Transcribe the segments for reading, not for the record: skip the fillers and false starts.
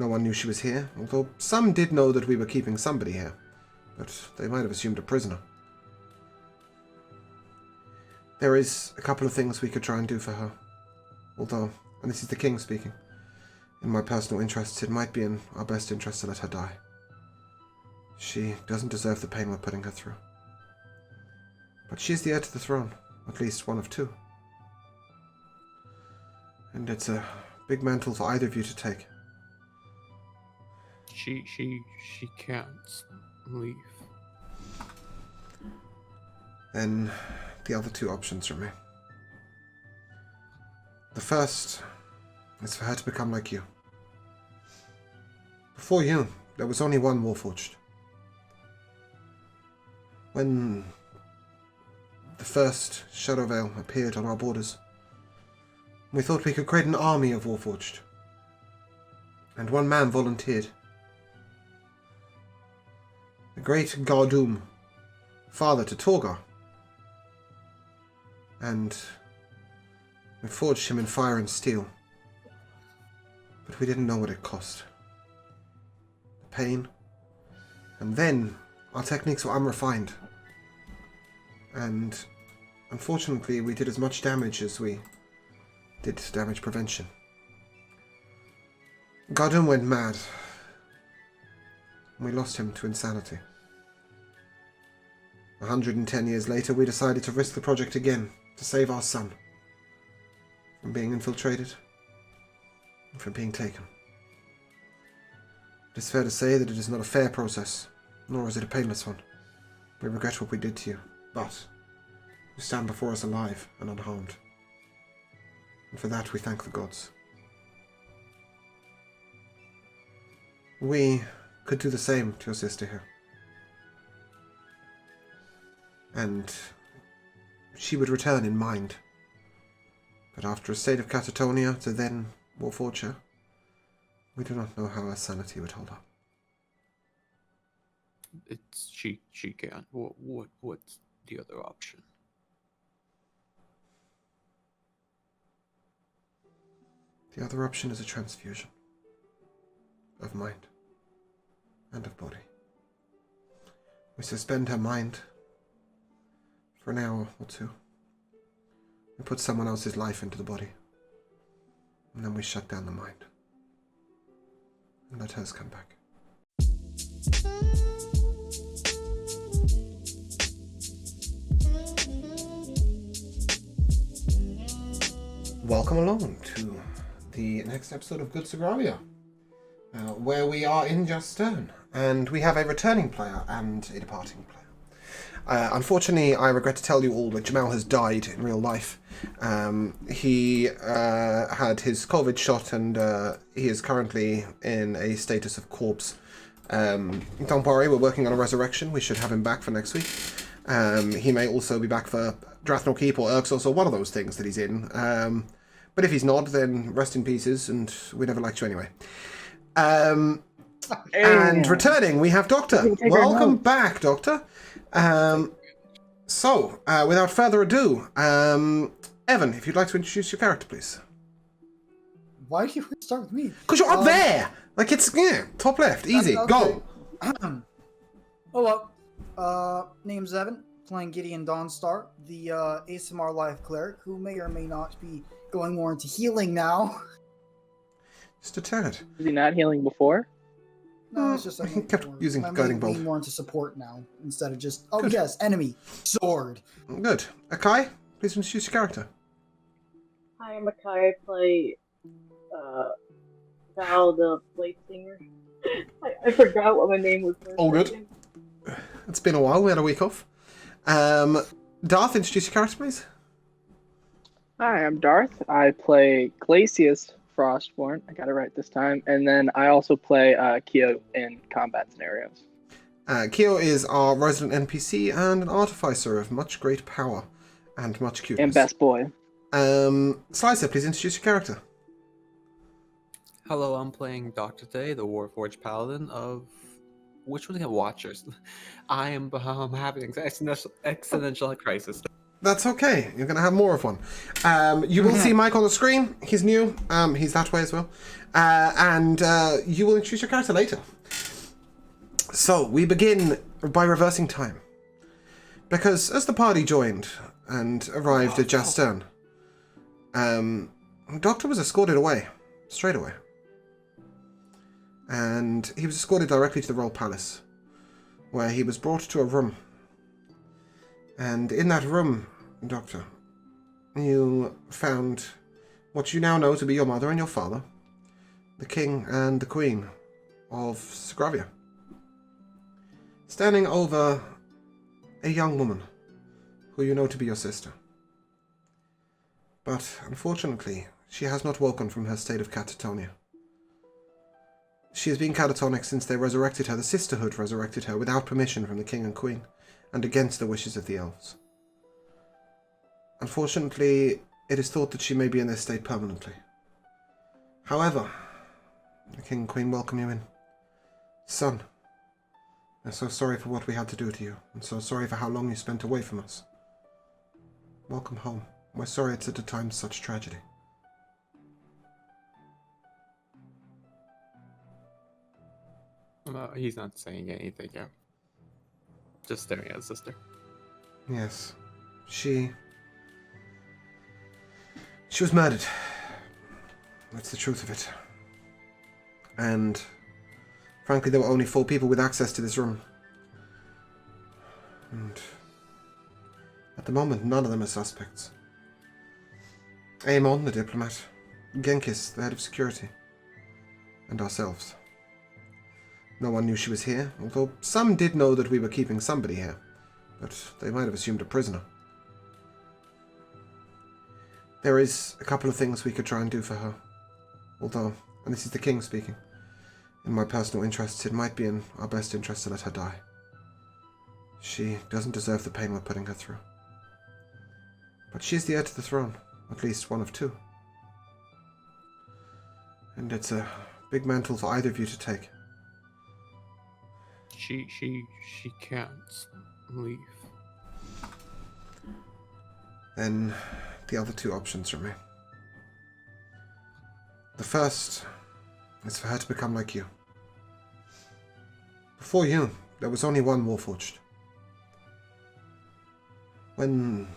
No one knew she was here, although some did know that we were keeping somebody here. But they might have assumed a prisoner. There is a couple of things we could try and do for her. Although, and this is the king speaking, in my personal interests, it might be in our best interest to let her die. She doesn't deserve the pain we're putting her through. But she is the heir to the throne, at least one of two. And it's a big mantle for either of you to take. She can't leave. Then the other two options remain. The first is for her to become like you. Before you, there was only one Warforged. When the first Shadow Veil appeared on our borders, we thought we could create an army of Warforged. And one man volunteered. The great Gardum, father to Torgar. And we forged him in fire and steel. But we didn't know what it cost. The pain. And then our techniques were unrefined. And unfortunately, we did as much damage as we did damage prevention. Gardum went mad. We lost him to insanity. 110 years later, we decided to risk the project again to save our son from being infiltrated and from being taken. It is fair to say that it is not a fair process, nor is it a painless one. We regret what we did to you, but you stand before us alive and unharmed. And for that we thank the gods. We could do the same to your sister here. And she would return in mind. But after a state of catatonia to then Warforge her, we do not know how her sanity would hold up. She can't. What's the other option? The other option is a transfusion of mind and of body. We suspend her mind for an hour or two. We put someone else's life into the body. And then we shut down the mind. And let hers come back. Welcome along to the next episode of Good Sogravia, where we are in Just Stern, and we have a returning player and a departing player. Unfortunately, I regret to tell you all that Jamal has died in real life. He had his COVID shot, and he is currently in a status of corpse. Don't worry, we're working on a resurrection. We should have him back for next week. He may also be back for Drathnor Keep or Urxos or one of those things that he's in. But if he's not, then rest in pieces, and we never liked you anyway. And returning, we have Doctor. Welcome back, Doctor. Without further ado, Evan, if you'd like to introduce your character, please. Why do you start with me? Because you're up there! Like, it's, top left, easy, okay. Go! Hello. Name's Evan, playing Gideon Dawnstar, the ASMR Life Cleric, who may or may not be going more into healing now. Just a tad. Was he not healing before? No, it's just he kept using guiding bolt. More into support now, instead of just, Good. Yes, enemy, sword. Good. Akai, please introduce your character. Hi, I'm Akai. I play Val, the blade singer. I forgot what my name was. All good. It's been a while, we had a week off. Darth, introduce your character, please. Hi, I'm Darth. I play Glacius Frostborn. I got it right this time. And then I also play Kyo in combat scenarios. Kyo is our resident NPC and an artificer of much great power and much cuteness. And best boy. Slicer, please introduce your character. Hello, I'm playing Dr. Day, the Warforged Paladin of... Which one do we have? Watchers. I am having an existential crisis. That's okay. You're going to have more of one. You will see Mike on the screen. He's new. He's that way as well. And you will introduce your character later. So, we begin by reversing time. Because as the party joined and arrived at Jastern, the doctor was escorted away. Straight away. And he was escorted directly to the Royal Palace, where he was brought to a room. And in that room, Doctor, you found what you now know to be your mother and your father, the King and the Queen of Sogravia, standing over a young woman who you know to be your sister. But, unfortunately, she has not woken from her state of catatonia. She has been catatonic since they resurrected her. The Sisterhood resurrected her without permission from the King and Queen, and against the wishes of the elves. Unfortunately, it is thought that she may be in this state permanently. However, the King and Queen welcome you in. Son, I'm so sorry for what we had to do to you. I'm so sorry for how long you spent away from us. Welcome home. We're sorry it's at a time of such tragedy. He's not saying anything yet. Just staring at his sister. Yes. She was murdered. That's the truth of it. And frankly, there were only 4 people with access to this room. And at the moment, none of them are suspects. Aemon, the diplomat, Genghis, the head of security, and ourselves. No one knew she was here, although some did know that we were keeping somebody here, but they might have assumed a prisoner. There is a couple of things we could try and do for her, although, and this is the king speaking, in my personal interests, it might be in our best interest to let her die. She doesn't deserve the pain we're putting her through. But she is the heir to the throne, at least one of 2. And it's a big mantle for either of you to take. She can't leave. Then the other 2 options remain. The first is for her to become like you. Before you, there was only one Warforged. When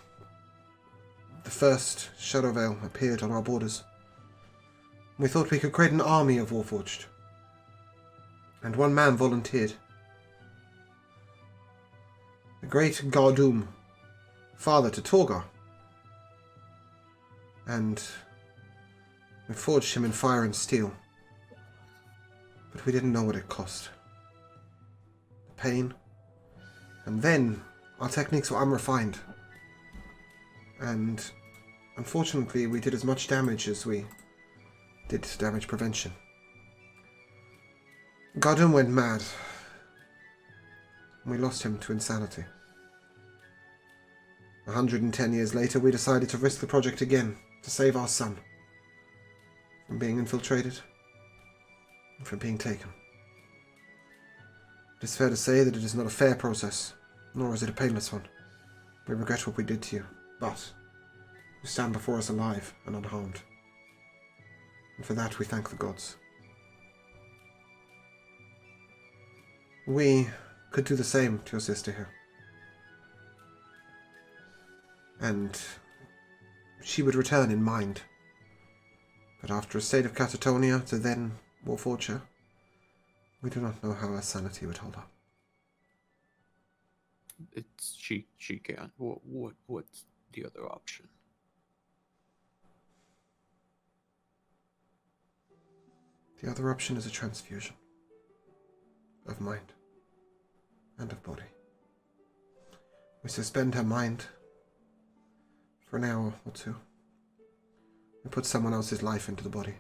the first Shadow Veil appeared on our borders, we thought we could create an army of Warforged. And one man volunteered. The great Gardum, father to Torgar. And we forged him in fire and steel. But we didn't know what it cost. The pain. And then our techniques were unrefined. And unfortunately, we did as much damage as we did damage prevention. Gardum went mad. We lost him to insanity. 110 years later, we decided to risk the project again to save our son from being infiltrated and from being taken. It is fair to say that it is not a fair process, nor is it a painless one. We regret what we did to you, but you stand before us alive and unharmed. And for that we thank the gods. We could do the same to your sister here. And she would return in mind. But after a state of catatonia to then Warforge her, we do not know how her sanity would hold up. It's she can't. What's the other option? The other option is a transfusion of mind and of body. We suspend her mind for an hour or 2. We put someone else's life into the body,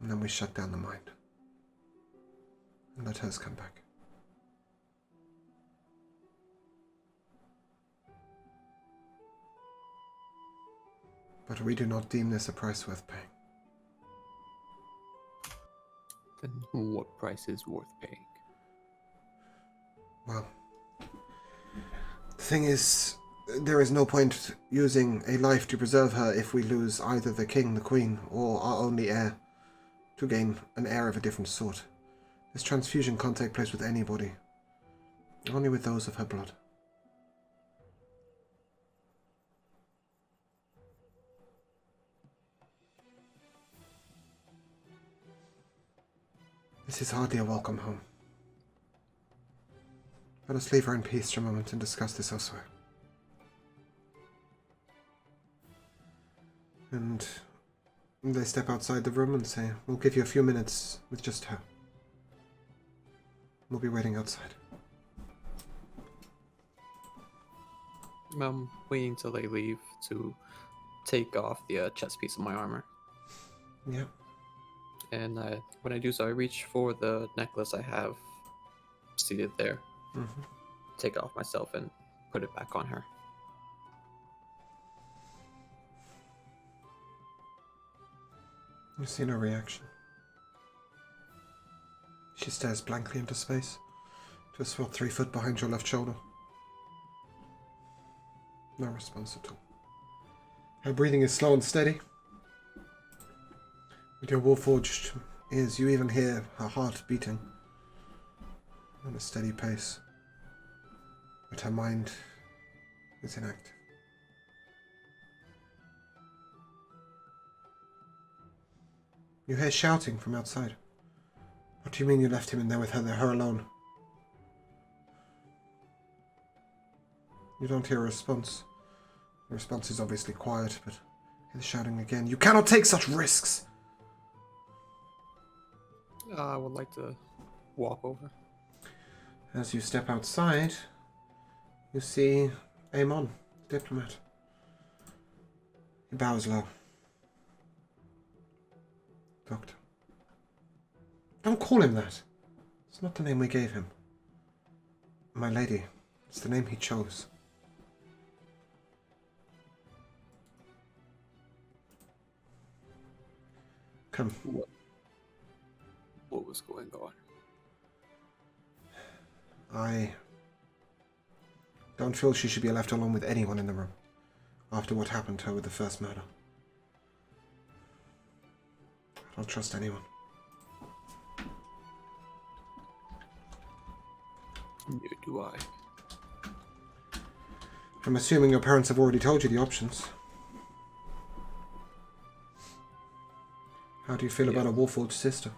and then we shut down the mind and let hers come back. But we do not deem this a price worth paying. Then what price is worth paying? Well, the thing is, There is no point using a life to preserve her if we lose either the king, the queen, or our only heir to gain an heir of a different sort. This transfusion can't take place with anybody, only with those of her blood. This is hardly a welcome home. Let us leave her in peace for a moment and discuss this elsewhere. And they step outside the room and say, "We'll give you a few minutes with just her. We'll be waiting outside." I'm waiting till they leave to take off the chest piece of my armor. Yeah. And when I do so, I reach for the necklace I have seated there, Mm-hmm. take it off myself, and put it back on her. You see no reaction. She stares blankly into space, just about 3 foot behind your left shoulder. No response at all. Her breathing is slow and steady. With your warforged ears, you even hear her heart beating at a steady pace. But her mind is inactive. You hear shouting from outside. What do you mean you left him in there with her alone? You don't hear a response. The response is obviously quiet, but he's shouting again. "You cannot take such risks!" I would like to walk over. As you step outside, you see Amon, the diplomat. He bows low. "Doctor." "Don't call him that. It's not the name we gave him. My lady, it's the name he chose." "Come." What was going on? "I don't feel she should be left alone with anyone in the room after what happened to her with the first murder. I don't trust anyone." Neither do I. "I'm assuming your parents have already told you the options. How do you feel about a Warforged sister?"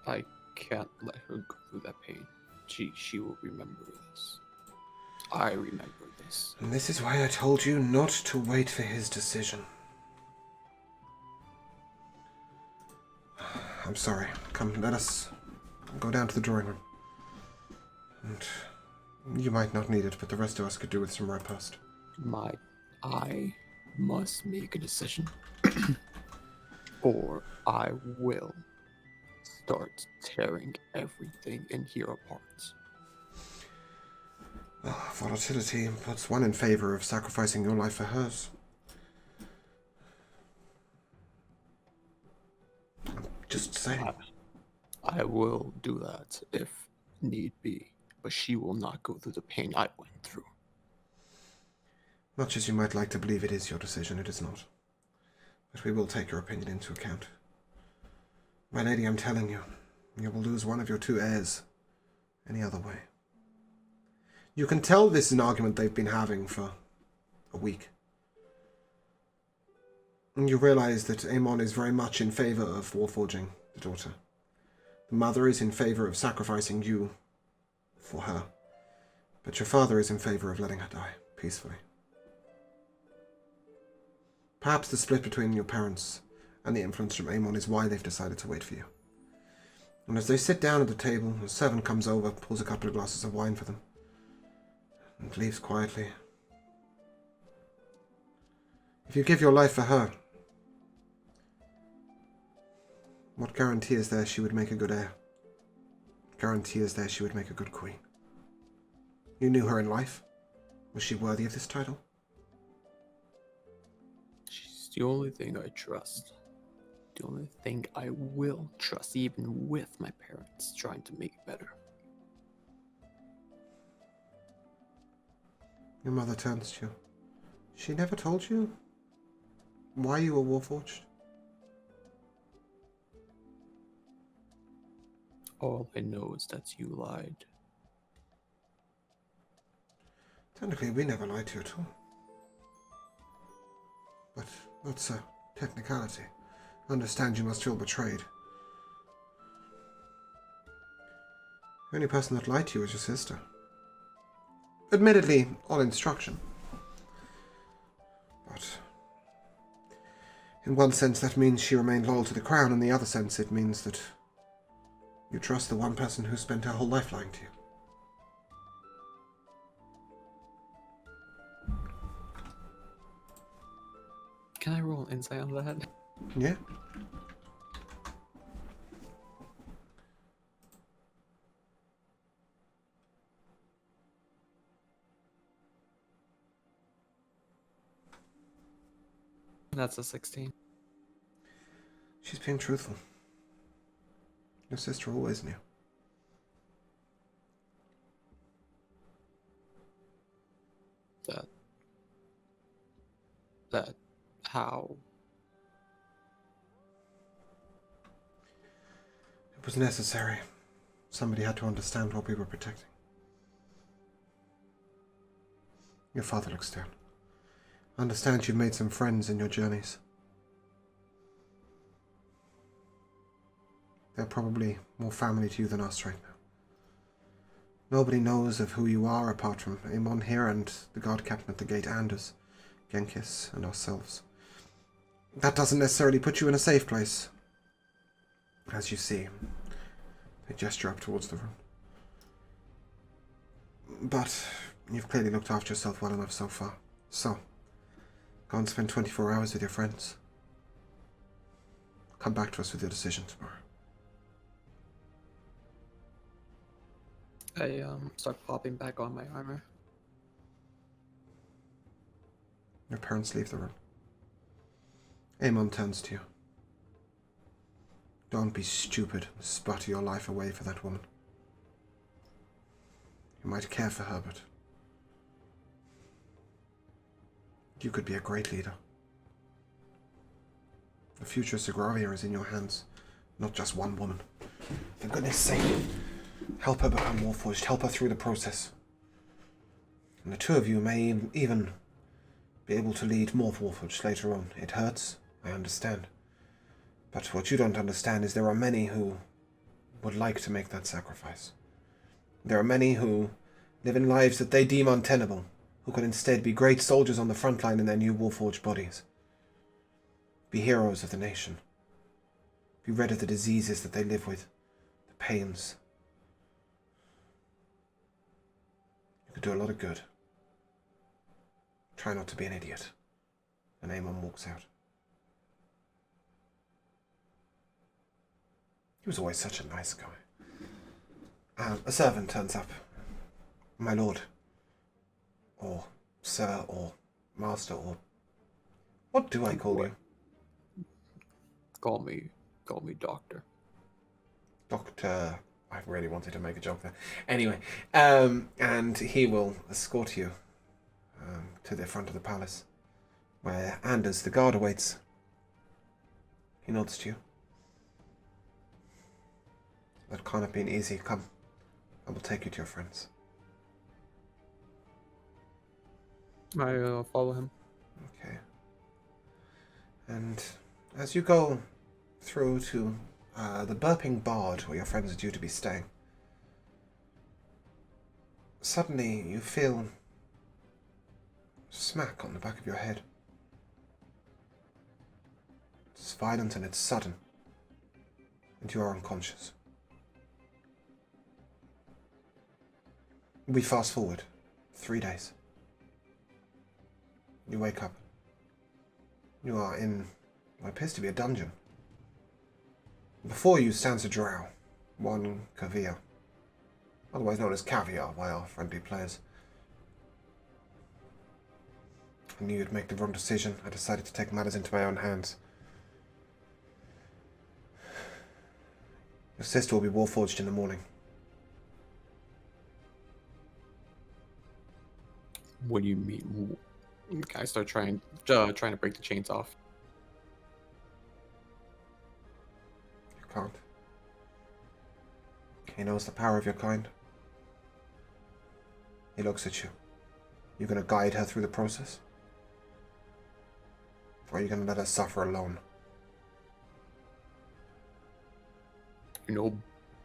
I can't let her go through that pain. She will remember this. I remember this. "And this is why I told you not to wait for his decision." "I'm sorry. Come, let us go down to the drawing room. And you might not need it, but the rest of us could do with some repast." I must make a decision. Or I will start tearing everything in here apart. Well, volatility puts one in favor of sacrificing your life for hers. I'm just saying. I will do that if need be, but she will not go through the pain I went through. Much as you might like to believe it is your decision, it is not. But we will take your opinion into account. My lady, I'm telling you, you will lose one of your 2 heirs any other way. You can tell this is an argument they've been having for a week. And you realize that Amon is very much in favor of warforging the daughter. The mother is in favor of sacrificing you for her. But your father is in favor of letting her die peacefully. Perhaps the split between your parents and the influence from Amon is why they've decided to wait for you. And as they sit down at the table, a servant comes over, pulls a couple of glasses of wine for them, and leaves quietly. If you give your life for her, what guarantee is there she would make a good heir? What guarantee is there she would make a good queen? You knew her in life. Was she worthy of this title? She's the only thing I trust. the only thing I will trust, even with my parents trying to make it better. Your mother turns to you. She never told you why you were warforged? All I know is that you lied. Technically, we never lied to you at all. But that's a technicality. I understand you must feel betrayed. The only person that lied to you was your sister. Admittedly, on instruction. But in one sense, that means she remained loyal to the crown. In the other sense, it means that you trust the one person who spent her whole life lying to you. Can I roll an insight on that? Yeah? That's a 16. She's being truthful. Your sister always knew. That how? It was necessary. Somebody had to understand what we were protecting. Your father looks down. I understand you've made some friends in your journeys. They're probably more family to you than us right now. Nobody knows of who you are apart from Amon here and the guard captain at the gate, Anders, Genkis, and ourselves. That doesn't necessarily put you in a safe place. As you see, they gesture up towards the room. But you've clearly looked after yourself well enough so far. So, go and spend 24 hours with your friends. Come back to us with your decision tomorrow. I start popping back on my armor. Your parents leave the room. Amon turns to you. Don't be stupid and sputter your life away for that woman. You might care for her, but you could be a great leader. The future of Sogravia is in your hands, not just one woman. For goodness sake, help her become warforged, help her through the process. And the two of you may even be able to lead more warforged later on. It hurts, I understand. But what you don't understand is there are many who would like to make that sacrifice. There are many who live in lives that they deem untenable, who could instead be great soldiers on the front line in their new warforged bodies. Be heroes of the nation. Be rid of the diseases that they live with, the pains. You could do a lot of good. Try not to be an idiot. And Amon walks out. He was always such a nice guy. A servant turns up. My lord. Or sir, or master, or... What do I call you? Call me doctor. Doctor... I really wanted to make a joke there. Anyway, and he will escort you to the front of the palace, where Anders, the guard, awaits. He nods to you. That can't have been easy. Come, I will take you to your friends. I follow him. Okay. And as you go through to the Burping Bard, where your friends are due to be staying, suddenly you feel a smack on the back of your head. It's violent and it's sudden, and you are unconscious. We fast forward 3 days. You wake up. You are in what appears to be a dungeon. Before you stands a drow, one Kavir, otherwise known as Caviar by our friendly players. I knew you'd make the wrong decision. I decided to take matters into my own hands. Your sister will be warforged in the morning. What do you mean? I start trying to break the chains off. You can't. He knows the power of your kind. He looks at you. You gonna guide her through the process? Or are you gonna let her suffer alone? You know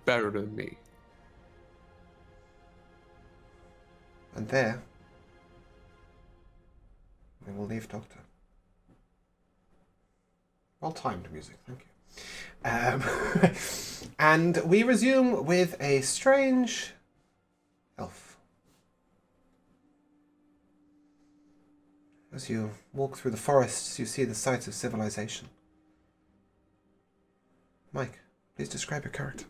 better than me. And there, we will leave, Doctor. Well-timed music, thank you. And we resume with a strange elf. As you walk through the forests, you see the sights of civilization. Mike, please describe your character.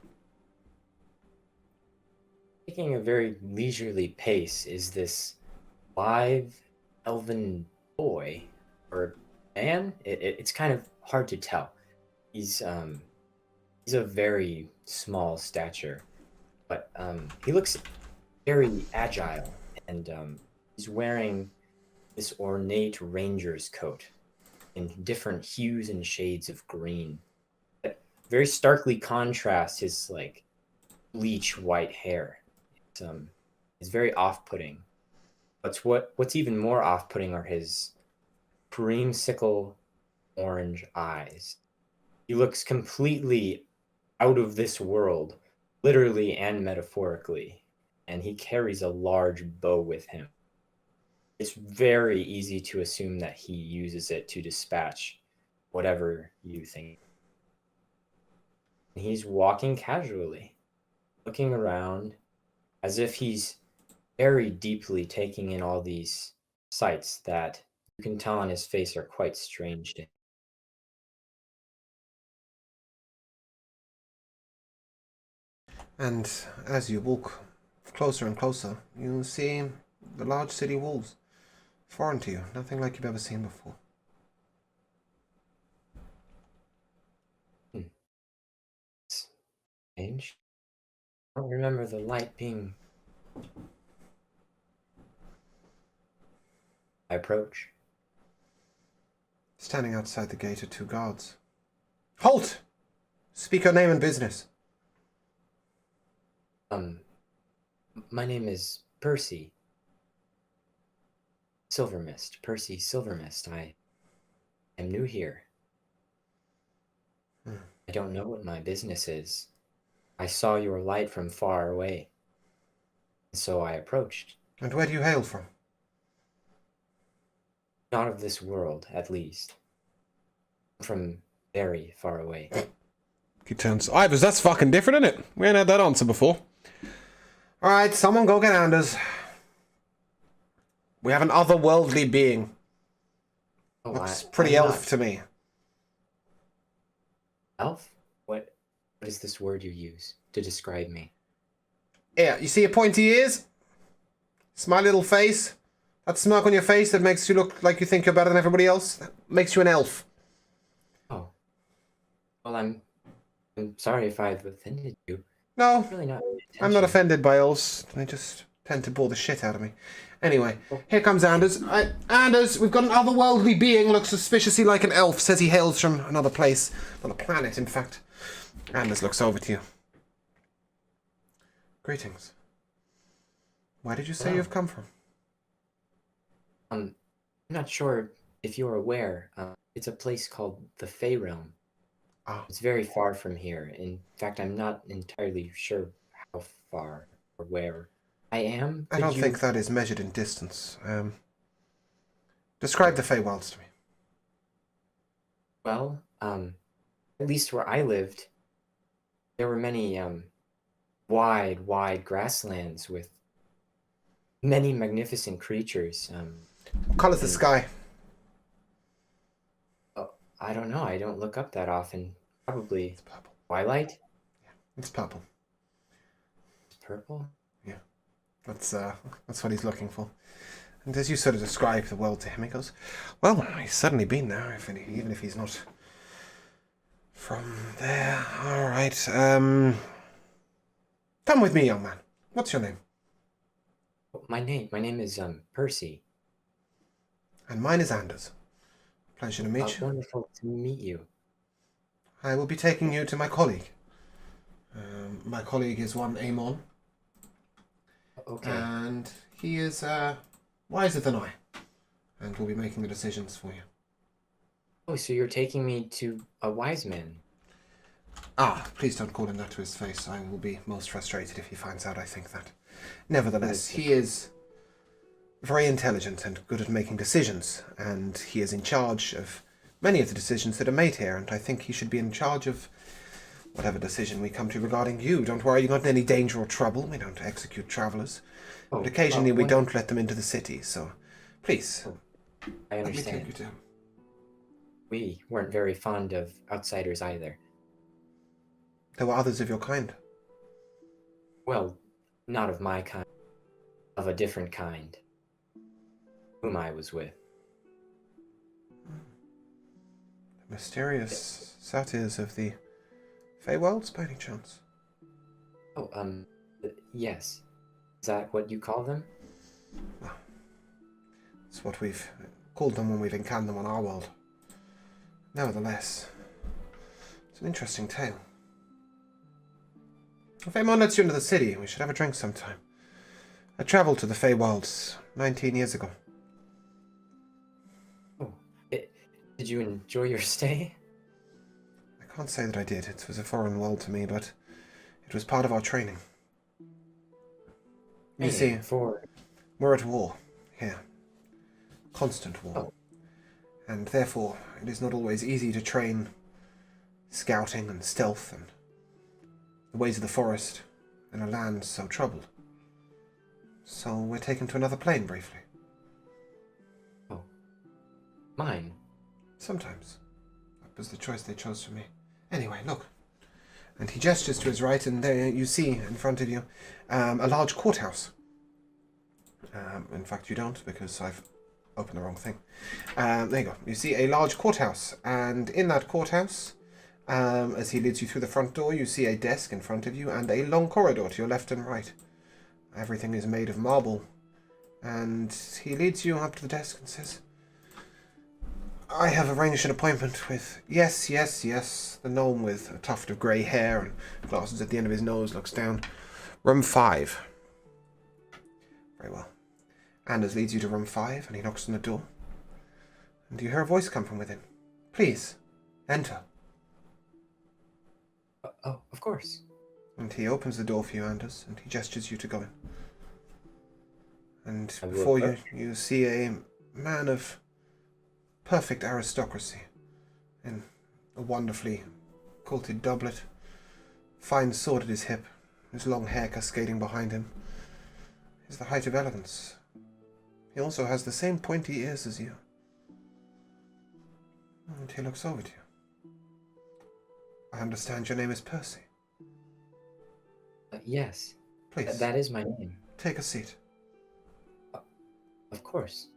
Taking a very leisurely pace is this live elven boy or man. It's kind of hard to tell. He's a very small stature, but he looks very agile, and he's wearing this ornate ranger's coat in different hues and shades of green that very starkly contrast his like bleach white hair. It's very off-putting. But what's even more off-putting are his creamsicle orange eyes. He looks completely out of this world, literally and metaphorically, and he carries a large bow with him. It's very easy to assume that he uses it to dispatch whatever you think. He's walking casually, looking around as if he's very deeply taking in all these sights that you can tell on his face are quite strange to him. And as you walk closer and closer, you see the large city walls. Foreign to you, nothing like you've ever seen before. Strange. I don't remember the light being. I approach. Standing outside the gate are two guards. Halt! Speak your name and business. My name is Percy Silvermist. Percy Silvermist. I am new here. I don't know what my business is. I saw your light from far away, so I approached. And where do you hail from? Not of this world, at least. From very far away. He turns. Ivers, that's fucking different, isn't it? We ain't had that answer before. Alright, someone go get Anders. We have an otherworldly being. Oh, Looks pretty I'm elf not- to me. Elf? What is this word you use to describe me? Yeah, you see your pointy ears? Smiley little face? That smirk on your face that makes you look like you think you're better than everybody else? That makes you an elf. Oh. Well, I'm sorry if I've offended you. No, Really not. I'm not offended by elves. They just tend to bore the shit out of me. Anyway, here comes Anders. Anders, we've got an otherworldly being, looks suspiciously like an elf, says he hails from another place. Another planet, in fact. Anders looks over to you. Greetings. Where did you say Hello. you've come from? I'm not sure if you're aware. It's a place called the Fey Realm. Ah, It's very far from here. In fact, I'm not entirely sure how far or where I am. I Could don't you- think that is measured in distance. Describe the Feywilds to me. Well, at least where I lived, there were many wide grasslands with many magnificent creatures. What colour's the sky? I don't know. I don't look up that often. Probably It's purple. twilight. It's purple. It's purple. That's what he's looking for. And as you sort of describe the world to him, he goes, well, he's certainly been there, even if he's not From there, all right. Come with me, young man. What's your name? My name is Percy. And mine is Anders. Pleasure to meet you. Wonderful to meet you. I will be taking you to my colleague. My colleague is one Amon, Okay. and he is wiser than I, and will be making the decisions for you. Oh, so you're taking me to a wise man? Ah, please don't call him that to his face. I will be most frustrated if he finds out I think that. Nevertheless, he is very intelligent and good at making decisions, and he is in charge of many of the decisions that are made here, and I think he should be in charge of whatever decision we come to regarding you. Don't worry, you're not in any danger or trouble. We don't execute travellers. Oh, But occasionally we when- don't let them into the city, so please, I let me take understand. you to him. We weren't very fond of outsiders either. There were others of your kind. Well, not of my kind. Of a different kind. Whom I was with. The mysterious satyrs of the Feywilds, by any chance? Oh, yes. Is that what you call them? It's what we've called them when we've encountered them on our world. Nevertheless, it's an interesting tale. If anyone lets you into the city, we should have a drink sometime. I travelled to the Feywilds 19 years ago. Oh, did you enjoy your stay? I can't say that I did. It was a foreign world to me, but it was part of our training. You see, For... we're at war here. Constant war. Oh. And therefore, it is not always easy to train scouting and stealth and the ways of the forest in a land so troubled. So we're taken to another plane briefly. Oh. Mine? Sometimes. That was the choice they chose for me. Anyway, look. And he gestures to his right, and there you see in front of you a large courthouse. In fact, you don't, because I've opened the wrong thing. There you go. You see a large courthouse, and in that courthouse, as he leads you through the front door, you see a desk in front of you and a long corridor to your left and right. Everything is made of marble, and he leads you up to the desk and says, I have arranged an appointment with... Yes, the gnome with a tuft of grey hair and glasses at the end of his nose looks down. Room 5. Very well. Anders leads you to room 5, and he knocks on the door. And you hear a voice come from within. Please, enter. Oh, of course. And he opens the door for you, Anders, and he gestures you to go in. And I will before you, approach. you see a man of perfect aristocracy in a wonderfully quilted doublet, fine sword at his hip, his long hair cascading behind him. He's the height of elegance. He also has the same pointy ears as you. And he looks over to you. I understand your name is Percy. Yes. Please, That is my name. take a seat. Of course.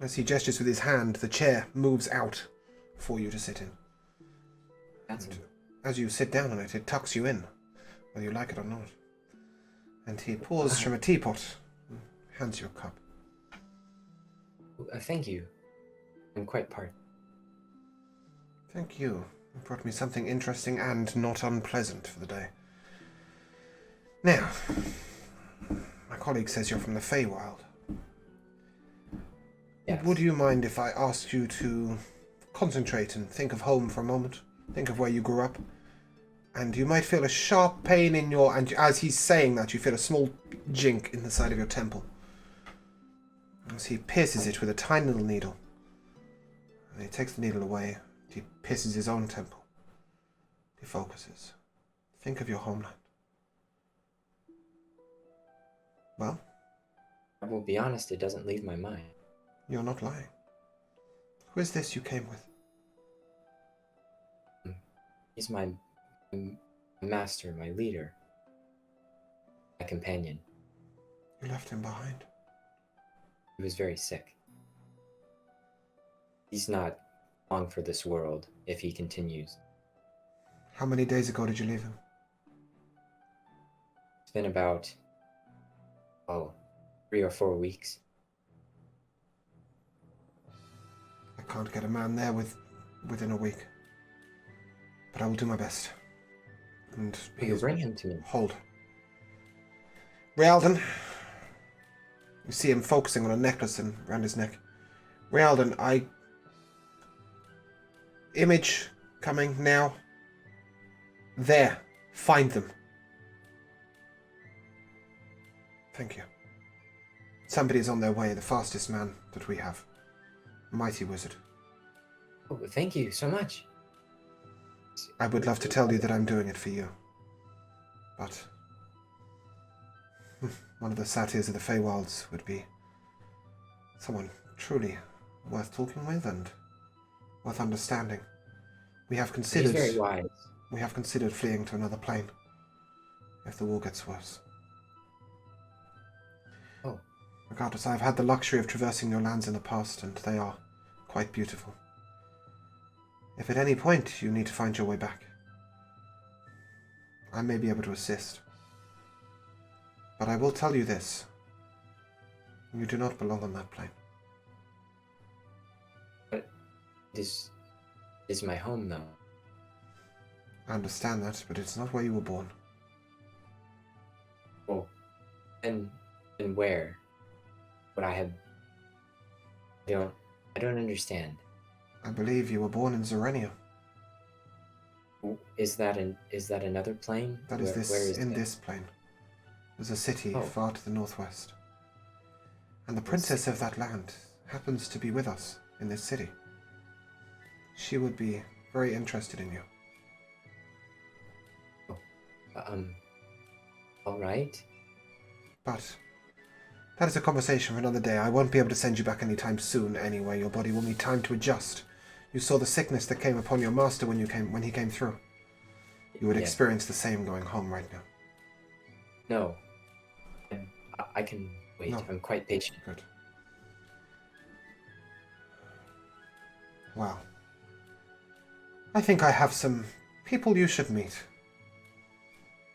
As he gestures with his hand, the chair moves out for you to sit in. That's And as you sit down on it, it tucks you in, whether you like it or not. And he pours from a teapot and hands you a cup. Thank you. I'm quite part. Thank you. You brought me something interesting and not unpleasant for the day. Now, my colleague says you're from the Feywild. Yes. Would you mind if I asked you to concentrate and think of home for a moment? Think of where you grew up? And you might feel a sharp pain in your... And as he's saying that, you feel a small jink in the side of your temple. As he pierces it with a tiny little needle. And he takes the needle away. He pierces his own temple. He focuses. Think of your homeland. Well, I will be honest, it doesn't leave my mind. you're not lying. Who is this you came with? He's my master, my leader, my companion. You left him behind. He was very sick. He's not long for this world if he continues. How many days ago did you leave him? It's been about 3 or 4 weeks. I can't get a man there within a week. But I will do my best. And You bring him to me. Hold. Rialdan. You see him focusing on a necklace around his neck. Rialdan, image coming now. There. Find them. Thank you. Somebody is on their way, the fastest man that we have. Mighty wizard. Oh, thank you so much. I would love to tell you that I'm doing it for you. But one of the satyrs of the Feywilds would be someone truly worth talking with and worth understanding. We have considered He's very wise. We have considered fleeing to another plane if the war gets worse. Oh. Regardless, I've had the luxury of traversing your lands in the past, and they are quite beautiful. If at any point you need to find your way back, I may be able to assist. But I will tell you this. You do not belong on that plane. But this is my home, though. I understand that, but it's not where you were born. Well, then where would I have? I don't understand. I believe you were born in Zerenia. Is that another plane? That is this plane. There's a city Oh. far to the northwest. And the princess of that land happens to be with us in this city. She would be very interested in you. All right. But that is a conversation for another day. I won't be able to send you back anytime soon anyway. Your body will need time to adjust. You saw the sickness that came upon your master when he came through. You would experience the same going home right now. No. I can wait. No. I'm quite patient. Good. Well, I think I have some people you should meet.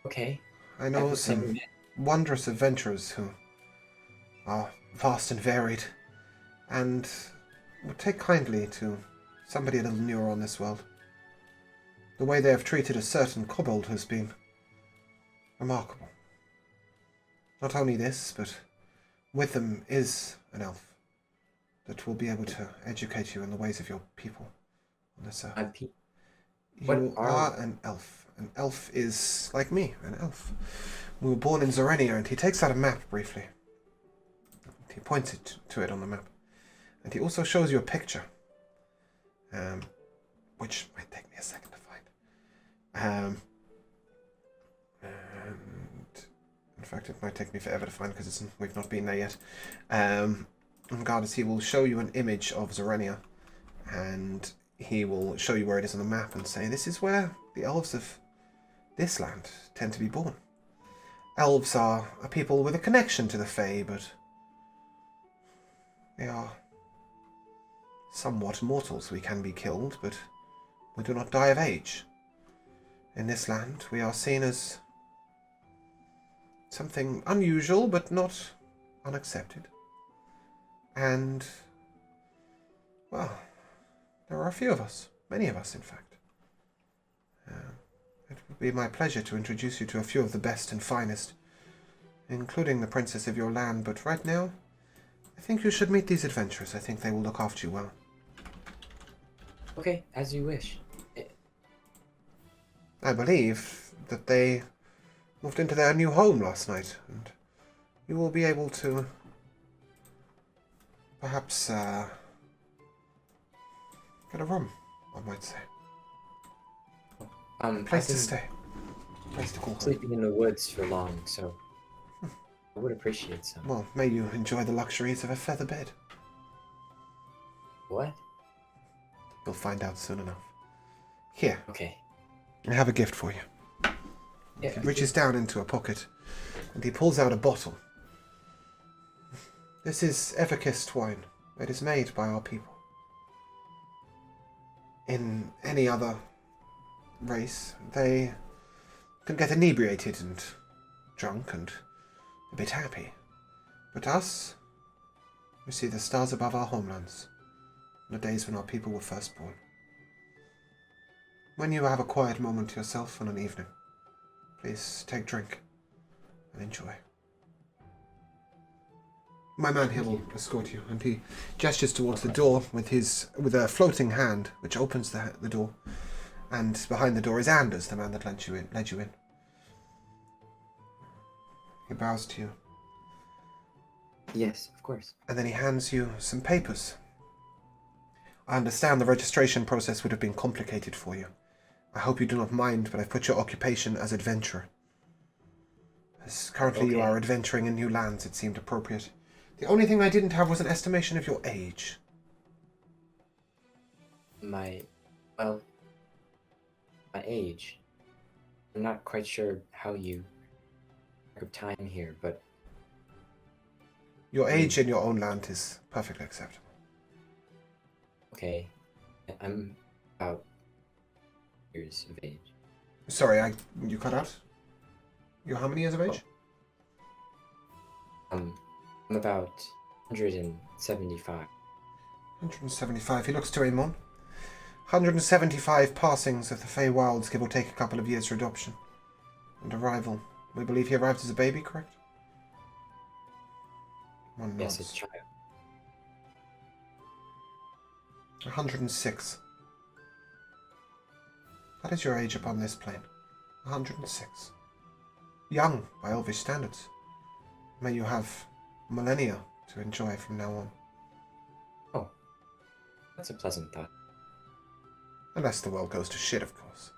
Okay. I know I've some never met- wondrous adventurers who are vast and varied, and would take kindly to somebody a little newer on this world. The way they have treated a certain kobold has been remarkable. Not only this, but with them is an elf that will be able to educate you in the ways of your people on this earth. What You are- are an elf. An elf is like me, an elf. We were born in Zerenia, and he takes out a map briefly. He points to it on the map. And he also shows you a picture. Which might take me a second to find. And in fact, it might take me forever to find because we've not been there yet. Regardless, he will show you an image of Zerenia, and he will show you where it is on the map and say, this is where the elves of this land tend to be born. Elves are a people with a connection to the Fae, but they are somewhat mortals. We can be killed, but we do not die of age. In this land, we are seen as something unusual, but not unaccepted. And, well, there are a few of us. Many of us, in fact. It would be my pleasure to introduce you to a few of the best and finest, including the princess of your land, but right now, I think you should meet these adventurers. I think they will look after you well. Okay, as you wish. I believe that they moved into their new home last night, and you will be able to perhaps get a room, one might say. Place to stay. Place to call home. Sleeping in the woods for long, so I would appreciate some. Well, may you enjoy the luxuries of a feather bed. What? You'll find out soon enough. Here, Okay. I have a gift for you. Yeah, He reaches down into a pocket, and he pulls out a bottle. This is Everkist wine. It is made by our people. In any other race, they can get inebriated and drunk and a bit happy. But us, we see the stars above our homelands, the days when our people were first born. When you have a quiet moment to yourself on an evening, please take drink and enjoy. My man here will escort you, and he gestures towards the door with a floating hand, which opens the door. And behind the door is Anders, the man that led you in. He bows to you. Yes, of course. And then he hands you some papers. I understand the registration process would have been complicated for you. I hope you do not mind, but I've put your occupation as adventurer. As currently you are adventuring in new lands, it seemed appropriate. The only thing I didn't have was an estimation of your age. My age. I'm not quite sure how you of time here, but your age in your own land is perfectly acceptable. Okay, I'm about years of age. Sorry, you cut out? You're how many years of age? I'm about 175. 175. He looks to Amon. 175 passings of the Fey Wilds, give or take a couple of years for adoption. And arrival. We believe he arrived as a baby, correct? One Yes, nods. a child. 106. That is your age upon this plane. 106. Young, by Elvish standards. May you have millennia to enjoy from now on. Oh, that's a pleasant thought. Unless the world goes to shit, of course.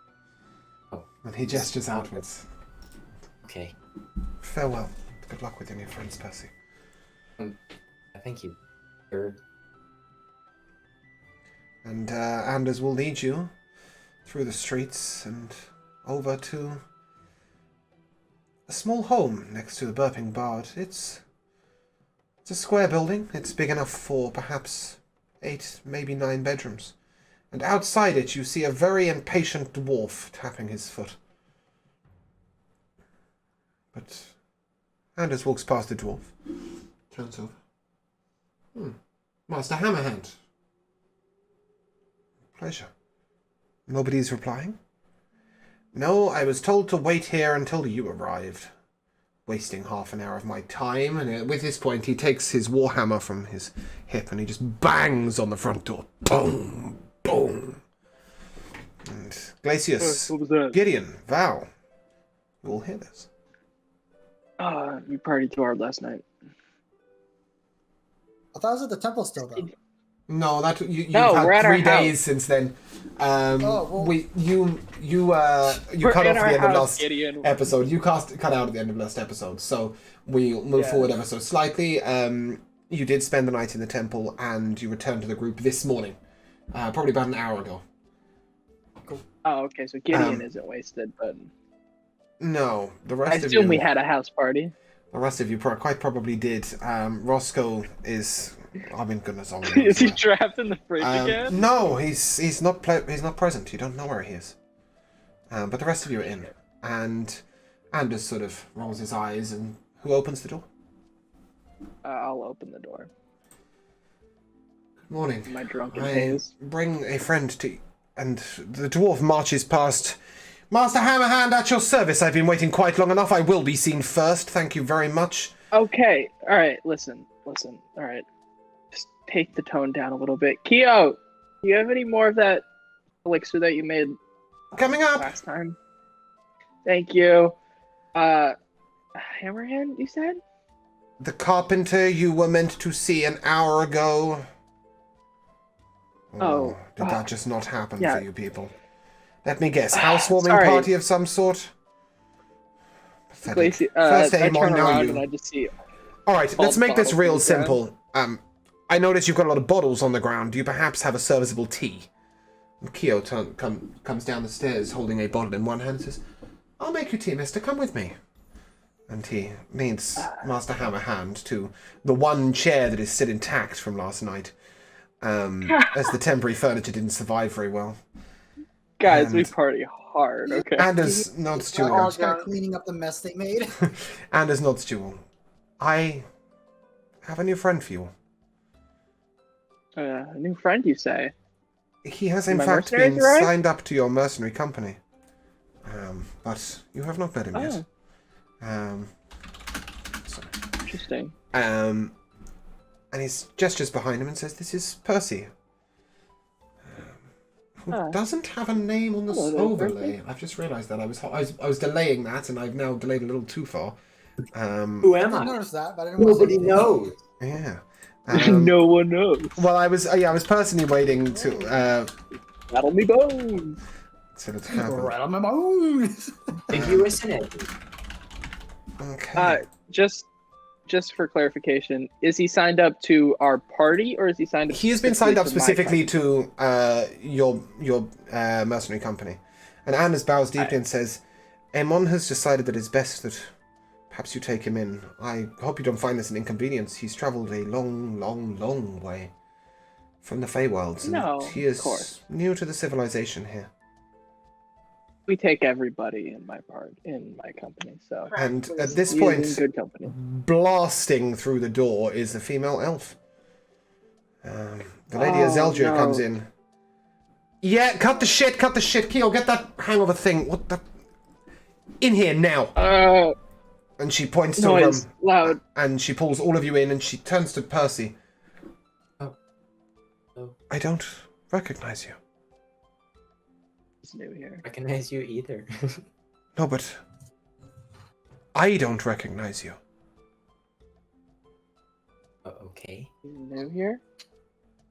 Oh. And he gestures outwards. Okay. Farewell. Good luck with your new friends, Percy. Thank you. Sir. And Anders will lead you through the streets and over to a small home next to the Burping Bard. It's a square building. It's big enough for perhaps 8, maybe 9 bedrooms. And outside it you see a very impatient dwarf tapping his foot. But Anders walks past the dwarf. Turns over. Master Hammerhand. Pleasure. Nobody's replying? No, I was told to wait here until you arrived. Wasting half an hour of my time, and with this point he takes his warhammer from his hip and he just bangs on the front door. Boom! Boom! And Glacius, What was that? Gideon, Val, you all hear this. We partied too hard last night. I thought I was at the temple still, though. No, that you've No, we're had at our 3 days house. since then. well- You We're cut in off our at the end of house, last Gideon. episode. You cut out at the end of last episode, so we'll move Yeah. forward ever so slightly. You did spend the night in the temple, and you returned to the group this morning, probably about an hour ago. Oh, okay, so Gideon Um, isn't wasted, but No, the I rest of assume you, we had a house party. the rest of you quite probably did. Roscoe is, I mean, goodness, all Is he trapped in the fridge again? No, he's not present. You don't know where he is. But the rest of you are in, and Anders sort of rolls his eyes. And who opens the door? I'll open the door. Good morning. My drunken I haze. bring a friend to, and the dwarf marches past. Master Hammerhand, at your service. I've been waiting quite long enough. I will be seen first. Thank you very much. Okay, all right. Listen. All right, just take the tone down a little bit. Keo, do you have any more of that elixir that you made Coming up. last time? Thank you. Hammerhand, you said? The carpenter you were meant to see an hour ago. Oh, Did that just not happen yeah. for you people? Let me guess. Housewarming Sorry. party of some sort? Pathetic. Glacy, First I Amon, turn now around you. and I just see. Alright, let's bald make this bottles real on the ground. simple. I notice you've got a lot of bottles on the ground. Do you perhaps have a serviceable tea? And Keo comes down the stairs holding a bottle in one hand and says, I'll make you tea, mister. Come with me. And he leads Master Hammerhand to the one chair that is still intact from last night, as the temporary furniture didn't survive very well. Guys, we And party hard, okay? Anders nods to all you. Just kind of drunk. cleaning up the mess they made. Anders nods to you. I have a new friend for you. A new friend, you say? He has in My fact mercenaries been arrived? signed up to your mercenary company. But you have not met him yet. Sorry. Interesting. And he gestures behind him and says, "This is Percy." Who doesn't have a name on the Hello there, overlay. I've just realised that I was delaying that, and I've now delayed a little too far. Who I am didn't I? notice that, but I didn't want to Nobody say anything. knows. Yeah. No one knows. Well, I was personally waiting to Rattle me bones. till it happened. Right on my bones. Did you listen it? Okay. Just for clarification, is he signed up to our party or is he signed up? He has been signed up my specifically company? to your mercenary company. And Anders bows deeply and says, "Aemon has decided that it's best that perhaps you take him in. I hope you don't find this an inconvenience. He's travelled a long, long, long way from the Feywilds, and No, he of is course. new to the civilization here. We take everybody in my company, so And at this he point, is in good company. blasting through the door is a female elf. The Lady Oh, Azeldria no. comes in. Yeah, cut the shit, Keo, get that hangover thing. What the? In here now. And she points to Noise, him, loud. and she pulls all of you in, and she turns to Percy. Oh. I don't recognize you. He's new here. Recognize you either. No, but I don't recognize you. Okay. He's new here.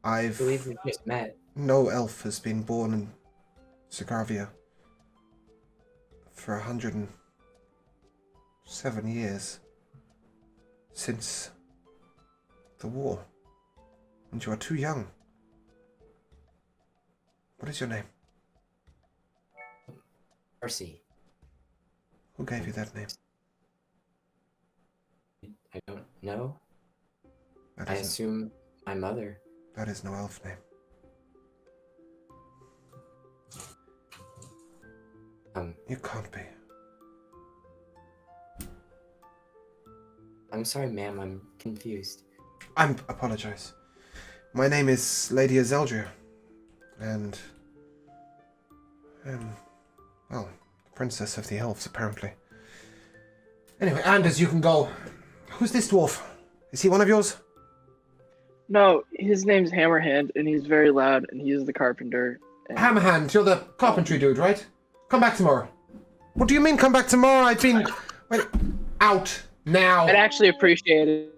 I believe we just met. No elf has been born in Sogravia for 107 years since the war, and you are too young. What is your name? Percy. Who gave you that name? I don't know. That I is assume my mother. that is no elf name. You can't be. I'm sorry, ma'am. I'm confused. I apologize. My name is Lady Azeldria, and well, Princess of the Elves, apparently. Anyway, Anders, you can go. Who's this dwarf? Is he one of yours? No, his name's Hammerhand, and he's very loud, and he's the carpenter. And Hammerhand, you're the carpentry dude, right? Come back tomorrow. What do you mean, come back tomorrow? I've been... Wait, out now. I'd actually appreciate it.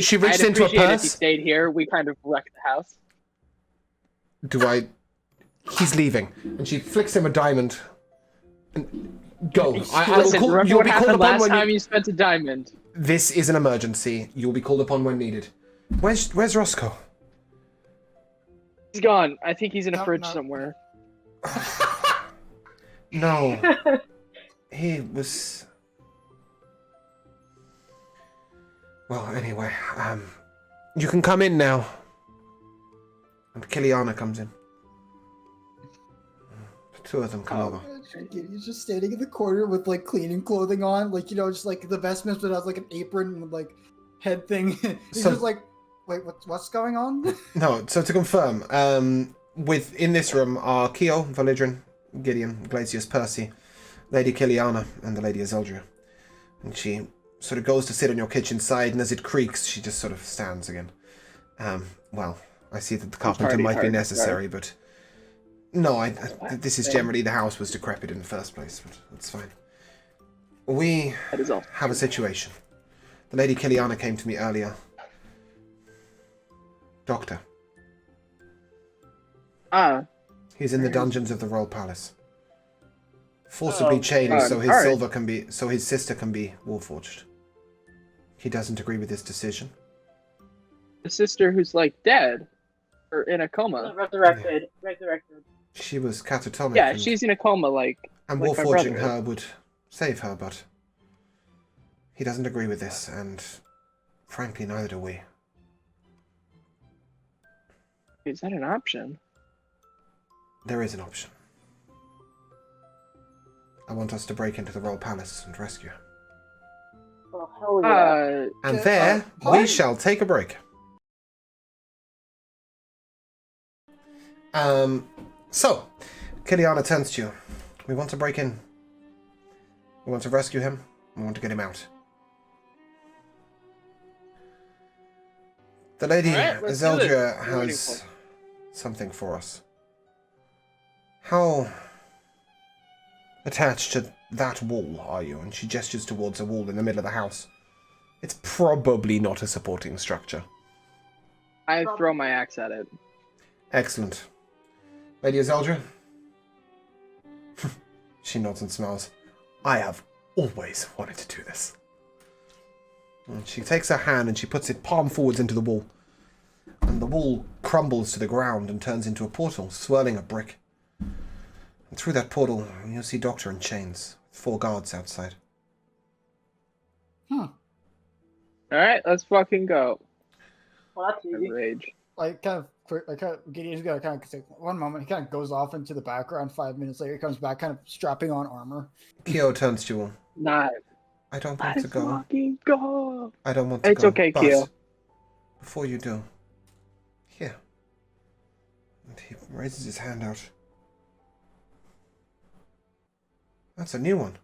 She reached into a If he purse. stayed here, we kind of wrecked the house. Do I... He's leaving. And she flicks him a diamond. And go. Listen, remember you'll what be called happened upon last when time you spent a diamond? This is an emergency. You'll be called upon when needed. Where's Roscoe? He's gone. I think he's in a No, fridge no. somewhere. No. He was... Well, anyway, you can come in now. And Kiliana comes in. The two of them come over. He's just standing in the corner with like cleaning clothing on, like just like the vestments, but has like an apron with like head thing. He's So- just like, wait, what's going on? No, so to confirm, in this room are Keo, Validrin, Gideon, Glacius, Percy, Lady Kiliana, and the Lady Azeldria. And she sort of goes to sit on your kitchen side, and as it creaks, she just sort of stands again. Well, I see that the carpenter party might be hard, necessary, but... No, this is generally the house was decrepit in the first place, but that's fine. We That is all. have a situation. The Lady Kiliana came to me earlier. Doctor. He's in the dungeons of the Royal Palace. Forcibly chained so his alright. so his sister can be warforged. He doesn't agree with this decision. The sister who's like dead or in a coma. Resurrected. She was catatonic. Yeah, and, she's in a coma. and like my warforging brother her would save her, but he doesn't agree with this, and frankly, neither do we. Is that an option? There is an option. I want us to break into the royal palace and rescue her. Oh, hell yeah. And Okay, there, we pardon? shall take a break. So, Kiliana turns to you. We want to break in. We want to rescue him. We want to get him out. The lady, Alright, let's do this. Zeldria, What are we waiting has something for us. How attached to that wall are you? And she gestures towards a wall in the middle of the house. It's probably not a supporting structure. I throw my axe at it. Excellent. Lady Zeldria? She nods and smiles. I have always wanted to do this. And she takes her hand and she puts it palm forwards into the wall. And the wall crumbles to the ground and turns into a portal, swirling a brick. And through that portal, you'll see Doctor in chains, with 4 guards outside. Alright, let's fucking go. Well, that's easy. Rage. Gideon's gonna kind of take one moment. He kind of goes off into the background. 5 minutes later, he comes back, kind of strapping on armor. Kyo turns to you. Not. I don't want Let's to go. fucking go. I don't want to It's go. okay, but Kyo. before you do, here. And he raises his hand out. That's a new one.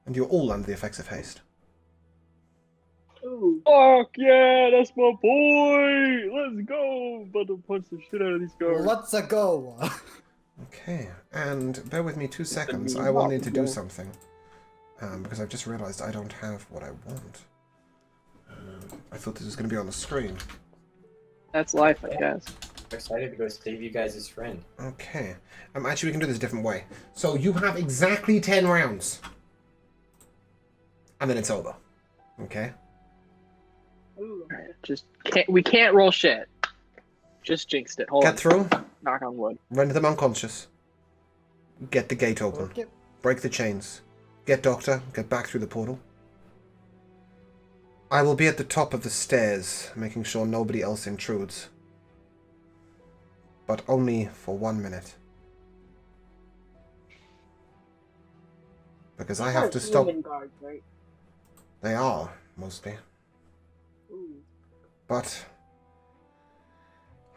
And you're all under the effects of haste. Ooh. Fuck yeah, that's my boy. Let's go. About to punch the shit out of these guards. Let's go. Okay, and bear with me 2 seconds. I will need to do something. Because I've just realized I don't have what I want. I thought this was going to be on the screen. That's life, I guess. I'm excited to go save you guys as friend. Okay. Actually, we can do this a different way. So you have exactly 10 rounds. And then it's over. Okay? Ooh. Alright, just can't. We can't roll shit. Just jinxed it. Hold Get on. through. Knock on wood. Render them unconscious. Get the gate open. Okay. Break the chains. Get Doctor. Get back through the portal. I will be at the top of the stairs, making sure nobody else intrudes. But only for 1 minute. Because I have to stop. Human guards, right? They are, mostly. Ooh. But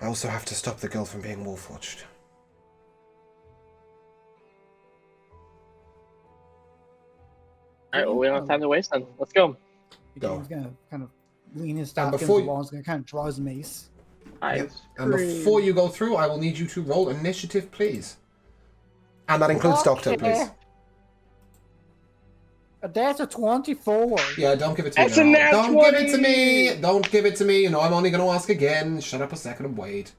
I also have to stop the girl from being warforged. Alright, well, we don't have time to waste then. Let's go. Gideon's gonna kind of lean his staff against before the you- wall. He's gonna kind of draw his mace. Yep. And before you go through, I will need you to roll initiative, please. And that includes Doctor, please. That's a 24. Yeah, don't give it to me That's a now. nat Don't 20! give it to me! Don't give it to me. You know, I'm only going to ask again. Shut up a second and wait.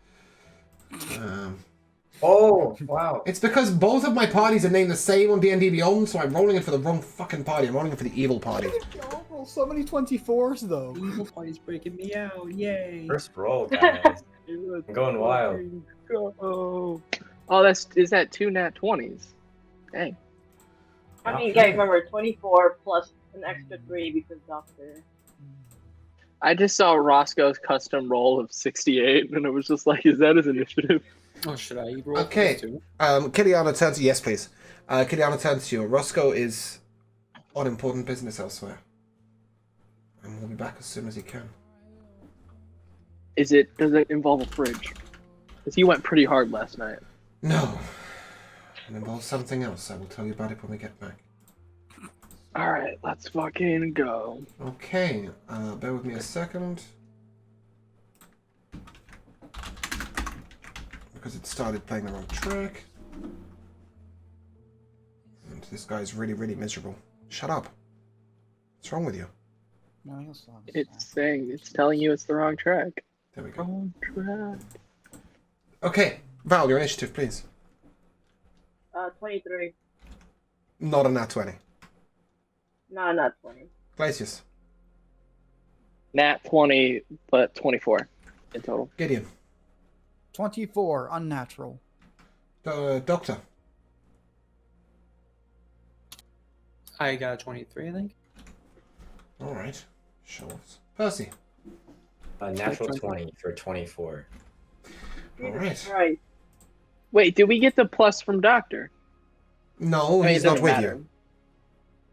Oh, wow. It's because both of my parties are named the same on D&D Beyond, so I'm rolling it for the wrong fucking party. I'm rolling it for the evil party. Y'all roll so many 24s though. Evil party's breaking me out. Yay. First roll, guys. I'm going wild. Go. Oh, is that 2 nat 20s? Dang. I mean, guys, remember 24 plus an extra 3 because Doctor. I just saw Roscoe's custom roll of 68, and it was just like, is that his initiative? Oh, should I roll Okay. this too? Kiliana turns to yes, please. Kiliana turns to you. Roscoe is on important business elsewhere. And we'll be back as soon as he can. Does it involve a fridge? Because he went pretty hard last night. No. It involves something else. I will tell you about it when we get back. Alright, let's fucking go. Okay, bear with me a second. Because it started playing the wrong track. And this guy's really, really miserable. Shut up. What's wrong with you? No, he'll still have his It's telling you it's the wrong track. There we go. Wrong track. Okay, Val, your initiative, please. 23. Not a nat 20. No, not 20. Glacius. Nat 20, but 24 in total. Gideon. 24, unnatural. Doctor. I got a 23, I think. Alright. Shows. Percy. Natural 20 for 24. Alright. Jesus Christ. Wait, did we get the plus from Doctor? No, I mean, he's it not doesn't with matter. you.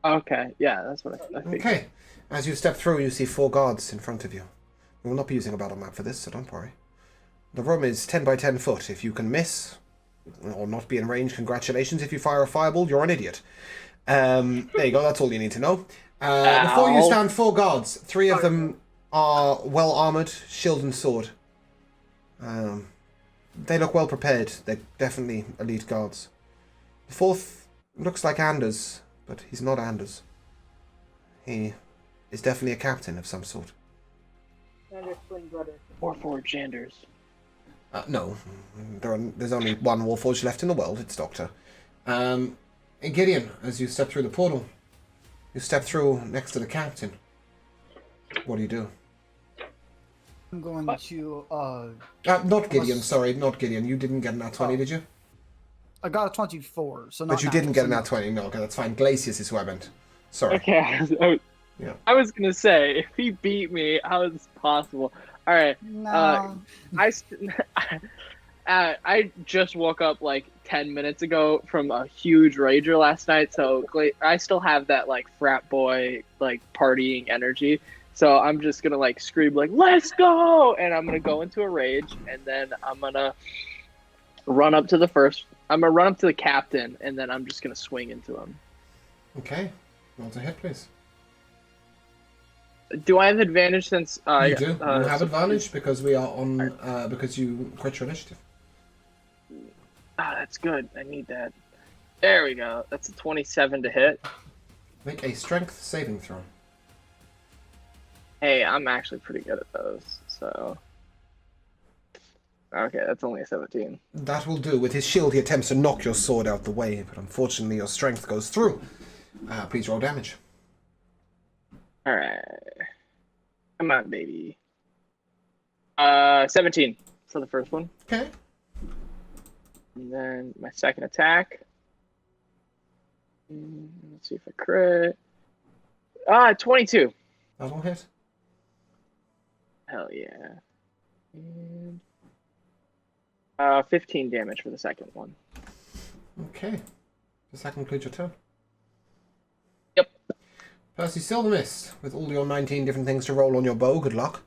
Okay, yeah, that's what I figured. Okay. As you step through, you see 4 guards in front of you. We will not be using a battle map for this, so don't worry. The room is 10 by 10 foot. If you can miss or not be in range, congratulations. If you fire a fireball, you're an idiot. There you go. That's all you need to know. Before you Ow. stand 4 guards. 3 of them are well armored, shield and sword. They look well prepared. They're definitely elite guards. The 4th looks like Anders, but he's not Anders. He is definitely a captain of some sort. Sanders' twin brother. Warforged Janders. No, there's only one Warforged left in the world. It's Doctor. And Gideon, as you step through the portal, you step through next to the captain. What do you do? I'm going to Not Gideon, sorry, not Gideon. You didn't get an nat 20, did you? I got a 24, so not But you didn't get an natural, nat 20. No, okay, that's fine. Glacius is who I meant. Sorry. Okay, Yeah. I was gonna say, if he beat me, how is this possible? All right, No. I just woke up like 10 minutes ago from a huge rager last night, so I still have that like frat boy like partying energy. So I'm just gonna like scream like "Let's go!" and I'm gonna go into a rage, and then I'm gonna run up to the captain, and then I'm just gonna swing into him. Okay. Roll to hit, please. Do I have advantage since You do. You have advantage because we are on. Because you crit your initiative. That's good. I need that. There we go. That's a 27 to hit. Make a strength saving throw. Hey, I'm actually pretty good at those, so... Okay, that's only a 17. That will do. With his shield, he attempts to knock your sword out the way, but unfortunately your strength goes through. Please roll damage. Alright. Come on, baby. 17 for the first one. Okay. And then my second attack. Let's see if I crit. 22. That'll hit. Hell yeah. And 15 damage for the second one. Okay. Does that conclude your turn? Yep. Percy Silver Mist, with all your 19 different things to roll on your bow, good luck.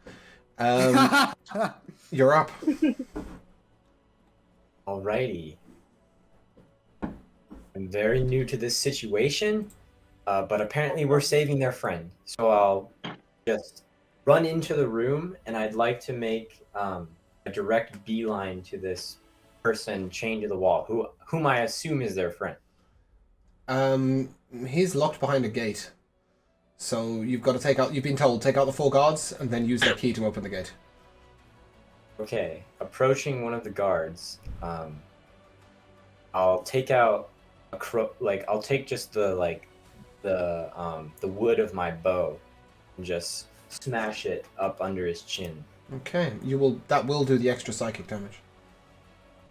You're up. Alrighty. I'm very new to this situation, but apparently we're saving their friend. So I'll just run into the room, and I'd like to make a direct beeline to this person chained to the wall, whom I assume is their friend. He's locked behind a gate. So you've got to you've been told, take out the 4 guards, and then use their key to open the gate. Okay, approaching one of the guards, I'll take out I'll take just the wood of my bow and just smash it up under his chin. Okay, that will do the extra psychic damage.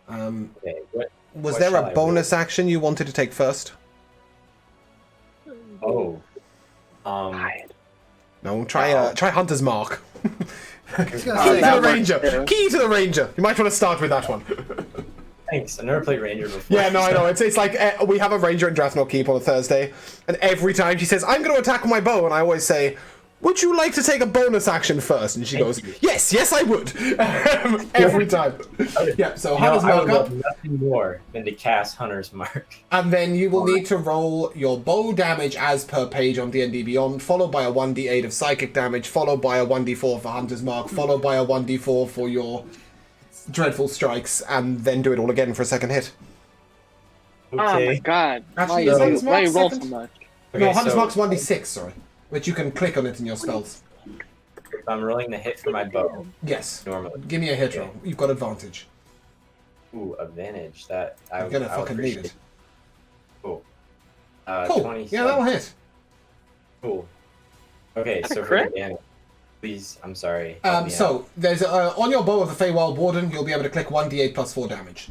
Okay, Was what there shall a I bonus action you wanted to take first? roll? No, try Hunter's Mark. gonna Key say, to the that Ranger. works too. Key to the Ranger. You might want to start with that one. Thanks. I've never played Ranger before. Yeah, no, I know. It's like we have a Ranger in Draftnought Keep on a Thursday, and every time she says, "I'm going to attack with my bow," and I always say, "Would you like to take a bonus action first?" And she goes, "Yes, I would." Every time. Yeah. So Hunter's I Mark would up. love nothing more than to cast Hunter's Mark. And then you will need to roll your bow damage as per page on D&D Beyond, followed by a 1d8 of psychic damage, followed by a 1d4 for Hunter's Mark, followed by a 1d4 for your dreadful strikes, and then do it all again for a second hit. Oh my Okay. god. Actually, why is you Hunter's Mark roll so second? much? No, Hunter's so Mark's 1d6, sorry. Which you can click on it in your spells. if I'm rolling the hit for my bow Yes. normally. Give me a hit Okay. roll. You've got advantage. Ooh, advantage. That You're gonna fucking need it. Cool. Cool. 27. Yeah, that'll hit. Cool. Okay, That's a so for crit? the damage, please, I'm sorry. help me out. So there's on your bow of the Feywild Warden, you'll be able to click 1d8 plus 4 damage.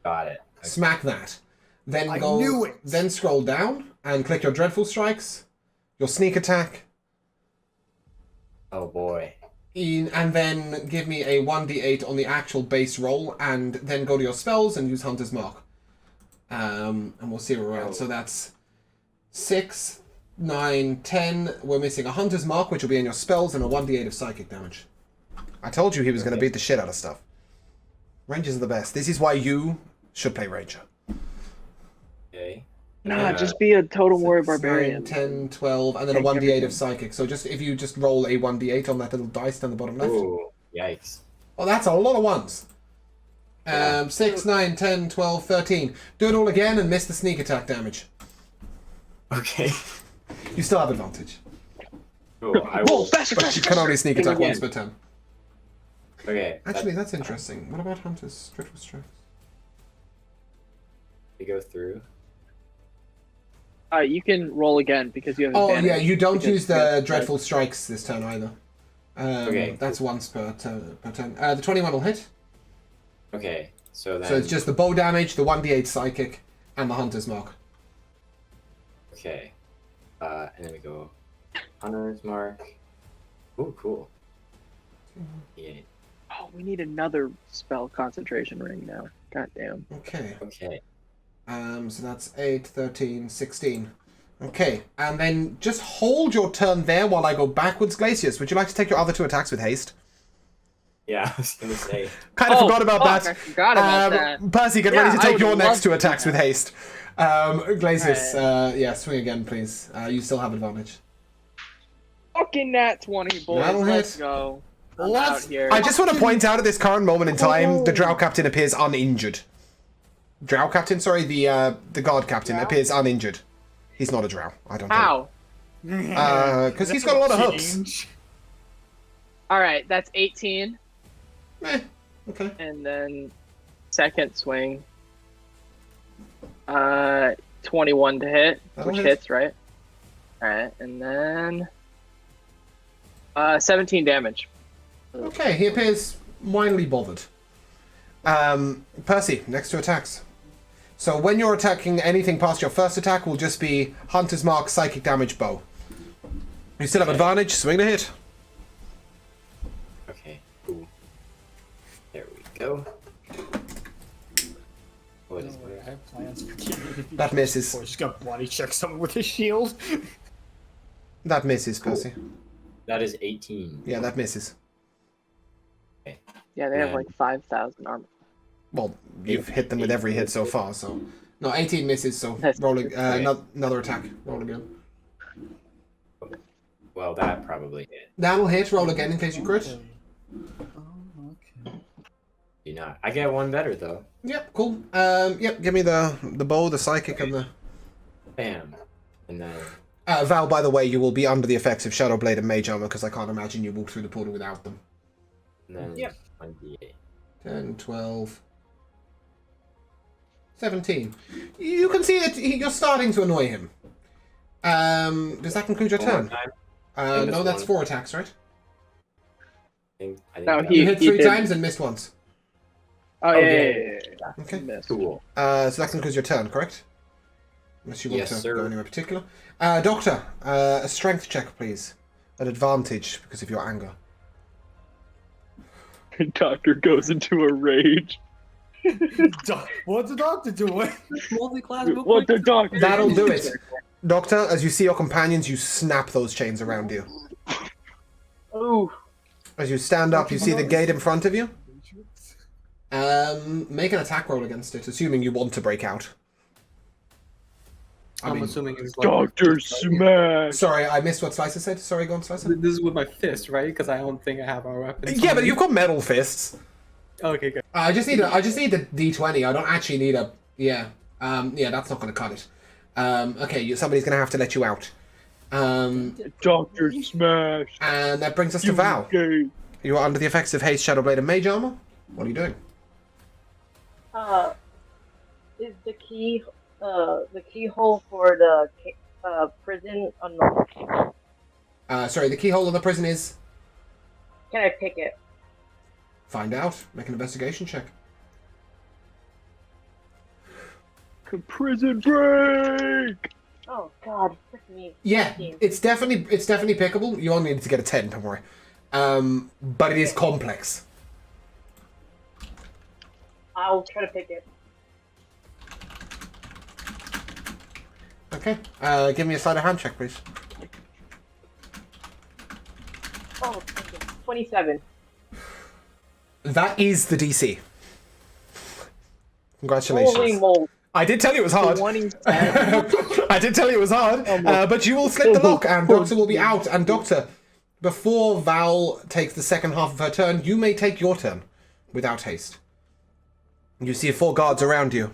Got it. Okay. Smack that. Then I go. knew it. Then scroll down and click your dreadful strikes, your sneak attack, Oh boy. and then give me a 1d8 on the actual base roll, and then go to your spells and use Hunter's Mark. And we'll see where we're at. So that's 6, 9, 10. We're missing a Hunter's Mark, which will be in your spells, and a 1d8 of psychic damage. I told you he was going to beat the shit out of stuff. Rangers are the best. This is why you should play Ranger. Okay. Nah, just be a total warrior 6, barbarian. 9, 10, 12, and then a Take 1d8 everything. of psychic. So just if you just roll a 1d8 on that little dice down the bottom left. Ooh, yikes. Oh, that's a lot of ones. Yeah. 6, 9, 10, 12, 13. Do it all again and miss the sneak attack damage. Okay. You still have advantage. Cool. I Whoa, will. faster, But you faster, can only sneak attack Again. once per turn. Okay. Actually, that's interesting. What about Hunter's Dreadful Strikes? We go through. You can roll again because you have Oh, advantage. yeah, you don't because use you the have- Dreadful Strikes this turn either. Okay. That's once per turn. The 21 will hit. Okay. So then. So it's just the bow damage, the 1d8 psychic, and the Hunter's Mark. Okay. And then we go. Hunter's Mark. Ooh, cool. Yeah. Oh, we need another spell concentration ring now. God damn. Okay. Okay. So that's 8, 13, 16. Okay, and then just hold your turn there while I go backwards, Glacius. Would you like to take your other 2 attacks with haste? Yeah, I was gonna say. Kind of forgot about fuck, that. I forgot about that. Percy, get Yeah, ready to I take would your love next to 2 do attacks with that. haste. Glacius, yeah, swing again, please. You still have advantage. Fucking nat 20, boys. That'll Let's hit. go. I'm Let's- out here. I just want to point out at this current moment in time, the Drow Captain appears uninjured. Drow Captain, sorry, the Guard Captain Drow? appears uninjured. He's not a Drow, I don't How? Because he's got a lot of hooks. Change. Alright, that's 18. think. Okay. And then second swing. 21 to hit, That'll which hit. hits, right? Alright, and then 17 damage. Okay, he appears mildly bothered. Percy, next 2 attacks. So when you're attacking anything past your first attack will just be Hunter's Mark, Psychic Damage, Bow. You still have advantage, swing to hit. Okay. Cool. There we go. What is Don't worry, I have plans for Gideon if he That misses. Or just gonna body check someone with his shield. That misses, Percy. that? Is 18. Yeah, that misses. Yeah, they have Yeah. like 5,000 armor. Well, you've hit them with every hit so far, so... No, 18 misses, so That's- rolling, okay. another attack. Roll again. Well, that probably hit. That'll hit, roll again in case you crit. Oh, okay. Do not. I get one better though. Yep, cool. Yep, give me the bow, the psychic, and the... Bam. And then. Val, by the way, you will be under the effects of Shadow Blade and Mage Armor, because I can't imagine you walk through the portal without them. And then Yep. 1d8. 10, 12... 17. You can see that you're starting to annoy him. Does that conclude your One more turn? time. No, missed that's one. 4 attacks, right? I think No, that- You hit He 3 did. times and missed once. Oh, Okay. yeah. Okay. Missed. Cool. So that concludes your turn, correct? Unless you want Yes, to sir. go anywhere particular. Doctor, a strength check, please. At advantage because of your anger. Doctor goes into a rage. What's the doctor doing? Multi-class real What quick. the doctor? That'll do it. Doctor, as you see your companions, you snap those chains around you. Ooh. As you stand up, you see the gate in front of you. Make an attack roll against it, assuming you want to break out. I'm assuming it's like Doctor Smash. Sorry, I missed what Slicer said. Sorry, go on, Slicer. This is with my fist, right? Because I don't think I have our weapons. Yeah, on but me. you've got metal fists. Okay, good. I just need the D20. I don't actually need a... Yeah. Yeah, that's not going to cut it. Okay, somebody's going to have to let you out. Doctor Smash. And that brings us to Val. You are under the effects of Haste, Shadow Blade, and Mage Armor. What are you doing? Is the keyhole for the prison unlocked? Sorry, the keyhole of the prison is... Can I pick it? Find out. Make an investigation check. Prison break. Oh God, frick me. Yeah, 15. it's definitely pickable. You only need to get a 10, don't worry. But it is complex. I'll try to pick it. Okay. Give me a sleight of hand check, please. Oh, 27. That is the DC. Congratulations. Holy moly. I did tell you it was hard. 27. I did tell you it was hard. But you will slip the lock, and Doctor will be out. And Doctor, before Val takes the second half of her turn, you may take your turn without haste. You see 4 guards around you.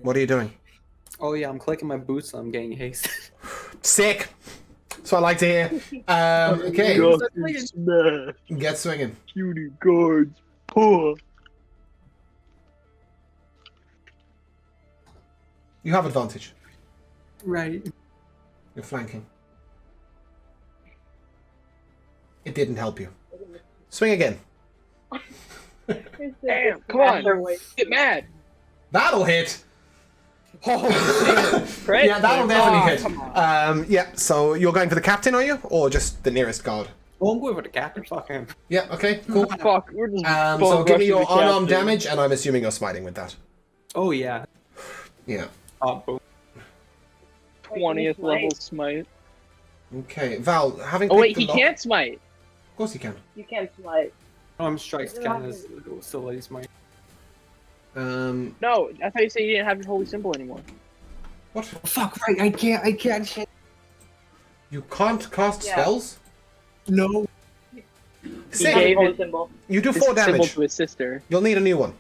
What are you doing? Oh yeah, I'm clicking my boots and I'm getting haste. Sick. That's what I like to hear. Okay. Get swinging. Cutie guards. Poor. You have advantage. Right. You're flanking. It didn't help you. Swing again. Damn, come on. Get mad. That'll hit. Oh, Right? yeah, that'll definitely come hit. Yeah, so you're going for the captain, are you? Or just the nearest guard? Oh, I'm going for the captain. Fuck him. Yeah, okay, cool. Fuck, we're just So give me rushing your the captain. unarmed damage, and I'm assuming you're smiting with that. Oh yeah. Yeah. Boom. 20th level smite. Okay, Val, having Oh wait, picked he the lock- can't smite. Of course he can. You can't smite. Oh, I'm strikes count as still ladies my. No, I thought you said you didn't have your holy symbol anymore. What? Fuck right, I can't shit. You can't cast Yeah. spells? No. He Sick. gave Holy it symbol. You do his 4 symbol damage. to his sister. You'll need a new one.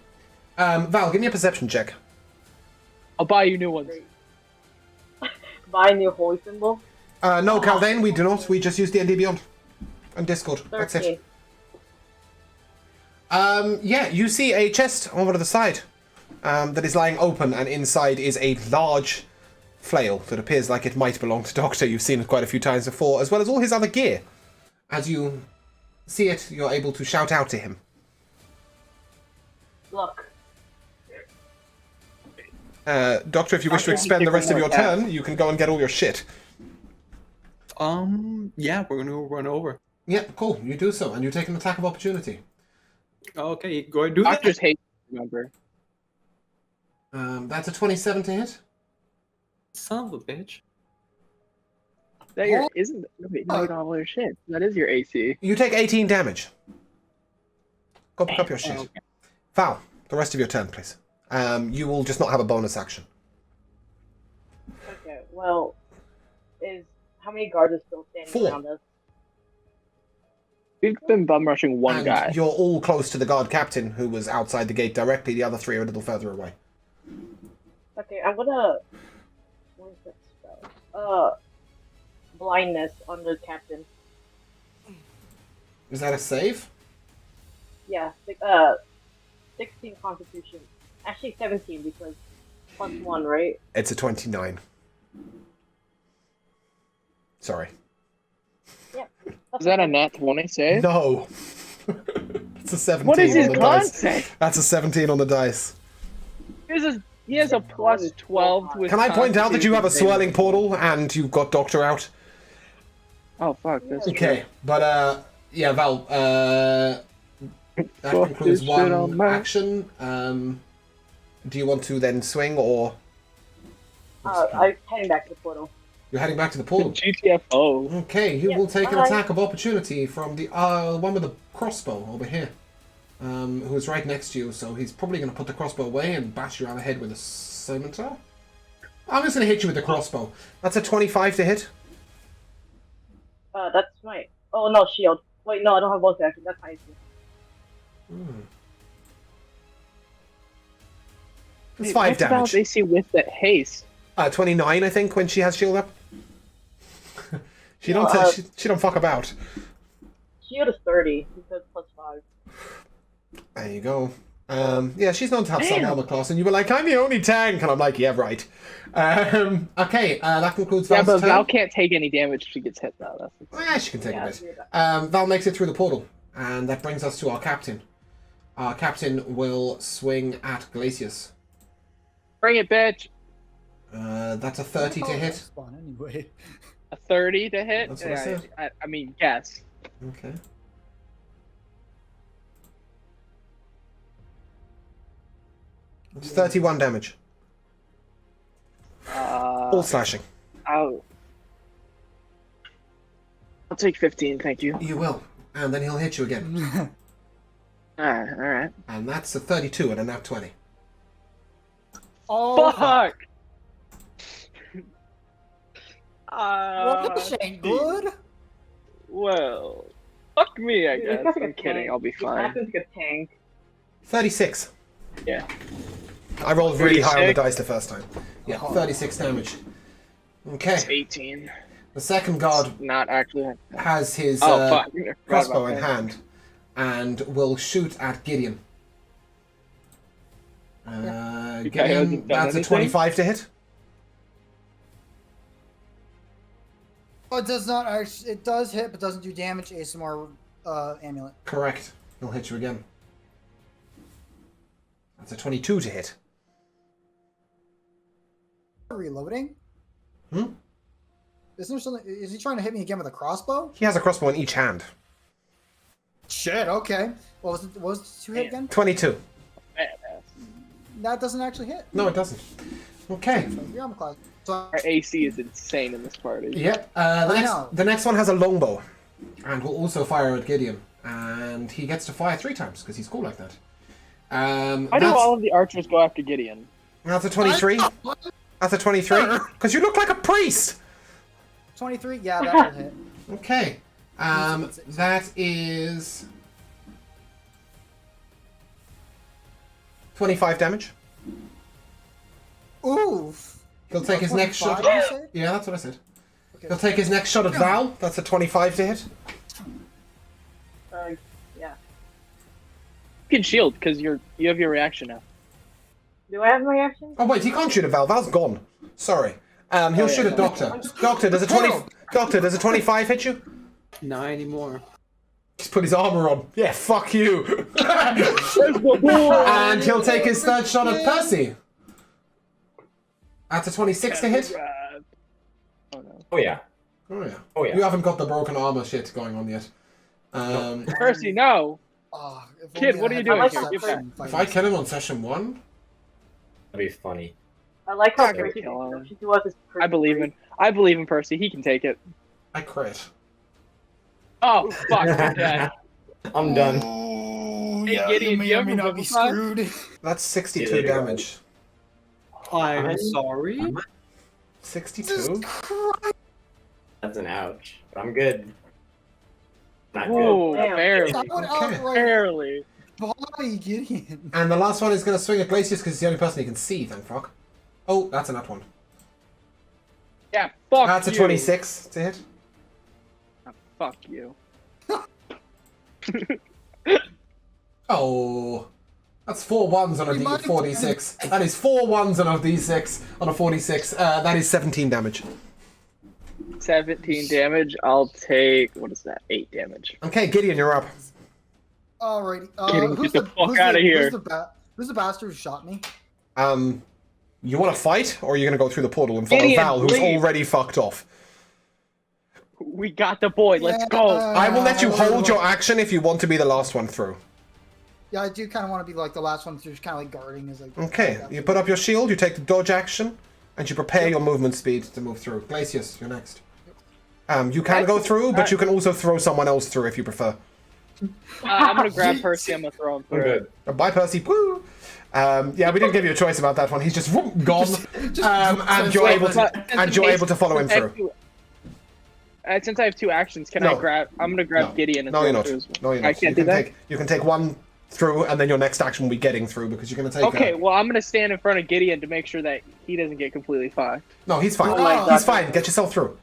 Val, give me a perception check. I'll buy you new ones. Buy a new holy symbol. No, Caldane, we do not. We just use D&D Beyond. And Discord. 13. That's it. Yeah, you see a chest over to the side that is lying open, and inside is a large flail that appears like it might belong to Doctor. You've seen it quite a few times before, as well as all his other gear. As you see it, you're able to shout out to him. Look. Doctor, if you wish to expend the rest of your turn, you can go and get all your shit. Yeah, we're gonna run over. Yeah, cool. You do so, and you take an attack of opportunity. Okay, go ahead, do Doctors that. hate you, remember. That's a 27 to hit. Son of a bitch. That your isn't wait, no, you don't have all your shit. That is your AC. You take 18 damage. Go pick up your shit. Oh, okay. Val, the rest of your turn, please. You will just not have a bonus action. Okay, well, how many guards are still standing 4. around us? We've been bum rushing one And guy. you're all close to the guard captain, who was outside the gate directly. The other 3 are a little further away. Okay, I'm gonna. What is that spell? Blindness on the captain. Is that a save? Yeah, 16 Constitution. Actually, 17 because +1, right? It's a 29. Sorry. Yep. Is that a nat 20 save? No. It's a 17 What is on his the con dice. save? That's a 17 on the dice. He has a plus 12 to his Can I point out that you have a Constitution swirling portal and you've got Doctor out? Oh fuck, that's Okay, but yeah, Val, that Fuck concludes this shit one on my- action. Do you want to then swing, or I'm heading back to the portal. you're heading back to the true. portal? GTFO. Okay, you Yeah, will take an bye. attack of opportunity from the one with the crossbow over here, who is right next to you. So he's probably going to put the crossbow away and bash you around the head with a scimitar. I'm just going to hit you with the crossbow. That's a 25 to hit. That's my. Oh no, shield. Wait, no, I don't have both actions. That's my AC. It's 5 damage. AC with that haste. 29, I think, when she has shield up. she don't she don't fuck about. Shield is 30 because +5. There you go. Yeah, she's known to have some Damn. armor class, and you were like, I'm the only tank, and I'm like, yeah, right. Okay, that concludes Yeah, Val's but turn. Val can't take any damage if she gets hit though. That's Yeah, she can take Yeah, a bit. Val makes it through the portal, and that brings us to our captain. Our captain will swing at Glacius. Bring it, bitch. That's a 30 to hit. Spawn anyway. A 30 to hit? That's what I said. I mean, guess. Okay. It's 31 damage. All slashing. I'll take 15, thank you. You will. And then he'll hit you again. Alright. And that's a 32 and a nat 20. Oh, Fuck! Well, this ain't good. Well, fuck me, I Dude, guess. this guy's like I'm a kidding, tank. I'll be This fine. captain's like a tank. 36. Yeah. I rolled really high on the 36? dice the first time. Yeah, 36 damage. Okay. It's 18. The second guard Not actually. has his Oh, fuck. I forgot crossbow about in that. hand and will shoot at Gideon. You guys Gideon, haven't done that's a anything? 25 to hit. Oh, it does not actually. It does hit, but doesn't do damage. ASMR amulet. Correct. He'll hit you again. That's a 22 to hit. Reloading. Hmm? Isn't there something? Is he trying to hit me again with a crossbow? He has a crossbow in each hand. Shit. Okay. What was it? What was it to hit again? 22. Badass. That doesn't actually hit. No, it doesn't. Okay. Your armor class. So Our AC is insane in this party. Yep. I know. The next one has a longbow, and will also fire at Gideon, and he gets to fire 3 times because he's cool like that. Why do all of the archers go after Gideon? That's a 23. That's a 23. Because you look like a priest. 23. Yeah, that will hit. Okay. That is 25 damage. Oof. He'll take his next 25, shot. you said? Yeah, that's what I said. Okay. He'll take his next shot at Val. That's a 25 to hit. Yeah. You can shield because you have your reaction now. Do I have my action? Oh wait, he can't shoot at Val. Val's gone. Sorry. He'll shoot at Doctor. Doctor, does a 25 hit you? Not anymore. He's put his armor on. Yeah, fuck you. And he'll take his third shot at Percy. That's a 26 to hit. Oh no. Oh yeah. Oh yeah. Oh yeah. You haven't got the broken armor shit going on yet. Percy, no! Oh, if Kid, only what I are you had doing my here? Give perception back. If I kill him on session 1, That'd be funny. I like how Not gonna Percy kill him. she was his I believe in Percy. He can take it. I crit. Oh fuck! You're dead. I'm done. Ooh, Hey, yeah, Gideon, you may you or may ever not be Vivify? screwed. That's 62 Yeah, there you go. damage. I'm sorry. 62? That's an ouch. But I'm good. Not Ooh, Damn. barely. Someone Okay. outright Barely. body Gideon. And the last one is going to swing at Glacius because he's the only person he can see, thank fuck. Oh, that's a nut one. Yeah, fuck That's a you. 26 to hit. Fuck you. Oh. That's 4 1s on a We might have 46. That is 4 1s on a d6 on a 46. That is 17 damage. 17 damage. I'll take, what is that? 8 damage. Okay, Gideon, you're up. Alrighty. Gideon, get the fuck outta here. Who's the bastard who shot me? You want to fight, or are you going to go through the portal and follow Gideon, Val, who's leave. already fucked off? We got the boy. Let's Yeah. go. I will let you hold your action if you want to be the last one through. Yeah, I do kind of want to be like the last one, just kind of like guarding. Is like. Okay, you put up your shield, you take the dodge action, and you prepare your movement speed to move through. Glacius, you're next. You can go through, but you can also throw someone else through if you prefer. I'm gonna grab Percy. I'm gonna throw him I'm through. good. Bye, Percy. Woo! Yeah, we didn't give you a choice about that one. He's just whoop, gone, and you're able to follow him through. Since I have 2 actions, can No. I grab? I'm gonna grab Gideon and No, throw you're him not. through as well. No, you're not. I can't you do can that. you can take 1 through, and then your next action will be getting through because you're going to take. Okay, well I'm gonna stand in front of Gideon to make sure that he doesn't get completely fucked. No, he's fine. Oh, He's fine. Get yourself through.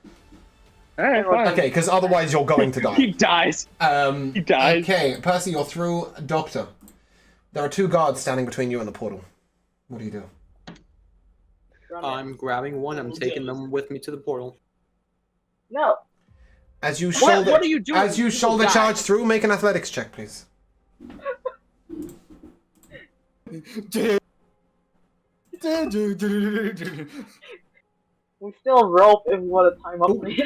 All right, fine. Okay, because otherwise you're going to He die. dies. He dies. Okay, Percy, you're through. Doctor, there are 2 guards standing between you and the portal. What do you do? I'm grabbing one. I'm taking them with me to the portal. No. As you What? shoulder, What are you doing? as you People shoulder die. charge through, make an athletics check, please. We still rope if we want to time up later.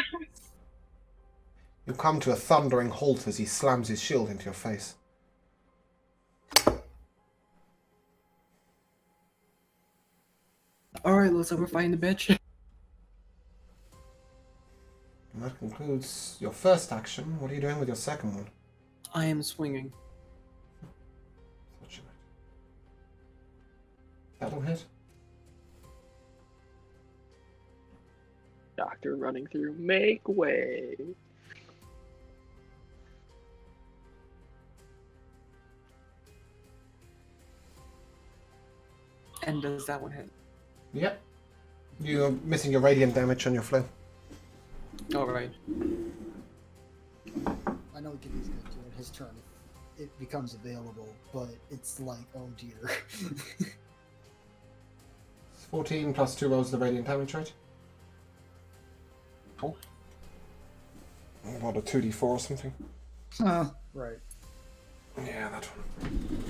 You come to a thundering halt as he slams his shield into your face. All right, looks like we're fighting the bitch. concludes your first action. What are you doing with your second one? I am swinging. Fortunate. That'll hit. Doctor running through. Make way. And does that one hit? Yep. You're missing your radiant damage on your flail. All right. I know Gideon's gonna do it his turn if it becomes available, but it's like, oh dear. It's 14 plus 2 rolls of the radiant damage, right? Oh. What, a 2d4 or something? Right. Yeah, that one.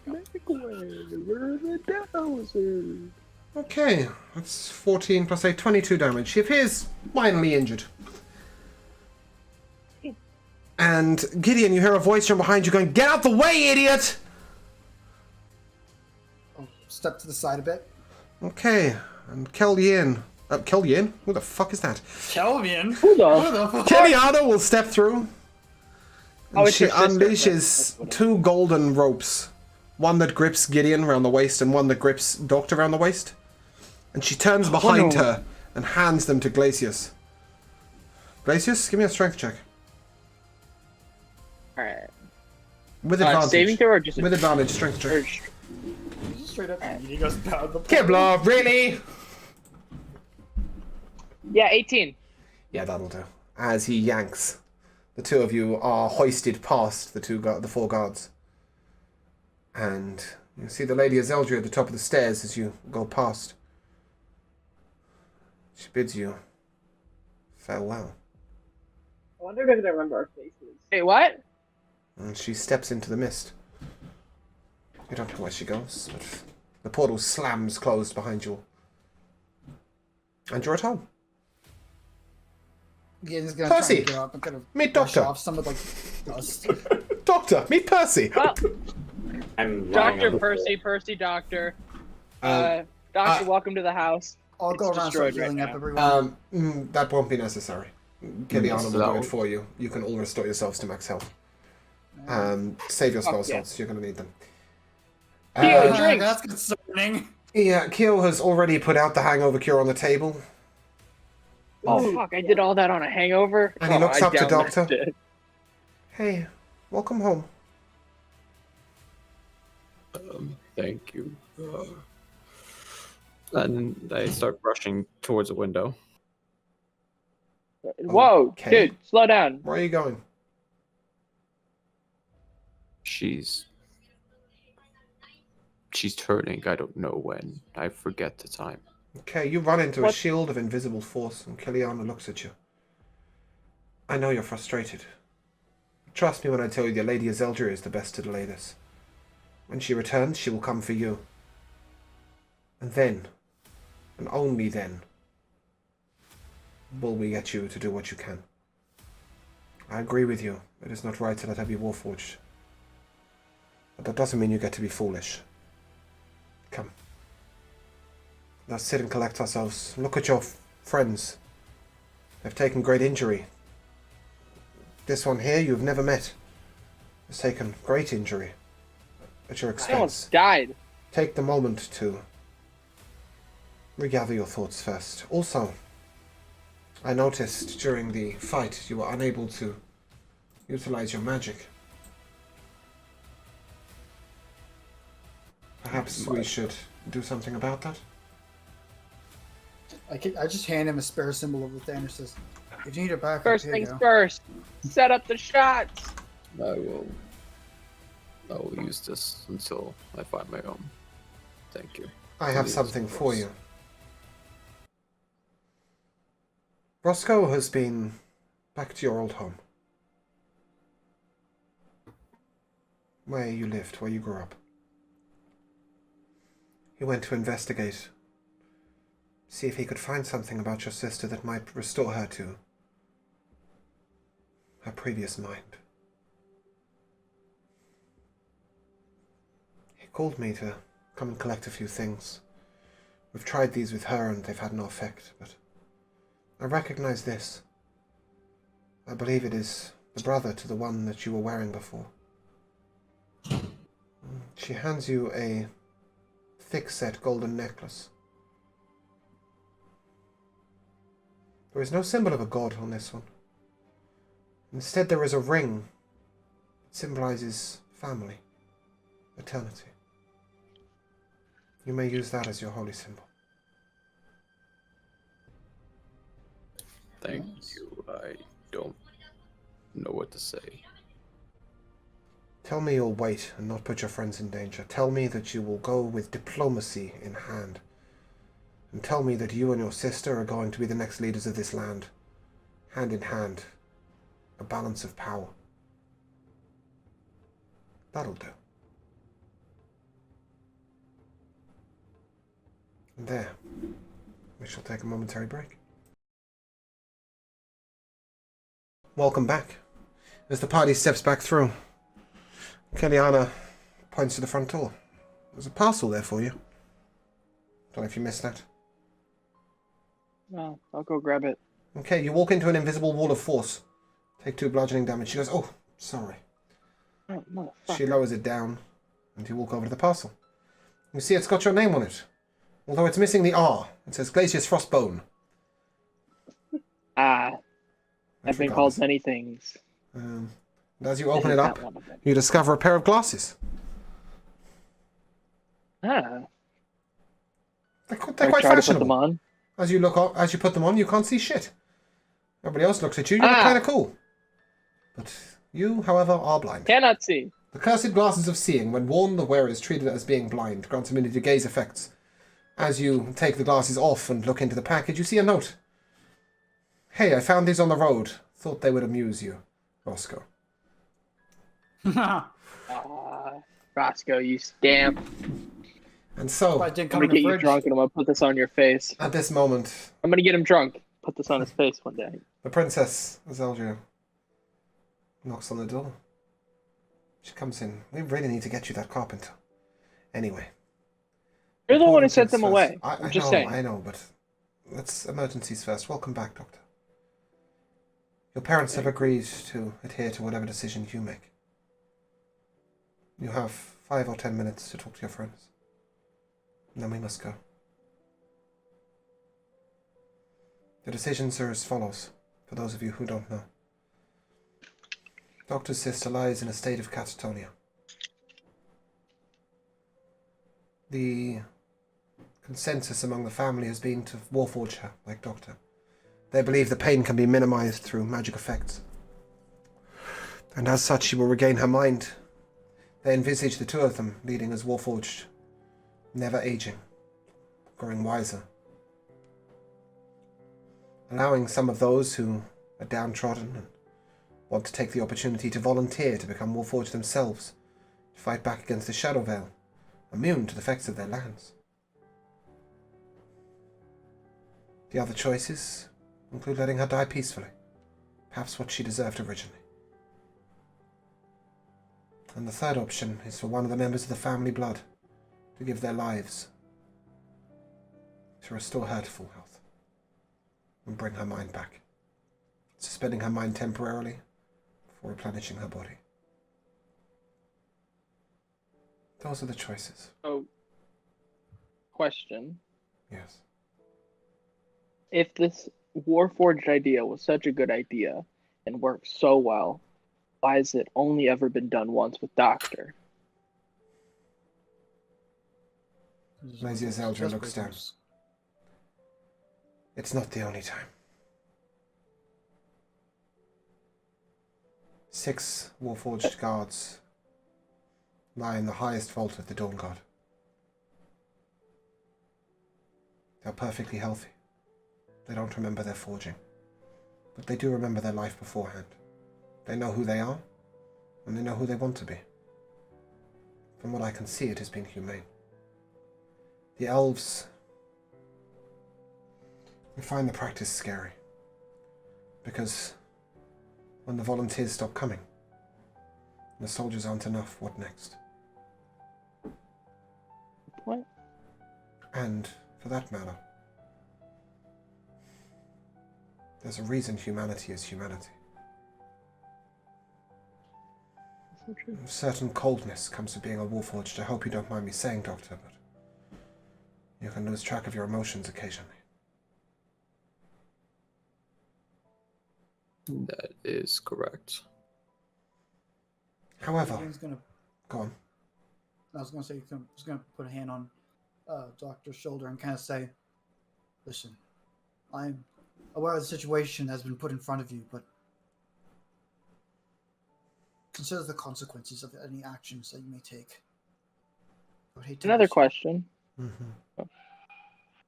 Make way. We're the Dowser. Okay, that's 14 plus 8, 22 damage. She appears minorly injured. And Gideon, you hear a voice from behind you going, "Get out the way, idiot!" Oh, step to the side a bit. Okay, and Kellyanne. Kellyanne? Who the fuck is that? Kelvin? Who the? Kellyanne will step through. Oh, And it's she your sister. unleashes 2 golden ropes. One that grips Gideon around the waist and one that grips Doctor around the waist. And she turns behind her and hands them to Glacius. Glacius, give me a strength check. Alright. With advantage. Saving throw or just With advantage, strength check. Just straight up and he goes down the Kibler, really? Yeah, 18. Yeah, that'll do. As he yanks, the two of you are hoisted past the 4 guards. And you see the Lady Azeldria at the top of the stairs as you go past. She bids you farewell. I wonder if they're gonna remember our faces. Wait, what? And she steps into the mist. You don't know where she goes, but the portal slams closed behind you. And you're at home. Gideon's gonna Percy, try and get up and kind of meet brush Doctor. off some of like dust. Doctor, meet Percy. Well, I'm lying on Dr. the Percy, Doctor. Um, Doctor, welcome to the house. I'll go It's around and start destroyed right healing up now. everyone. That won't be necessary. Kiliana will do So- it for you. You can all restore yourselves to max health. Save your spell yeah. slots. You're going to need them. Kyo, drink. That's concerning. Yeah, Kyo has already put out the hangover cure on the table. Oh, fuck, I did all that on a hangover? And he Oh, looks I up to doubt Doctor. that did. Hey, welcome home. Thank you. And I start rushing towards a window. Whoa, Okay. dude, slow down. Where are you going? She's turning. I don't know when. I forget the time. Okay, you run into a What? shield of invisible force, and Kiliana looks at you. I know you're frustrated. Trust me when I tell you the Lady Azeldria is the best to delay this. When she returns, she will come for you. And then, and only then, will we get you to do what you can. I agree with you. It is not right to let her be warforged. But that doesn't mean you get to be foolish. Come. Let's sit and collect ourselves. Look at your friends. They've taken great injury. This one here you've never met has taken great injury at your I expense. almost died. Take the moment to regather your thoughts first. Also, I noticed during the fight you were unable to utilize your magic. Perhaps we should do something about that? I just hand him a spare symbol of the Thanos. Says, if you need it back, First here you things go. first. Set up the shots. I will use this until I find my own. Thank you. I have Please, something of for course. you. Roscoe has been back to your old home. Where you lived, where you grew up. He went to investigate, see if he could find something about your sister that might restore her to her previous mind. He called me to come and collect a few things. We've tried these with her and they've had no effect, but I recognize this. I believe it is the brother to the one that you were wearing before. She hands you a thick-set golden necklace. There is no symbol of a god on this one. Instead, there is a ring that symbolizes family, eternity. You may use that as your holy symbol. Thank you. I don't know what to say. Tell me you'll wait and not put your friends in danger. Tell me that you will go with diplomacy in hand. And tell me that you and your sister are going to be the next leaders of this land. Hand in hand. A balance of power. That'll do. And there. We shall take a momentary break. Welcome back. As the party steps back through, Kellyanna points to the front door. There's a parcel there for you. Don't know if you missed that. No, I'll go grab it. Okay, you walk into an invisible wall of force. Take 2 bludgeoning damage. She goes, oh, sorry. Oh, motherfucker. She lowers it down, and you walk over to the parcel. You see it's got your name on it. Although it's missing the R. It says Glacier's Frostbone. Ah, I've been called Regardless. many things. And as you open This it is up, not one of them. you discover a pair of glasses. Ah, They're I quite try to put fashionable. them on. As you put them on, you can't see shit. Everybody else looks at you. You look Ah. kind of cool. But you, however, are blind. Cannot see. The cursed glasses of seeing, when worn, the wearer is treated as being blind, grants immunity to gaze effects. As you take the glasses off and look into the package, you see a note. Hey, I found these on the road. Thought they would amuse you, Roscoe. Ah, Roscoe, you scamp. And so, I didn't I'm come gonna in the get you fridge. drunk and I'm gonna put this on your face. at this moment, I'm gonna get him drunk. Put this on his face one day. the Princess Azeldria knocks on the door. She comes in. We really need to get you that carpenter. Anyway. You're the one who important sent them things away. first. I'm just know, saying. I know, but let's emergencies first. Welcome back, Doctor. Your parents have agreed to adhere to whatever decision you make. You have 5 or 10 minutes to talk to your friends. And then we must go. The decisions are as follows, for those of you who don't know. Doctor's sister lies in a state of catatonia. The consensus among the family has been to warforge her, like Doctor. They believe the pain can be minimized through magic effects. And as such, she will regain her mind. They envisage the 2 of them leading as warforged, never aging, growing wiser. Allowing some of those who are downtrodden and want to take the opportunity to volunteer to become warforged themselves, to fight back against the Shadow Veil, immune to the effects of their lands. The other choices include letting her die peacefully, perhaps what she deserved originally. And the third option is for one of the members of the family blood to give their lives to restore her to full health and bring her mind back, suspending her mind temporarily before replenishing her body. Those are the choices. Oh, question. Yes. If this Warforged idea was such a good idea and worked so well, why has it only ever been done once with Doctor? Lazy as Eldra looks down. It's not the only time. 6 warforged guards lie in the highest vault of the Dawn God. They're perfectly healthy. They don't remember their forging, but they do remember their life beforehand. They know who they are, and they know who they want to be. From what I can see, it has been humane. The elves, we find the practice scary, because when the volunteers stop coming, and the soldiers aren't enough, what next? What? And, for that matter, there's a reason humanity is humanity. A certain coldness comes with being a Warforged. I hope you don't mind me saying, Doctor, but you can lose track of your emotions occasionally. That is correct. However, Gideon's gonna. go on. I was gonna say, he's gonna put a hand on Doctor's shoulder and kind of say, "Listen, I'm aware of the situation that's been put in front of you, but consider the consequences of any actions that you may take." I would hate to Another lose you. question. Mm-hmm.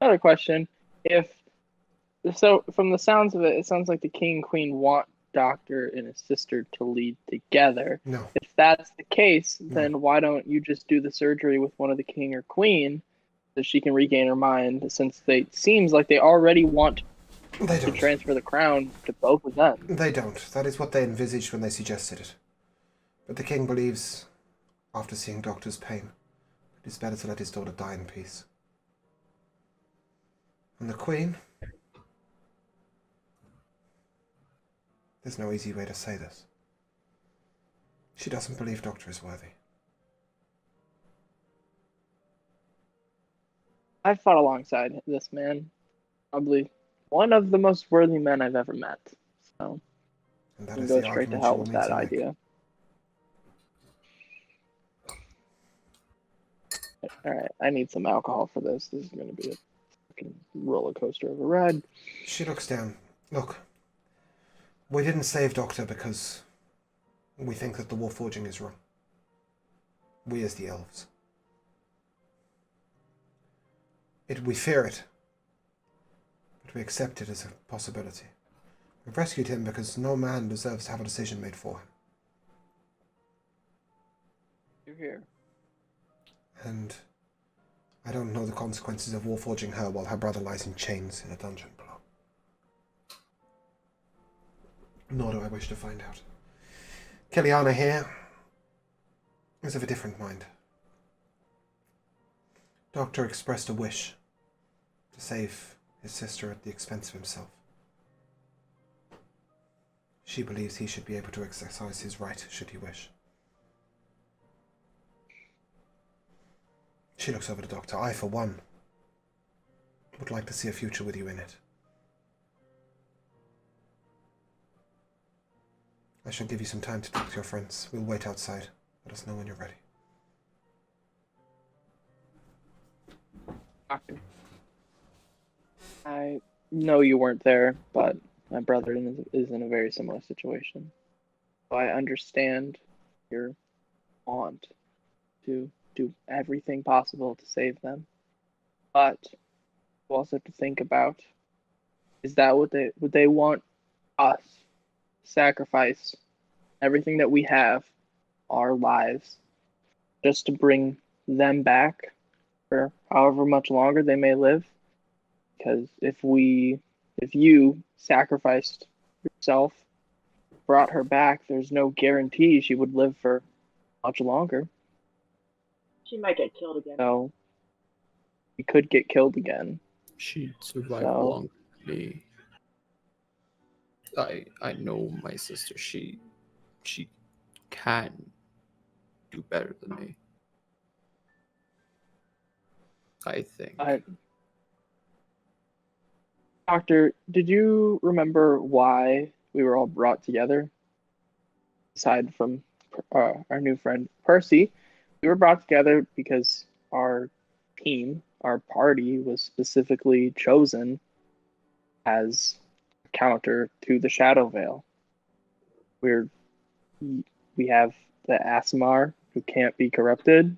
Another question. If so, from the sounds of it, it sounds like the king and queen want Doctor and his sister to lead together. No. If that's the case, then why don't you just do the surgery with one of the king or queen so she can regain her mind? Since it seems like they already want They to don't. transfer the crown to both of them. They don't. That is what they envisaged when they suggested it. But the king believes, after seeing Doctor's pain, it is better to let his daughter die in peace. And the queen? There's no easy way to say this. She doesn't believe Doctor is worthy. I've fought alongside this man. Probably one of the most worthy men I've ever met. So And that you is can go the straight to argument hell you will with need that to make. idea. Alright, I need some alcohol for this. This is going to be a fucking roller coaster of a ride. She looks down. Look, we didn't save Doctor because we think that the Warforging is wrong. We as the elves. We fear it, but we accept it as a possibility. We've rescued him because no man deserves to have a decision made for him. You're here. And I don't know the consequences of Warforging her while her brother lies in chains in a dungeon below. Nor do I wish to find out. Kellyanna here is of a different mind. Doctor expressed a wish to save his sister at the expense of himself. She believes he should be able to exercise his right should he wish. She looks over to Doctor. I, for one, would like to see a future with you in it. I shall give you some time to talk to your friends. We'll wait outside. Let us know when you're ready. Doctor. I know you weren't there, but my brother is in a very similar situation. So I understand your want to do everything possible to save them. But you also have to think about, is that what would they want us to sacrifice everything that we have, our lives, just to bring them back for however much longer they may live? Because if you sacrificed yourself, brought her back, there's no guarantee she would live for much longer. She might get killed again. So she could get killed again. She survived So- longer than me. I know my sister. She can do better than me. I think. Doctor, did you remember why we were all brought together? Aside from our new friend Percy, we were brought together because our team, our party, was specifically chosen as a counter to the Shadow Veil. We have the Asimar, who can't be corrupted.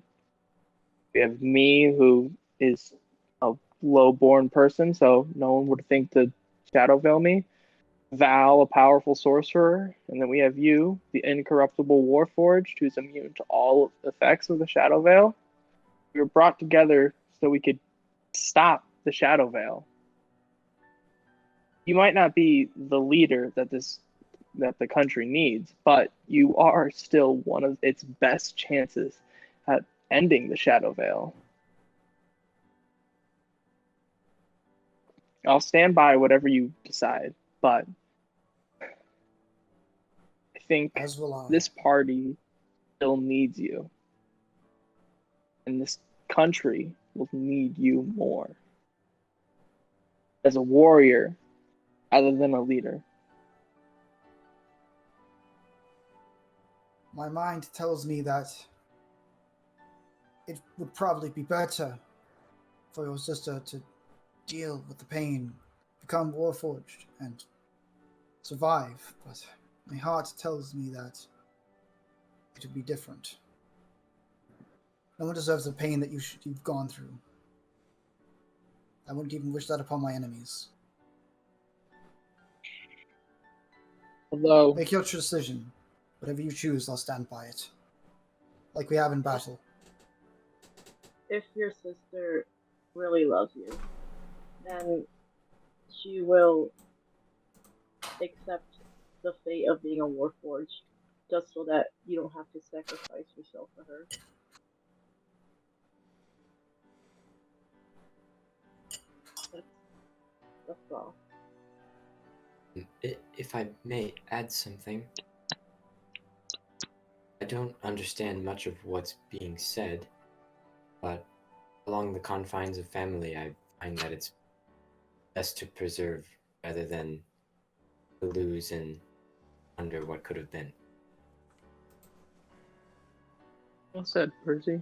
We have me, who is a low-born person, so no one would think to Shadow Veil me. Val, a powerful sorcerer, and then we have you, the incorruptible Warforged, who's immune to all effects of the Shadow Veil. We were brought together so we could stop the Shadow Veil. You might not be the leader that the country needs, but you are still one of its best chances at ending the Shadow Veil. I'll stand by whatever you decide, but I think As will I. this party still needs you. And this country will need you more. As a warrior, other than a leader. My mind tells me that it would probably be better for your sister to deal with the pain, become warforged, and survive. But my heart tells me that it would be different. No one deserves the pain that you've gone through. I wouldn't even wish that upon my enemies. Although, Make your decision. Whatever you choose, I'll stand by it. Like we have in battle. If your sister really loves you, then she will accept the fate of being a warforged, just so that you don't have to sacrifice yourself for her. That's all. If I may add something, I don't understand much of what's being said, but along the confines of family, I find that it's best to preserve rather than to lose and wonder what could have been. well said, Percy.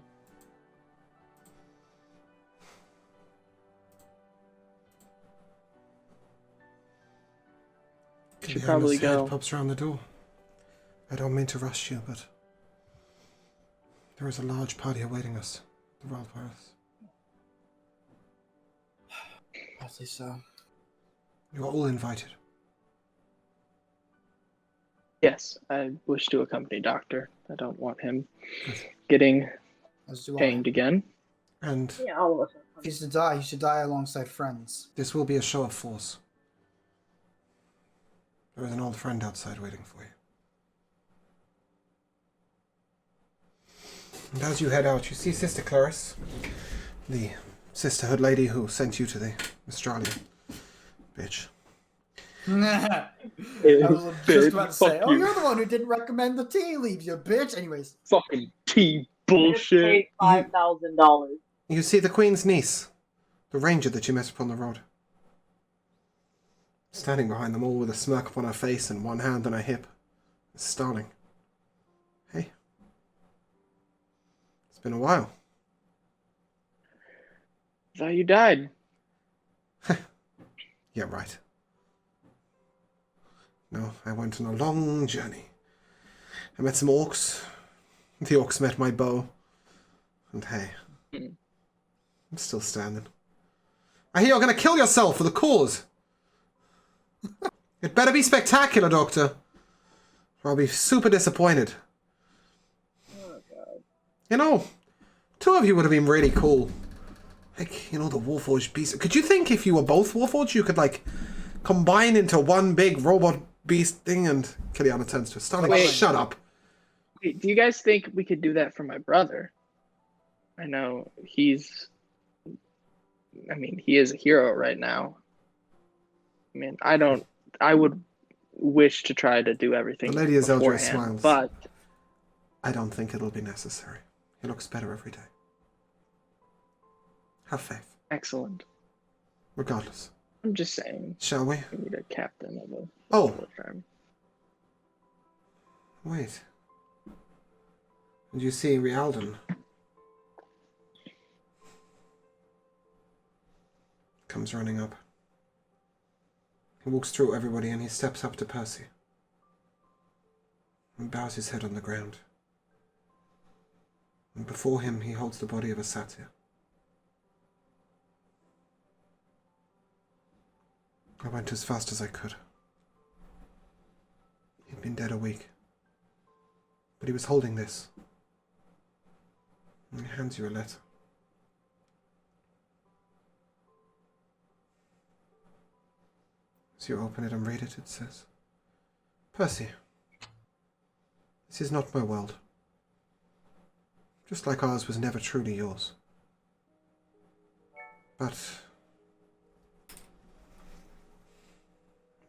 Should probably go. Pops around the door. I don't mean to rush you, but there is a large party awaiting us. The Royal Palace. Partly so. You are all invited. Yes, I wish to accompany Doctor. I don't want him Good. getting As do I. pained again. And Yeah, all of us are If he's to die, he should die alongside friends. this will be a show of force. There is an old friend outside waiting for you. And as you head out, you see Sister Clarice, the sisterhood lady who sent you to the Australia. Bitch. I was just about to say, Fuck oh, you. you're the one who didn't recommend the tea leaves, you bitch. Anyways. Fucking tea Just paid bullshit. $5,000. You see the Queen's niece, the ranger that you met upon the road. Standing behind them all with a smirk upon her face and one hand on her hip. Starling. Hey. It's been a while. I thought you died. Yeah, right. No, I went on a long journey. I met some orcs. The orcs met my bow. And hey, I'm still standing. I hear you're going to kill yourself for the cause. It better be spectacular, Doctor. Or I'll be super disappointed. Oh, God. You know, two of you would have been really cool. Like, you know, the Warforged beast. Could you think if you were both Warforged, you could, like, combine into one big robot beast thing and... Kiliana turns to Starling. Wait. Shut up. Wait, do you guys think we could do that for my brother? I know he is a hero right now. I mean, I would wish to try to do everything The Lady Azeldra beforehand, smiles. but I don't think it'll be necessary. He looks better every day. Have faith. excellent. Regardless. I'm just saying, Shall we? we need a captain of a Oh. firm. Wait. Did you see Rialdan? Comes running up. He walks through everybody and he steps up to Percy. And bows his head on the ground. And before him he holds the body of a satyr. I went as fast as I could. He'd been dead a week. But he was holding this. And he hands you a letter. As you open it and read it, it says, Percy, this is not my world. Just like ours was never truly yours. But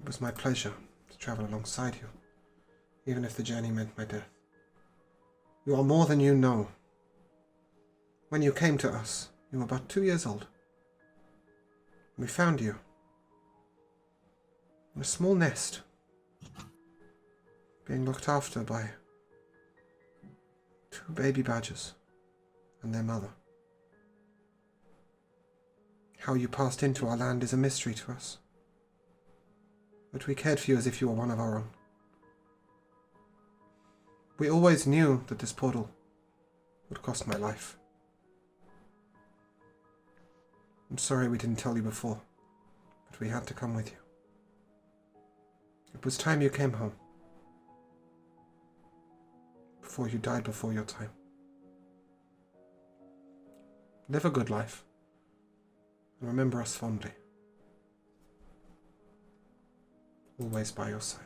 it was my pleasure to travel alongside you, even if the journey meant my death. You are more than you know. When you came to us, you were about 2 years old. We found you in a small nest, being looked after by 2 baby badgers and their mother. How you passed into our land is a mystery to us, but we cared for you as if you were one of our own. We always knew that this portal would cost my life. I'm sorry we didn't tell you before, but we had to come with you. It was time you came home, before you died before your time. Live a good life, and remember us fondly. Always by your side.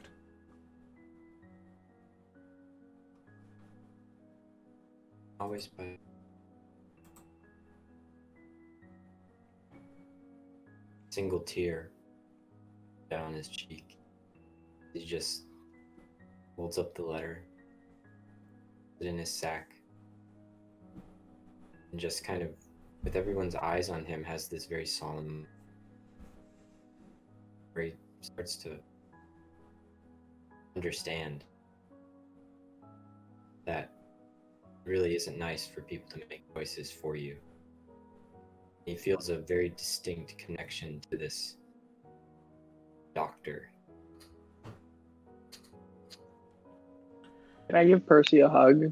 Always by. Single tear down his cheek. He just holds up the letter, puts it in his sack, and just kind of, with everyone's eyes on him, has this very solemn, where he starts to understand that it really isn't nice for people to make choices for you. He feels a very distinct connection to this doctor. Can I give Percy a hug?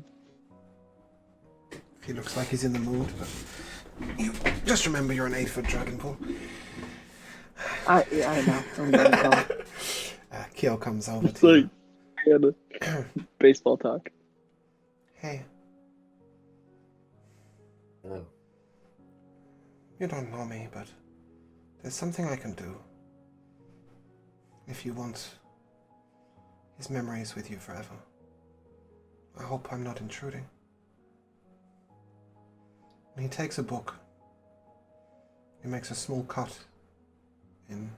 He looks like he's in the mood, but you just remember you're an 8-foot dragon pool. I know. I'm gonna go. Kyo comes over It's to like baseball talk. Hey, Oh, you don't know me, but there's something I can do. If you want his memories with you forever. I hope I'm not intruding. And he takes a book. He makes a small cut in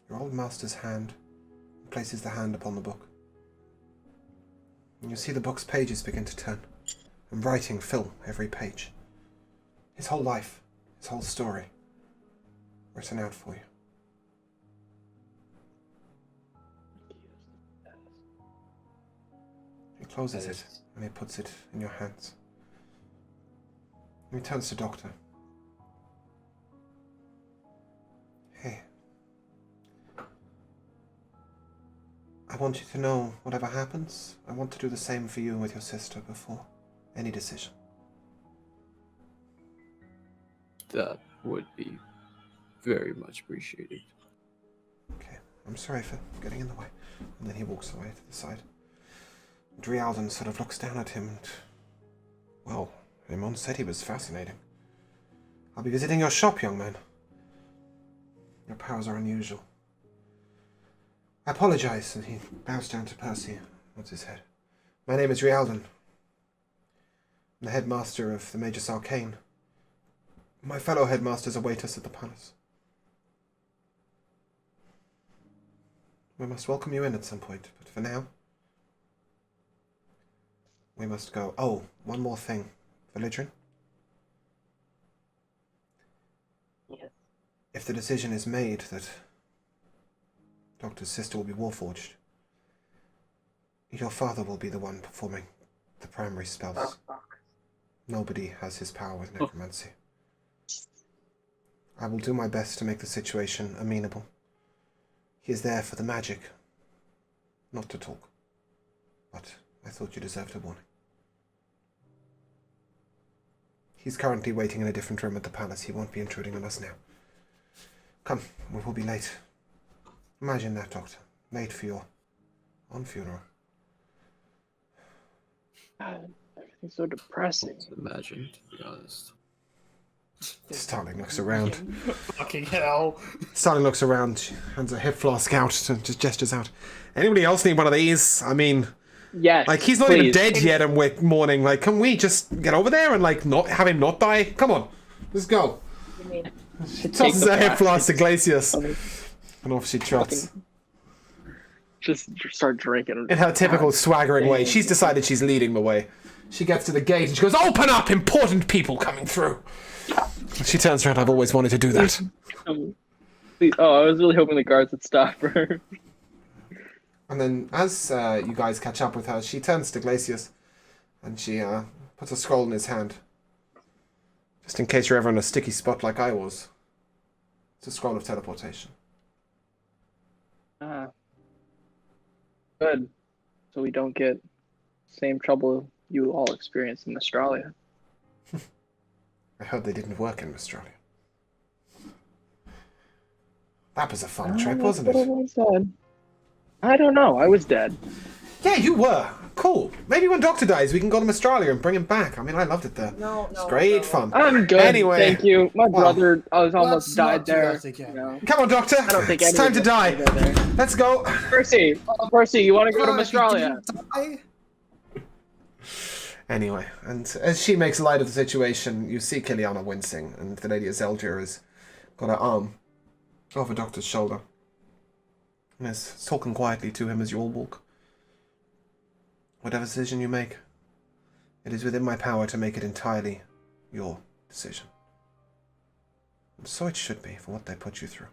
your old master's hand and places the hand upon the book. And you see the book's pages begin to turn, and writing fill every page. His whole life, his whole story, written out for you. He closes it and he puts it in your hands. And he turns to Doctor. Hey. I want you to know whatever happens, I want to do the same for you and with your sister before any decision. That would be very much appreciated. Okay, I'm sorry for getting in the way. And then he walks away to the side. Drialden sort of looks down at him and... Well, Raymond said he was fascinating. I'll be visiting your shop, young man. Your powers are unusual. I apologize, and he bows down to Percy, nods his head. My name is Rialdan. I'm the headmaster of the Magus Arcane. My fellow headmasters await us at the palace. We must welcome you in at some point, but for now, we must go. Oh, one more thing. Belligerent? Yes. If the decision is made that Doctor's sister will be warforged, your father will be the one performing the primary spells. Nobody has his power with necromancy. I will do my best to make the situation amenable. He is there for the magic, not to talk. But I thought you deserved a warning. He's currently waiting in a different room at the palace. He won't be intruding on us now. Come, we will be late. Imagine that, Doctor. Late for your own funeral. God, everything's so depressing. Imagine, to be honest. Starling looks around. Fucking hell. Starling looks around, hands a hip flask out, and just gestures out. Anybody else need one of these? I mean, Yes. like, he's not even please. dead yet and we're mourning. Like, can we just get over there and, like, not have him not die? Come on. Let's go. You mean Tosses the a hip flask. flask to Glacius. Funny. And off she trots. just start drinking. In her typical swaggering way, she's decided she's leading the way. She gets to the gate and she goes, "Open up! Important people coming through!" She turns around, "I've always wanted to do that." Please. Oh, I was really hoping the guards would stop her. And then, as you guys catch up with her, she turns to Glacius and she puts a scroll in his hand. Just in case you're ever in a sticky spot like I was. It's a scroll of teleportation. Good. So we don't get the same trouble you all experienced in Australia. I heard they didn't work in Australia. That was a fun trip, wasn't it? I don't know. I was dead. Yeah, you were. Cool. Maybe when Doctor dies, we can go to Australia and bring him back. I mean, I loved it there. No, It's great fun. I'm good. Anyway, Thank you. My brother almost let's died not do there. that again. You know. Come on, Doctor. I don't think It's time to die. anyone wants to go there. Let's go. Percy, you want to go to God, Australia? you didn't die? Anyway, and as she makes light of the situation, you see Kiliana wincing, and the Lady Azeldur has got her arm over Doctor's shoulder. And is talking quietly to him as you all walk. Whatever decision you make, it is within my power to make it entirely your decision. And so it should be for what they put you through.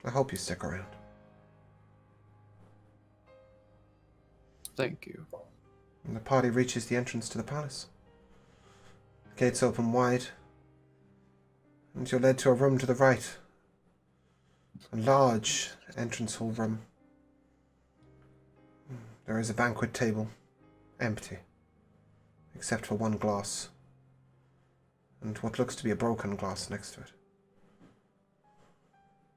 I hope you stick around. Thank you. And the party reaches the entrance to the palace. The gates open wide, and you're led to a room to the right. A large entrance hall room. There is a banquet table, empty, except for one glass, and what looks to be a broken glass next to it.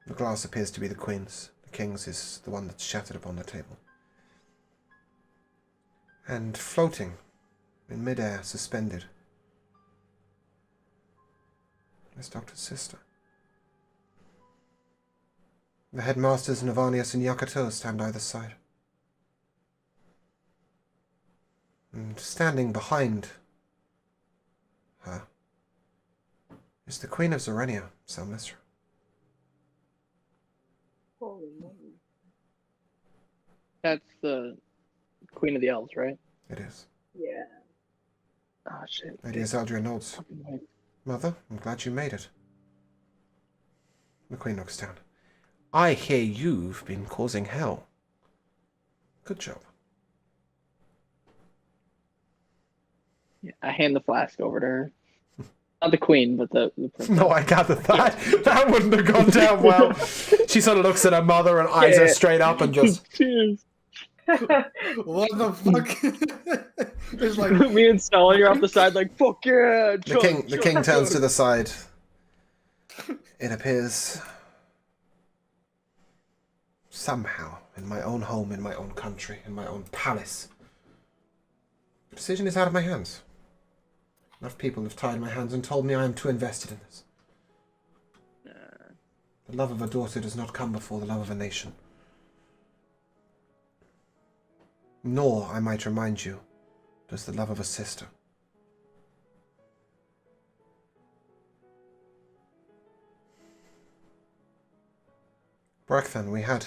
The glass appears to be the Queen's. The King's is the one that's shattered upon the table. And floating in midair, suspended, is Doctor's sister. The headmasters Navanius and Yakato stand either side. And standing behind her is the Queen of Zerenia, Selmisra. Holy moly. That's the Queen of the Elves, right? It is. Yeah. Oh shit. Lady Azeldria nods. Mother, I'm glad you made it. The Queen looks down. I hear you've been causing hell. Good job. Yeah, I hand the flask over to her. Not the Queen, but the princess. No, I gathered that. That wouldn't have gone down well. She sort of looks at her mother and eyes her straight up and just... Cheers. What the fuck? It's like, Me and Stella, you're off the side like, fuck yeah! The king turns to the side. It appears... somehow, in my own home, in my own country, in my own palace, the decision is out of my hands. Enough people have tied my hands and told me I am too invested in this. The love of a daughter does not come before the love of a nation. Nor, I might remind you, does the love of a sister. Brecthan, we had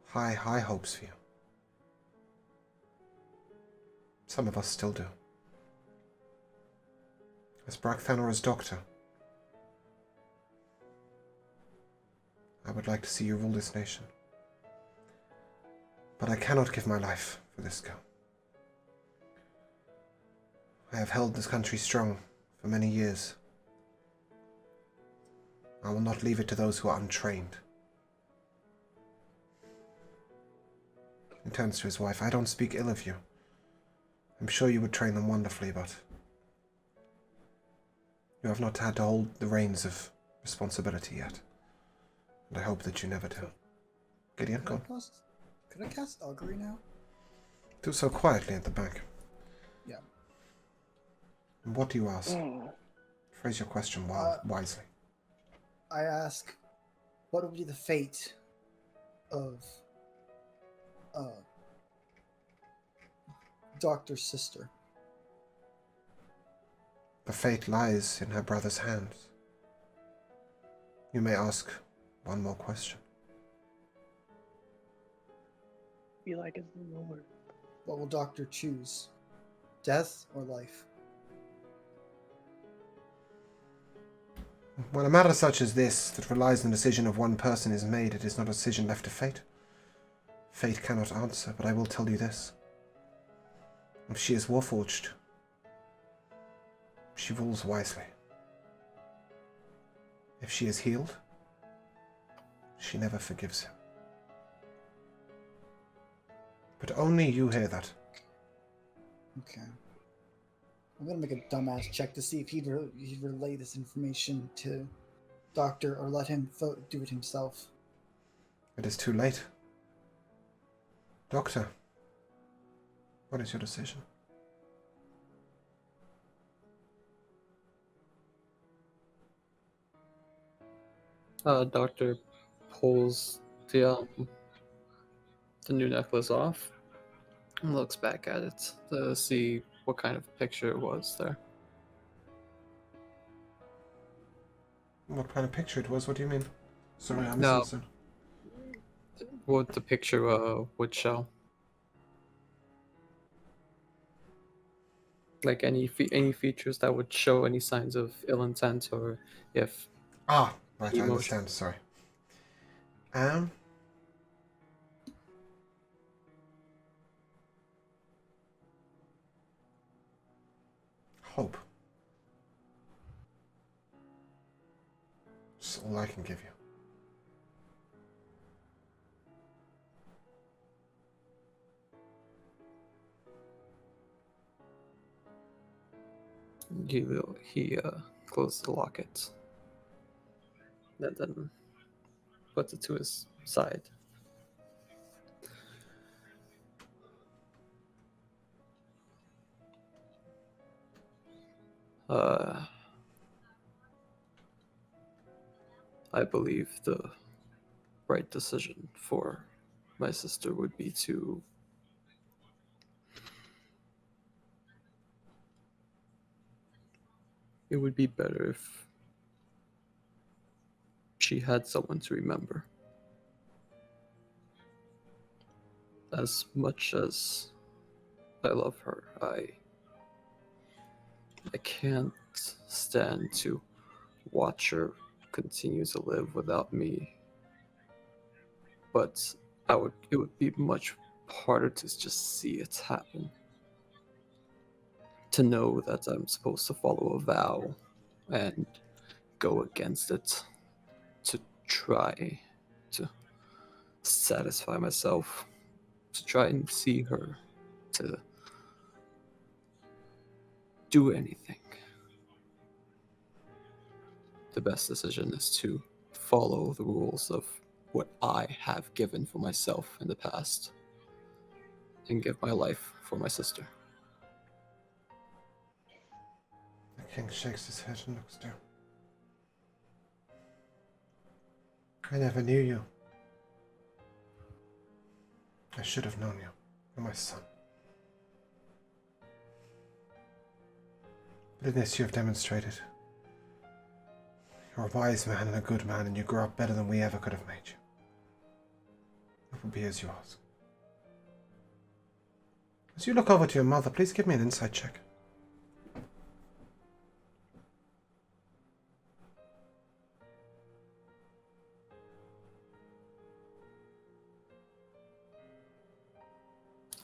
high hopes for you. Some of us still do. As Brecthan or as Doctor, I would like to see you rule this nation. But I cannot give my life for this girl. I have held this country strong for many years. I will not leave it to those who are untrained. He turns to his wife. I don't speak ill of you. I'm sure you would train them wonderfully, but you have not had to hold the reins of responsibility yet. And I hope that you never do. Gideon, go. Could I cast augury now? Do so quietly at the back. Yeah. And what do you ask? Phrase your question wisely. I ask, what would be the fate of Doctor's sister? The fate lies in her brother's hands. You may ask one more question. feel like it's the Lord. What will Doctor choose? Death or life? When a matter such as this, that relies on the decision of one person, is made, it is not a decision left to fate. Fate cannot answer, but I will tell you this. If she is warforged, she rules wisely. If she is healed, she never forgives him. But only you hear that. Okay. I'm gonna make a dumbass check to see if he'd relay this information to Doctor or let him do it himself. It is too late. Doctor, what is your decision? Doctor pulls the new necklace off and looks back at it to see what kind of picture it was there. What kind of picture it was? What do you mean? Sorry, I No. misunderstood. What the picture would show. Like any features that would show any signs of ill intent, or if Ah, right, I Emotion. understand, sorry. Hope. That's all I can give you. he closes the locket and then puts it to his side. I believe the right decision for my sister would be to it would be better if she had someone to remember. As much as I love her, I can't stand to watch her continue to live without me. But it would be much harder to just see it happen. To know that I'm supposed to follow a vow and go against it to try to satisfy myself, to try and see her, to do anything. The best decision is to follow the rules of what I have given for myself in the past and give my life for my sister. The king shakes his head and looks down. I never knew you. I should have known you. You're my son. But in this you have demonstrated. You're a wise man and a good man, and you grew up better than we ever could have made you. It will be as you ask. As you look over to your mother, please give me an insight check.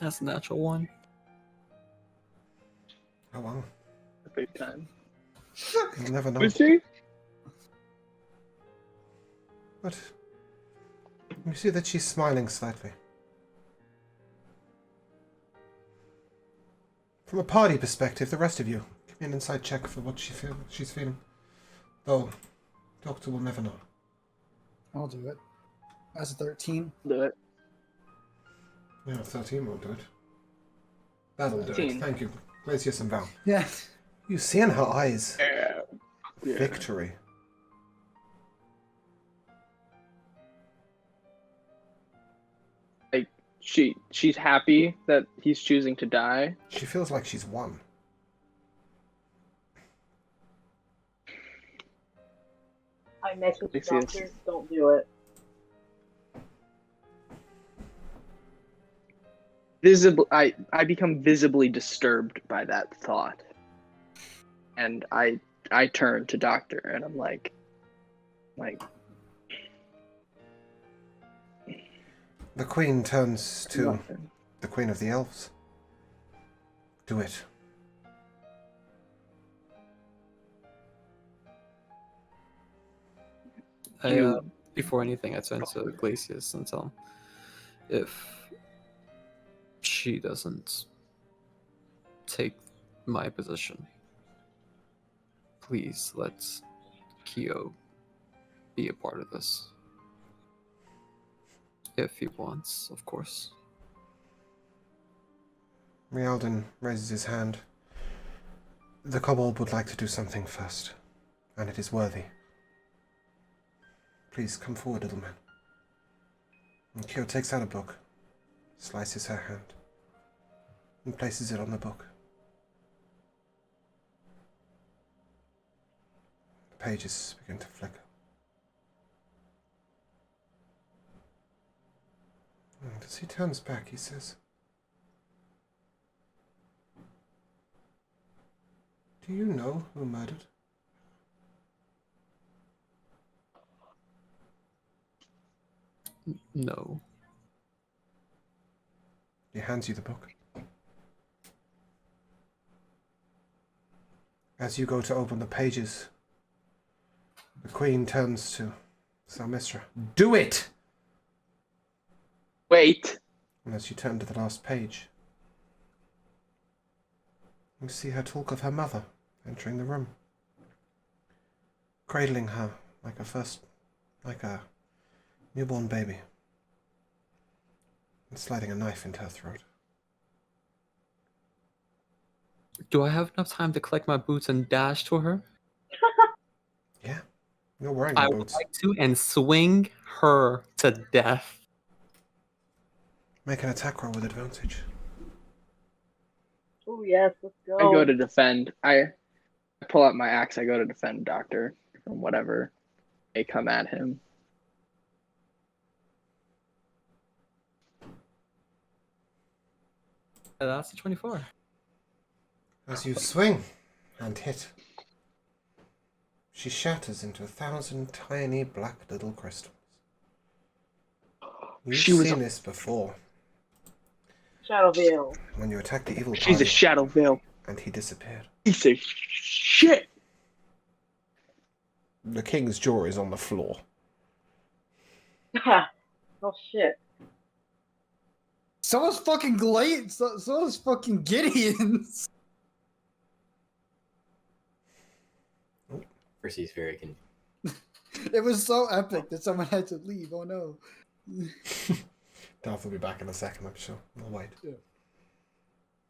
That's a natural one. Oh well, Big time. you'll never know. Was she? But you see that she's smiling slightly. From a party perspective, the rest of you, give me an insight check for what she's feeling. Though, Doctor will never know. I'll do it. That's a 13. Do it. Yeah, 13 won't do it. That'll do it. 13. Thank you. Glacius and Val. Yeah. You see in her eyes Yeah. victory. Like she's happy that he's choosing to die. She feels like she's won. I message Makes doctor, sense. don't do it. I become visibly disturbed by that thought, and I turn to Doctor, and I'm like. The Queen turns to Nothing. the Queen of the Elves. Do it. Before anything, I turn to Glacius and tell him, if she doesn't take my position, please let Kyo be a part of this. If he wants, of course. Rialdan raises his hand. The kobold would like to do something first, and it is worthy. Please come forward, little man. And Kyo takes out a book, slices her hand, and places it on the book. The pages begin to flicker. And as he turns back, he says, "Do you know who murdered?" No. He hands you the book. As you go to open the pages, the Queen turns to Salmistra. "Do it!" Wait. And as you turn to the last page, you see her talk of her mother entering the room, cradling her like a newborn baby, and sliding a knife into her throat. Do I have enough time to collect my boots and dash to her? Yeah, you're wearing I the would boots. like to and swing her to death. Make an attack roll with advantage. Oh yes, let's go. I go to defend. I pull out my axe. I go to defend Doctor from whatever may come at him. That's a 24. As you swing and hit, she shatters into 1,000 tiny black little crystals. You've She was seen a- this before. Shadow Veil. When you attacked the evil She's a party Shadow Veil and he disappeared. piece of shit. The king's jaw is on the floor. Oh shit. So is fucking so is fucking Gideon's. Percy's very confused. It was so epic that someone had to leave. Oh no. Darth will be back in a second, I'm sure. We'll wait.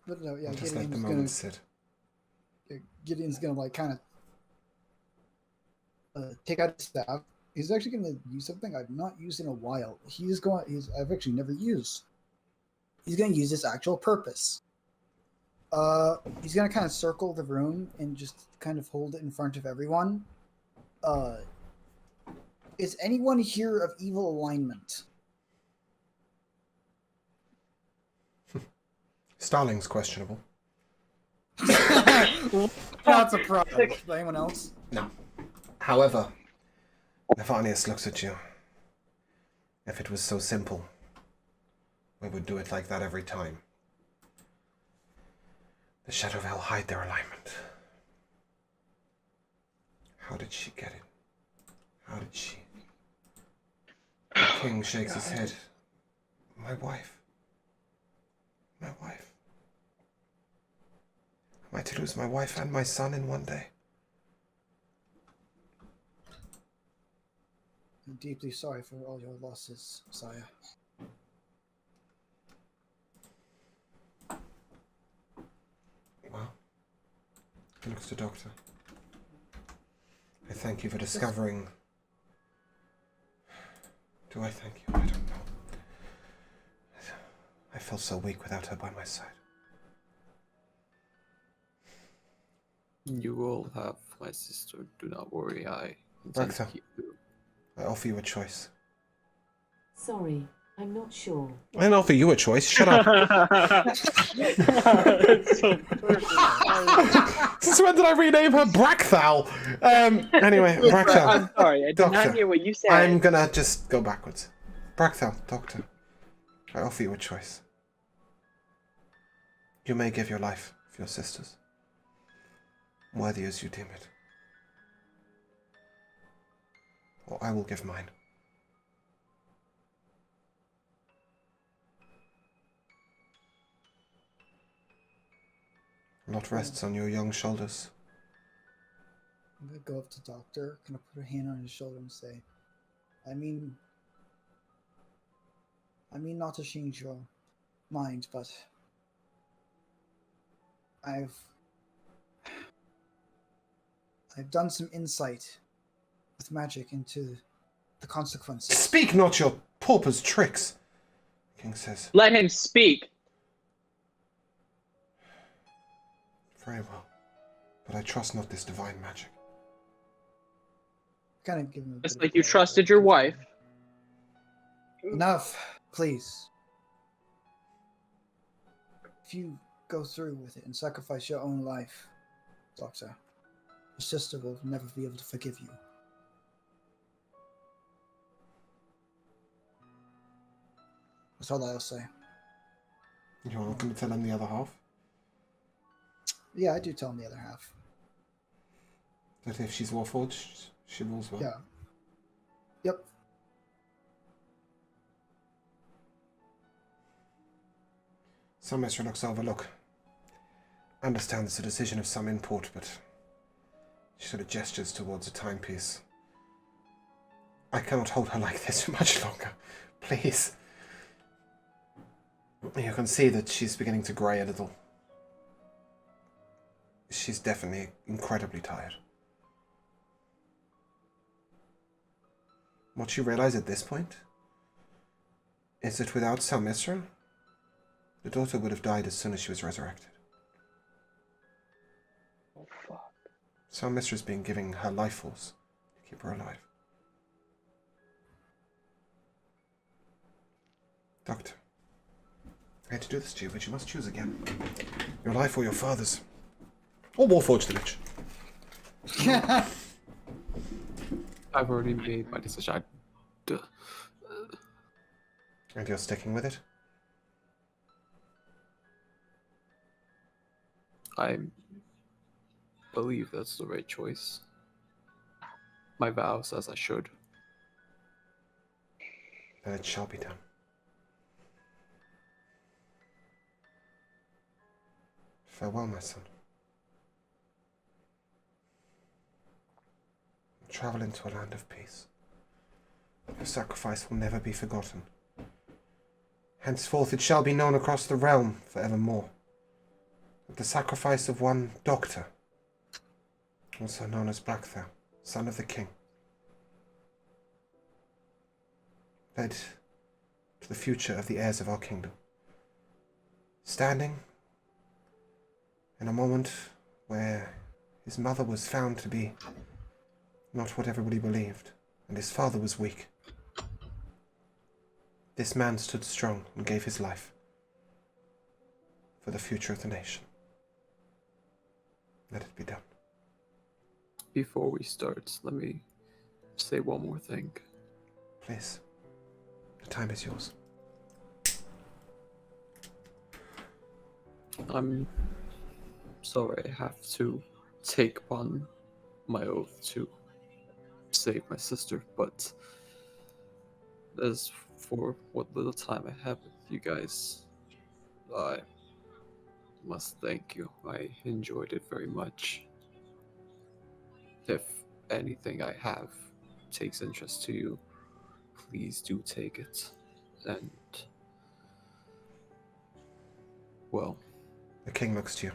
But no, yeah, We'll just let the Gideon's moment gonna, sit. Gideon's gonna like kind of take out his staff. He's actually gonna use something I've not used in a while. I've actually never used. He's gonna use this actual purpose. He's gonna kind of circle the room and just kind of hold it in front of everyone. Is anyone here of evil alignment? Starling's questionable. Not surprised. Anyone else? No. However, Nefanius looks at you. If it was so simple, we would do it like that every time. The Shadow Veil hide their alignment. How did she get it? How did she? The king shakes his head. My wife. My wife. Am I to lose my wife and my son in one day? I'm deeply sorry for all your losses, Sire. Well, he looks to Doctor. I thank you for discovering. Do I thank you? I don't know. I felt so weak without her by my side. You will have my sister. Do not worry. I intend to Ragtha. keep you. I offer you a choice. Sorry, I'm not sure. I didn't offer you a choice. Shut up. It's so perfect. Since when did I rename her Brackthal? Anyway, Brackthal. I'm sorry, I did Doctor, not hear what you said. I'm gonna just go backwards. Brackthal, Doctor, I offer you a choice. You may give your life for your sisters, worthy as you deem it. Or I will give mine. A lot rests on your young shoulders. I'm gonna go up to Doctor, gonna put a hand on his shoulder and say, I mean not to change your mind, but I've done some insight with magic into the consequences. Speak not your pauper's tricks, King says. Let him speak. Very well, but I trust not this divine magic. Kind of give him a Just bit like of you a- trusted your wife. Enough, please. If you go through with it and sacrifice your own life, Doctor, your sister will never be able to forgive you. That's all I'll say. You're not going to tell him the other half? Yeah, I do tell him the other half. That if she's Warforged, she rules well? Yeah. Yep. Some Mr. looks overlook. I understand it's a decision of some import, but she sort of gestures towards a timepiece. I cannot hold her like this for much longer. Please. You can see that she's beginning to grey a little. She's definitely incredibly tired. What you realize at this point is that without Salmisra, the daughter would have died as soon as she was resurrected. Oh, fuck. Salmistra's been giving her life force to keep her alive. Doctor, I hate to do this to you, but you must choose again. Your life or your father's. Or Warforged the bitch. I've already made my decision. And you're sticking with it? I believe that's the right choice. My vow says I should. Then it shall be done. Farewell, my son. Travel into a land of peace. Your sacrifice will never be forgotten. Henceforth it shall be known across the realm forevermore that the sacrifice of one Doctor, also known as Blackthal, son of the king, led to the future of the heirs of our kingdom. Standing in a moment where his mother was found to be not what everybody believed, and his father was weak. This man stood strong and gave his life for the future of the nation. Let it be done. Before we start, let me say one more thing. Please. The time is yours. I'm sorry I have to take upon my oath to save my sister, but as for what little time I have with you guys, I must thank you. I enjoyed it very much. If anything I have takes interest to you, please do take it. And, well, The king looks to you.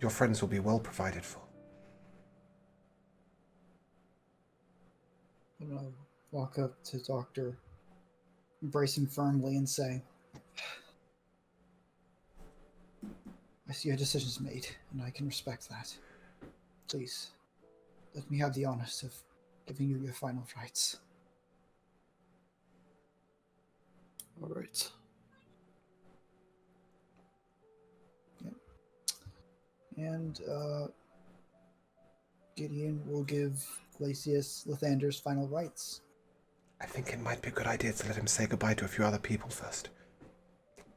Your friends will be well provided for. I'm gonna walk up to Doctor, embrace him firmly, and say, I see your decision's made, and I can respect that. Please, let me have the honor of giving you your final rites. All right. And Gideon will give Glacius Lathander's final rites. I think it might be a good idea to let him say goodbye to a few other people first.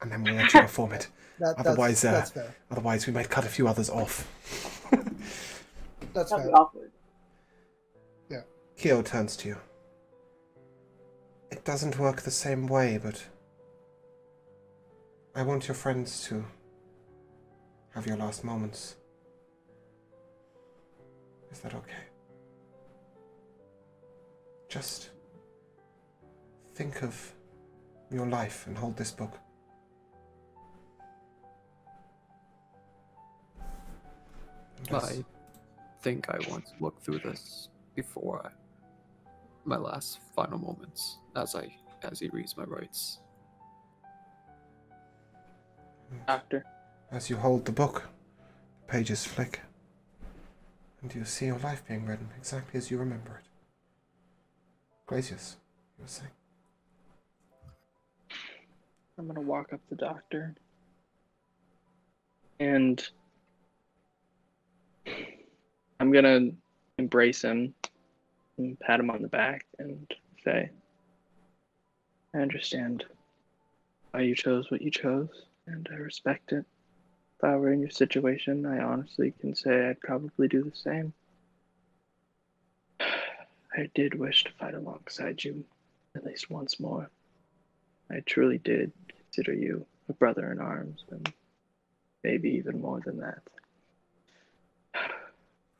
And then we'll let you perform it. Otherwise, That's fair. Otherwise, we might cut a few others off. That's That'd fair. be awkward. Kyo turns to you. It doesn't work the same way, but I want your friends to have your last moments. Is that okay? Just think of your life and hold this book. I think I want to look through this before my last final moments as he reads my rights. Doctor. As you hold the book, the pages flick, and you see your life being written exactly as you remember it. Glacius, you were saying? I'm gonna walk up to the doctor and I'm gonna embrace him and pat him on the back and say, I understand why you chose what you chose, and I respect it. If I were in your situation, I honestly can say I'd probably do the same. I did wish to fight alongside you at least once more. I truly did consider you a brother in arms, and maybe even more than that.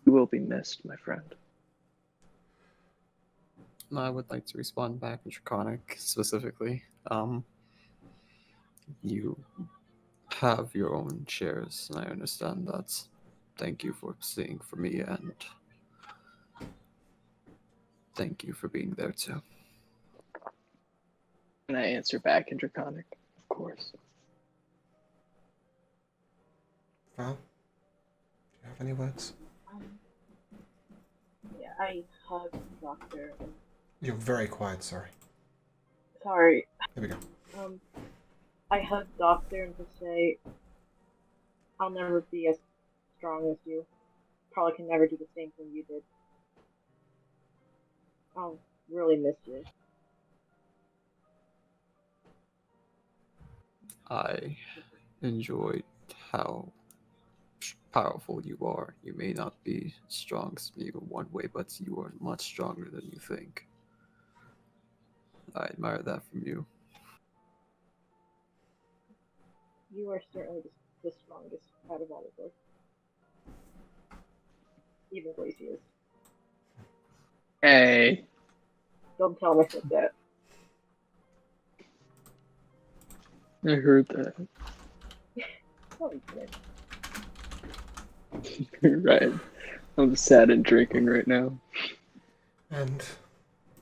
You will be missed, my friend. I would like to respond back in Draconic specifically. You have your own shares, and I understand that. Thank you for seeing for me, and thank you for being there too. And I answer back in Draconic, of course. Val, do you have any words? Yeah, I hug the doctor. You're very quiet, sorry. Sorry. There we go. I hug the doctor and just say, I'll never be as strong as you. Probably can never do the same thing you did. I'll really miss you. I enjoyed how powerful you are. You may not be strong as me in one way, but you are much stronger than you think. I admire that from you. You are certainly the strongest out of all of us. Even Glacius. Hey. Don't tell myself that. I heard that. Oh, you did. Right. I'm sad and drinking right now. And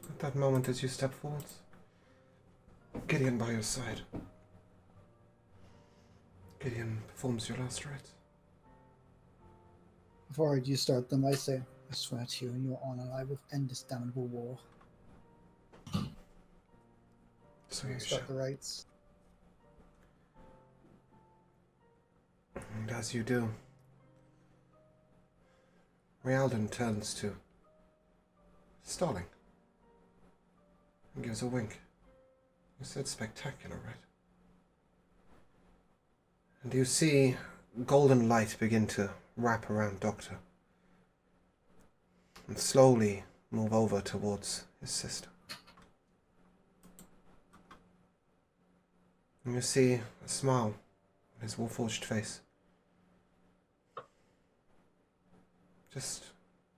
at that moment as you step forwards, Gideon by your side. Gideon performs your last rites. Before you start them, I say, I swear to you in your honor, I will end this damnable war. So I you start shall. the rites. And as you do, Rialdan turns to Starling and gives a wink. You said spectacular, right? And you see golden light begin to wrap around Doctor and slowly move over towards his sister. And you see a smile on his warforged face. Just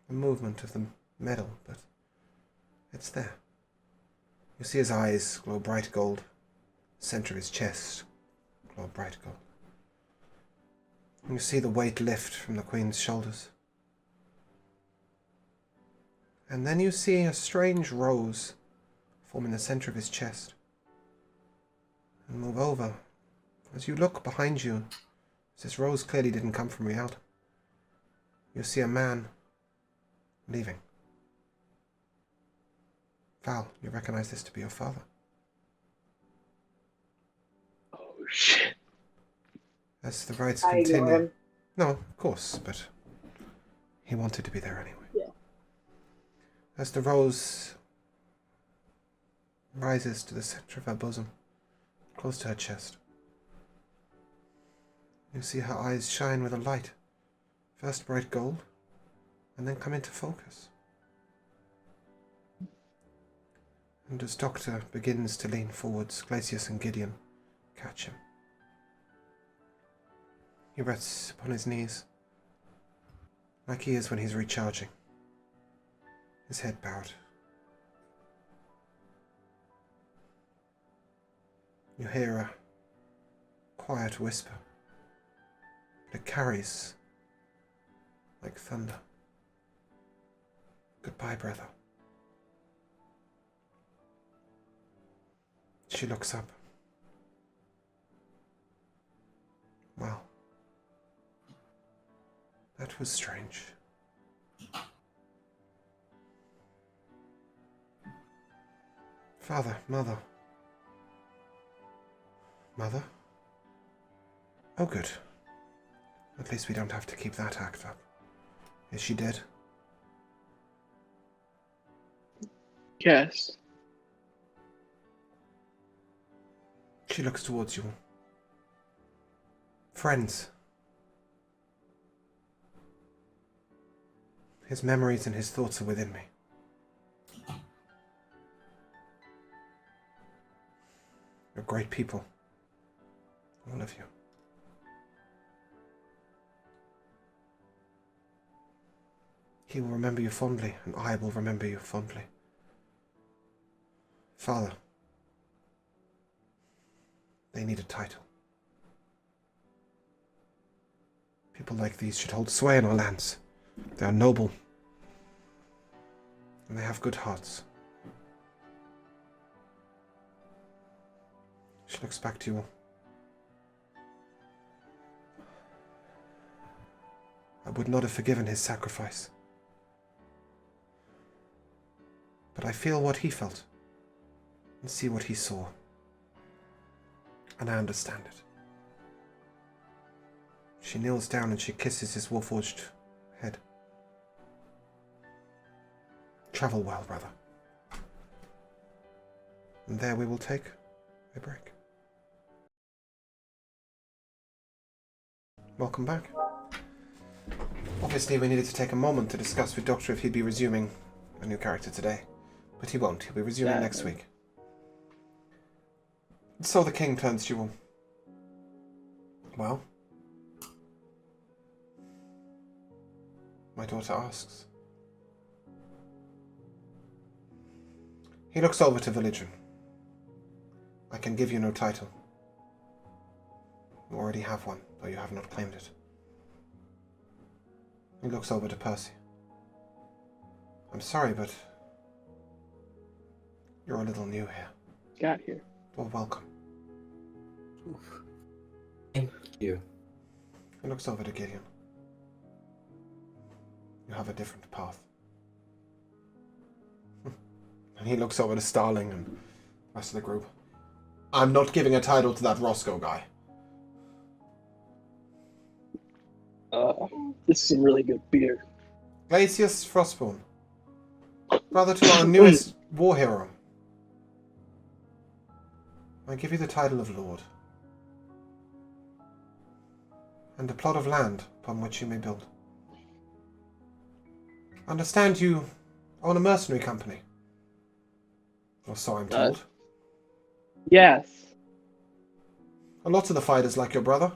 a movement of the metal, but it's there. You see his eyes glow bright gold, center of his chest glow bright gold. And you see the weight lift from the Queen's shoulders. And then you see a strange rose form in the center of his chest and move over. As you look behind you, this rose clearly didn't come from Rialda. You see a man leaving. Val, you recognize this to be your father. As the rites I ignore continue. him. No, of course, but he wanted to be there anyway. Yeah. As the rose rises to the center of her bosom, close to her chest, you see her eyes shine with a light, first bright gold, and then come into focus. And as Doctor begins to lean forwards, Glacius and Gideon catch him. He rests upon his knees, like he is when he's recharging, his head bowed. You hear a quiet whisper, but it carries like thunder. Goodbye, brother. She looks up. Well, that was strange. Father, mother. Mother? Oh, good. At least we don't have to keep that act up. Is she dead? Yes. She looks towards you. Friends. His memories and his thoughts are within me. You're great people. All of you. He will remember you fondly, and I will remember you fondly. Father, they need a title. People like these should hold sway in our lands. They are noble, and they have good hearts. She looks back to you all. I would not have forgiven his sacrifice. But I feel what he felt, and see what he saw. And I understand it. She kneels down and she kisses his warforged head. Travel well, brother. And there we will take a break. Welcome back. Obviously, we needed to take a moment to discuss with Doctor if he'd be resuming a new character today. But he won't. He'll be resuming next week. So the king turns to you all. Well? My daughter asks. He looks over to Villagin. I can give you no title. You already have one, though you have not claimed it. He looks over to Percy. I'm sorry, but you're a little new here. Got here. Well, welcome. Thank you. He looks over to Gideon. You have a different path. And he looks over to Starling and the rest of the group. I'm not giving a title to that Roscoe guy. This is some really good beer. Glacius Frostborn. Brother to our newest war hero. I give you the title of Lord. And a plot of land upon which you may build. Understand you own a mercenary company. Or so I'm told. Yes. A lot of the fighters like your brother.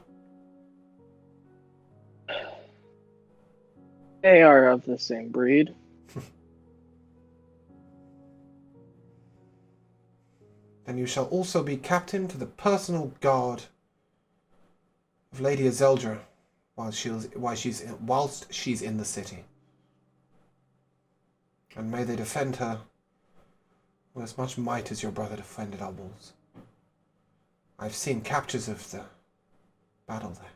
They are of the same breed. Then you shall also be captain to the personal guard of Lady Azeldra whilst she's in the city. And may they defend her with as much might as your brother defended our walls. I've seen captures of the battle there.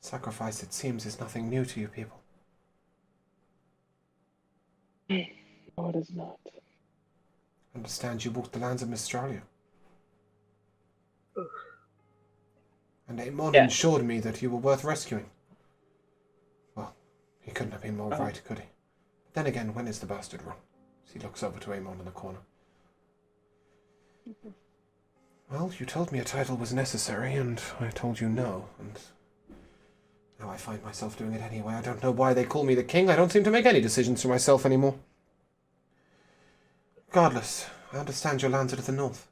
Sacrifice, it seems, is nothing new to you people. No, it is not. Understand you walked the lands of Mistralia. And Amon Yeah. assured me that you were worth rescuing. Well, he couldn't have been more Oh. right, could he? But then again, when is the bastard wrong? As he looks over to Amon in the corner. Well, you told me a title was necessary, and I told you no, and now I find myself doing it anyway. I don't know why they call me the king. I don't seem to make any decisions for myself anymore. Regardless, I understand your lands are to the north.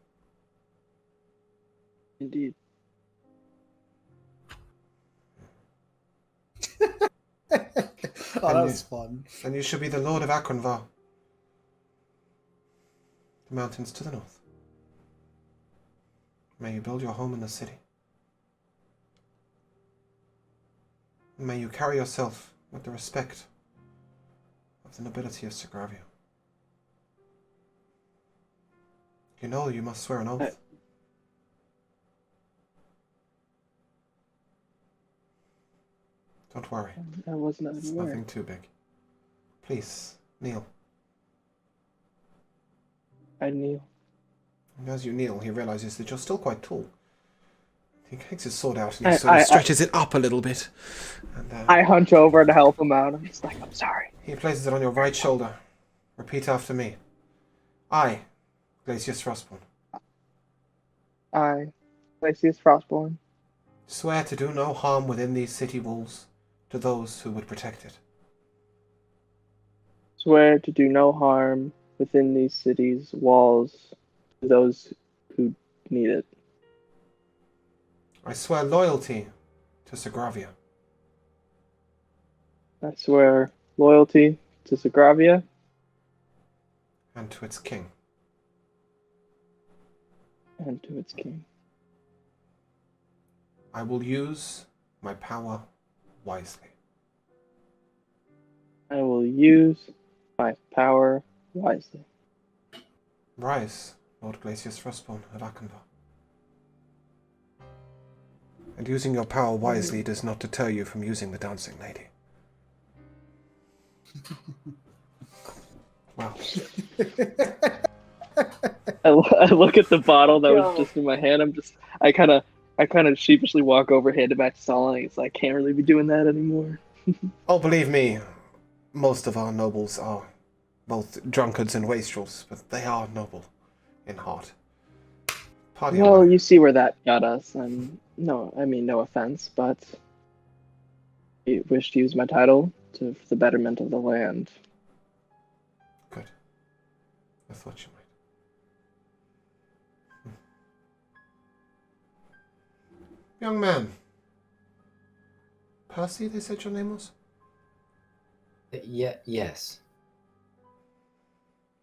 Indeed. Oh, that was fun. Then you should be the Lord of Akronvar. The mountains to the north. May you build your home in the city. And may you carry yourself with the respect of the nobility of Sogravia. You know you must swear an oath. Don't worry. I wasn't It's aware. nothing too big. Please, kneel. I knew. And as you kneel, he realizes that you're still quite tall. He takes his sword out and I- he sort of I- stretches it up a little bit. And I hunch over to help him out. I'm just like, I'm sorry. he places it on your right shoulder. Repeat after me. I, Glacius Frostborn, I, Glacius Frostborn, swear to do no harm within these city walls to those who would protect it. swear to do no harm within these cities' walls to those who need it. I swear loyalty to Sogravia. I swear loyalty to Sogravia And to its king. and to its king. I will use my power wisely. I will use my power wisely. Rise, Lord Glacius Frostborn of Akenvar. And using your power wisely does not deter you from using the dancing lady. Wow. I look at the bottle that Yo. was just in my hand. I kind of sheepishly walk over, hand it back to Solon. It's like, can't really be doing that anymore. Oh, believe me, most of our nobles are both drunkards and wastrels, but they are noble in heart. Pardon Well, me. you see where that got us. And no, I mean no offense, but I wish to use my title for the betterment of the land. Good. I thought you might. Young man. Percy, they said your name was? Yes.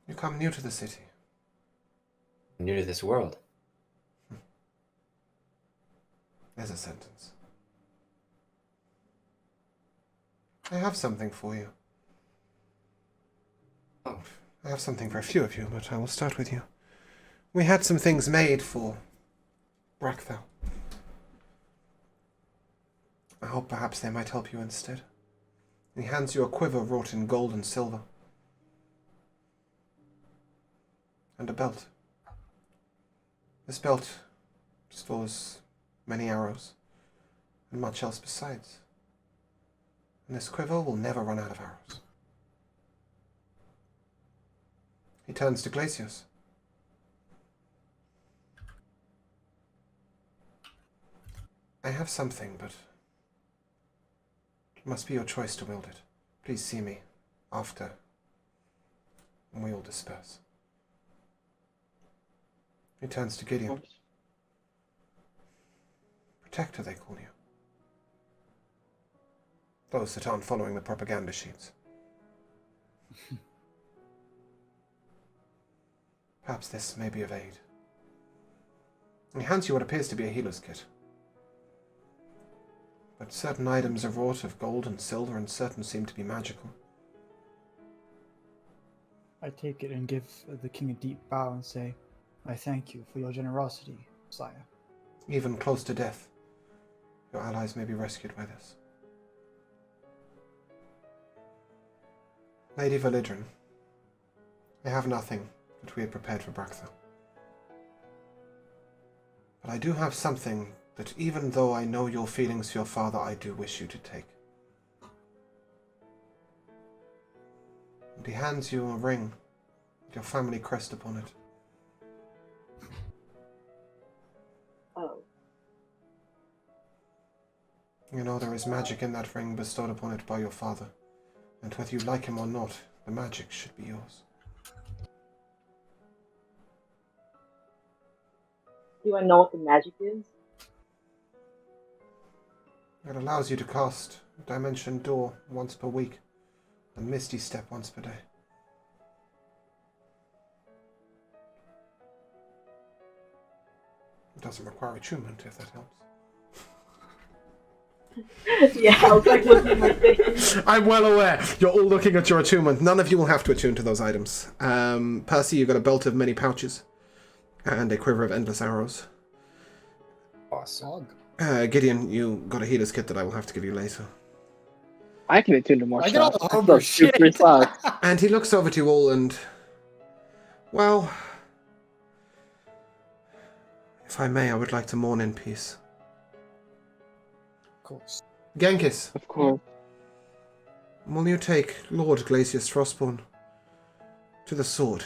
You come new to the city. I'm new to this world. There's a sentence. I have something for you. Oh, I have something for a few of you, but I will start with you. We had some things made for Brackthal. I hope perhaps they might help you instead. He hands you a quiver wrought in gold and silver. And a belt. This belt stores many arrows, and much else besides. And this quiver will never run out of arrows. He turns to Glacius. I have something, but it must be your choice to wield it. Please see me after, and we all disperse. He turns to Gideon. Protector, they call you. Those that aren't following the propaganda sheets. Perhaps this may be of aid. He hands you what appears to be a healer's kit. But certain items are wrought of gold and silver, and certain seem to be magical. I take it and give the king a deep bow and say, I thank you for your generosity, sire. Even close to death, your allies may be rescued by this. Lady Validrin, I have nothing that we had prepared for Brackthal. But I do have something that, even though I know your feelings for your father, I do wish you to take. And he hands you a ring with your family crest upon it. Oh, You know there is magic in that ring bestowed upon it by your father, and whether you like him or not, the magic should be yours. do I know what the magic is? It allows you to cast Dimension Door once per week, and Misty Step once per day. It doesn't require attunement, if that helps. Yeah, I was like looking at my face. I'm well aware. You're all looking at your attunement. None of you will have to attune to those items. Percy, you've got a belt of many pouches and a quiver of endless arrows. Awesome. Dog. Gideon, you got a healer's kit that I will have to give you later. I can attune to more I get all stuff. the I homebrew feel shit. super sucks. And he looks over to you all and... Well... If I may, I would like to mourn in peace. Of course. Genghis, Of course. will you take Lord Glacius Frostborn to the sword?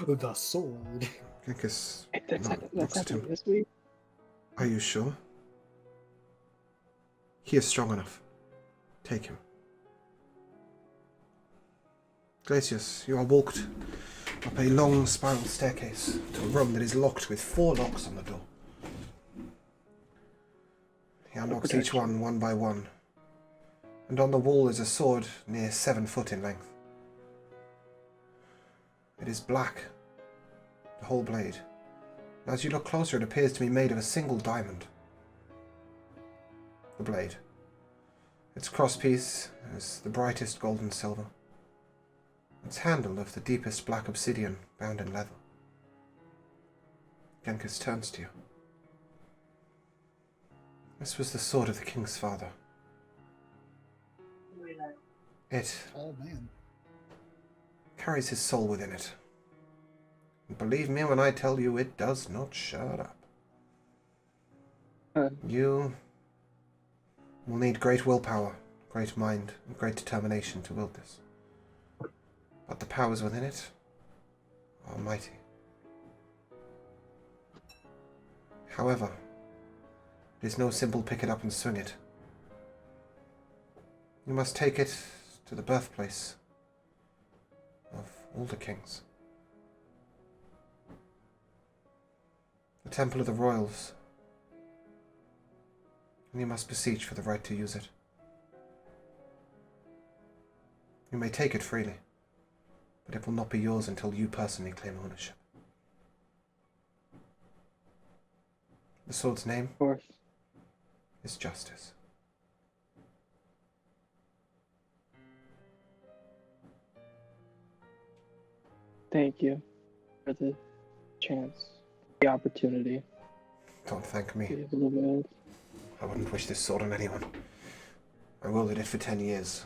The sword. Genghis That's looks at happening him. this week. Are you sure? He is strong enough. Take him. Glacius, you are walked up a long spiral staircase to a room that is locked with 4 locks on the door. He unlocks each one by one, and on the wall is a sword near 7 foot in length. It is black, the whole blade. As you look closer, it appears to be made of a single diamond. The blade. Its crosspiece is the brightest golden silver. Its handle of the deepest black obsidian bound in leather. Genghis turns to you. This was the sword of the king's father. It Oh man. carries his soul within it. And believe me when I tell you, it does not shut up. You will need great willpower, great mind, and great determination to wield this. But the powers within it are mighty. However, it is no simple pick it up and swing it. You must take it to the birthplace of all the kings. The Temple of the Royals. And you must beseech for the right to use it. You may take it freely, but it will not be yours until you personally claim ownership. The sword's name Of course. is Justice. Thank you for the chance, the opportunity Don't thank to me. be able to wield. I wouldn't wish this sword on anyone. I wielded it for 10 years.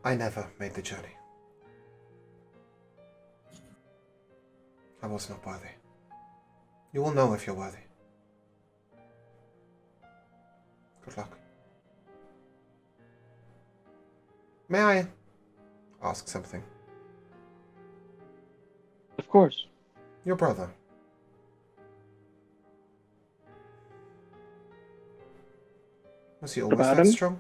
I never made the journey. I was not worthy. You will know if you're worthy. Good luck. May I ask something? Of course. Your brother. Was he always About that him? strong?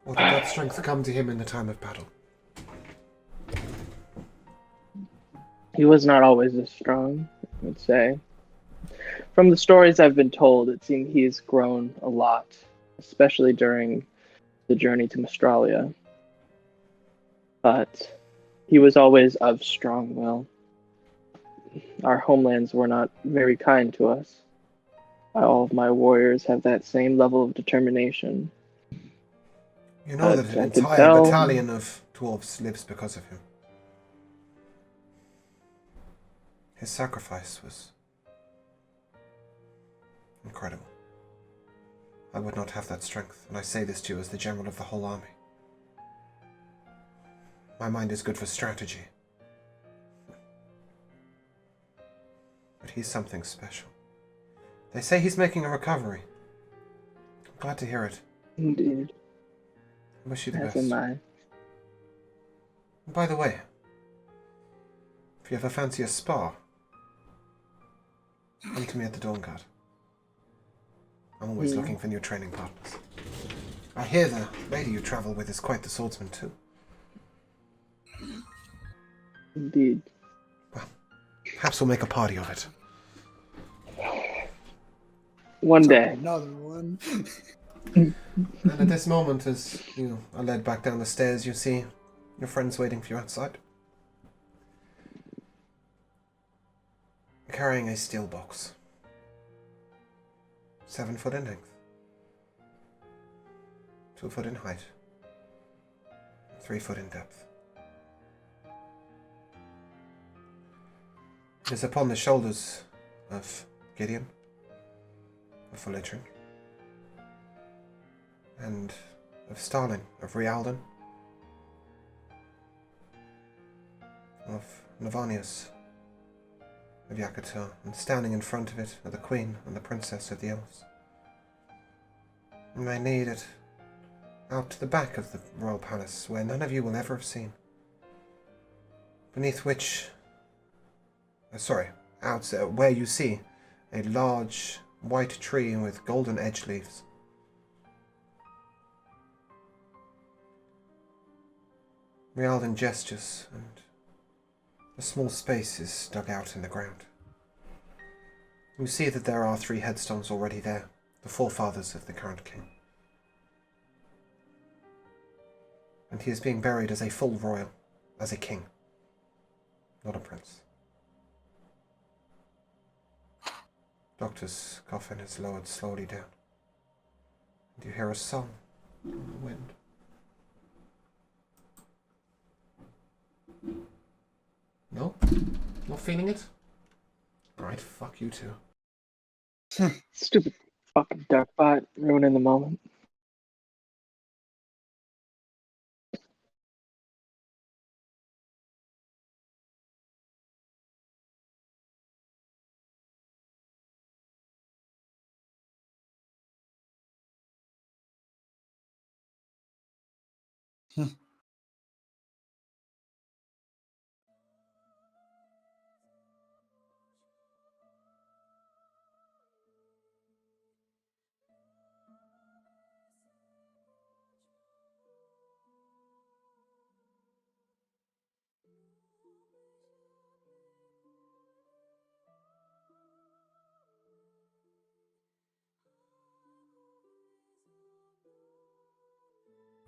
Or did that strength come to him in the time of battle? He was not always this strong, I would say. From the stories I've been told, it seemed he's grown a lot, especially during the journey to Mistralia. But he was always of strong will. Our homelands were not very kind to us. All of my warriors have that same level of determination. You know that I an could entire tell. battalion of dwarves lives because of him. His sacrifice was incredible. I would not have that strength, and I say this to you as the general of the whole army. My mind is good for strategy. But he's something special. They say he's making a recovery. I'm glad to hear it. Indeed. I wish you the As best. am I. By the way, if you ever fancy a spa, come to me at the Dawn Guard. I'm always looking for new training partners. I hear the lady you travel with is quite the swordsman too. Indeed. Perhaps we'll make a party of it. One day. Another one. And at this moment, as you are led back down the stairs, you see your friends waiting for you outside. Carrying a steel box. 7 foot in length. 2 foot in height. 3 foot in depth. It is upon the shoulders of Gideon, of Felitrin, and of Starling, of Rialdan, of Navanius, of Yakatar, and standing in front of it are the Queen and the Princess of the Elves. And they lead it out to the back of the royal palace, where none of you will ever have seen, beneath which, where you see a large white tree with golden edge leaves. Rialdan gestures, and a small space is dug out in the ground. You see that there are 3 headstones already there, the forefathers of the current king. And he is being buried as a full royal, as a king, not a prince. Doctor's coffin is lowered slowly down, and you hear a song in the wind. No? Not feeling it? Alright, fuck you too. Stupid fucking duckbot ruining the moment.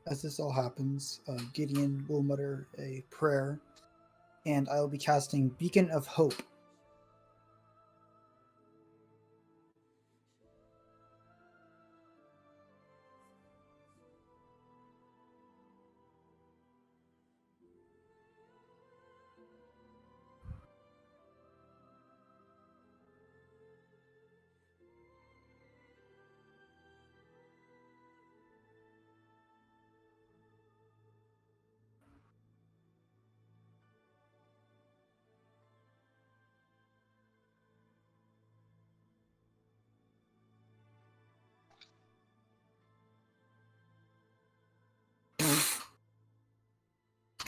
As this all happens, Gideon will mutter a prayer, and I will be casting Beacon of Hope.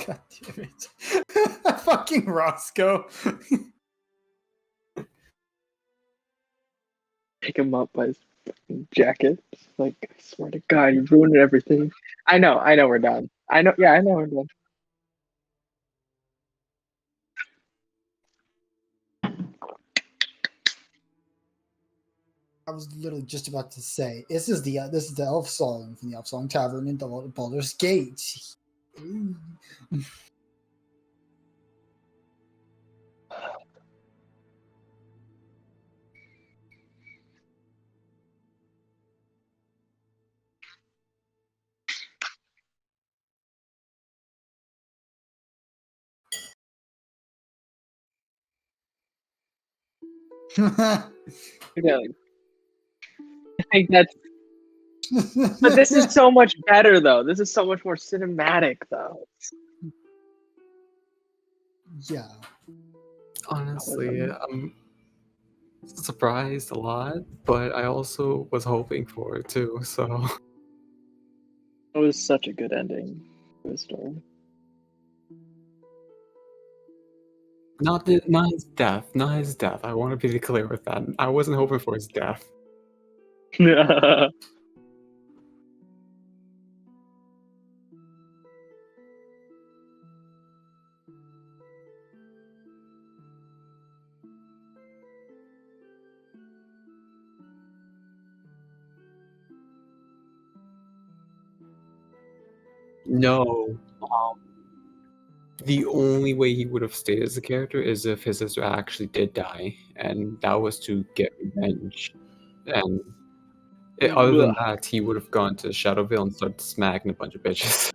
God damn it. Fucking Roscoe. Pick him up by his fucking jacket. Like, I swear to God, you ruined everything. I know we're done. I know we're done. I was literally just about to say, this is the elf song from the Elf Song Tavern in Baldur's Gate. Yeah, I think that's. But this is so much better, though. This is so much more cinematic, though. Yeah. Honestly, I'm surprised a lot, but I also was hoping for it too. So It was such a good ending to the story. not his death, not his death. I want to be clear with that. I wasn't hoping for his death. No. The only way he would have stayed as a character is if his sister actually did die, and that was to get revenge. And other than that, he would have gone to Shadowville and started smacking a bunch of bitches.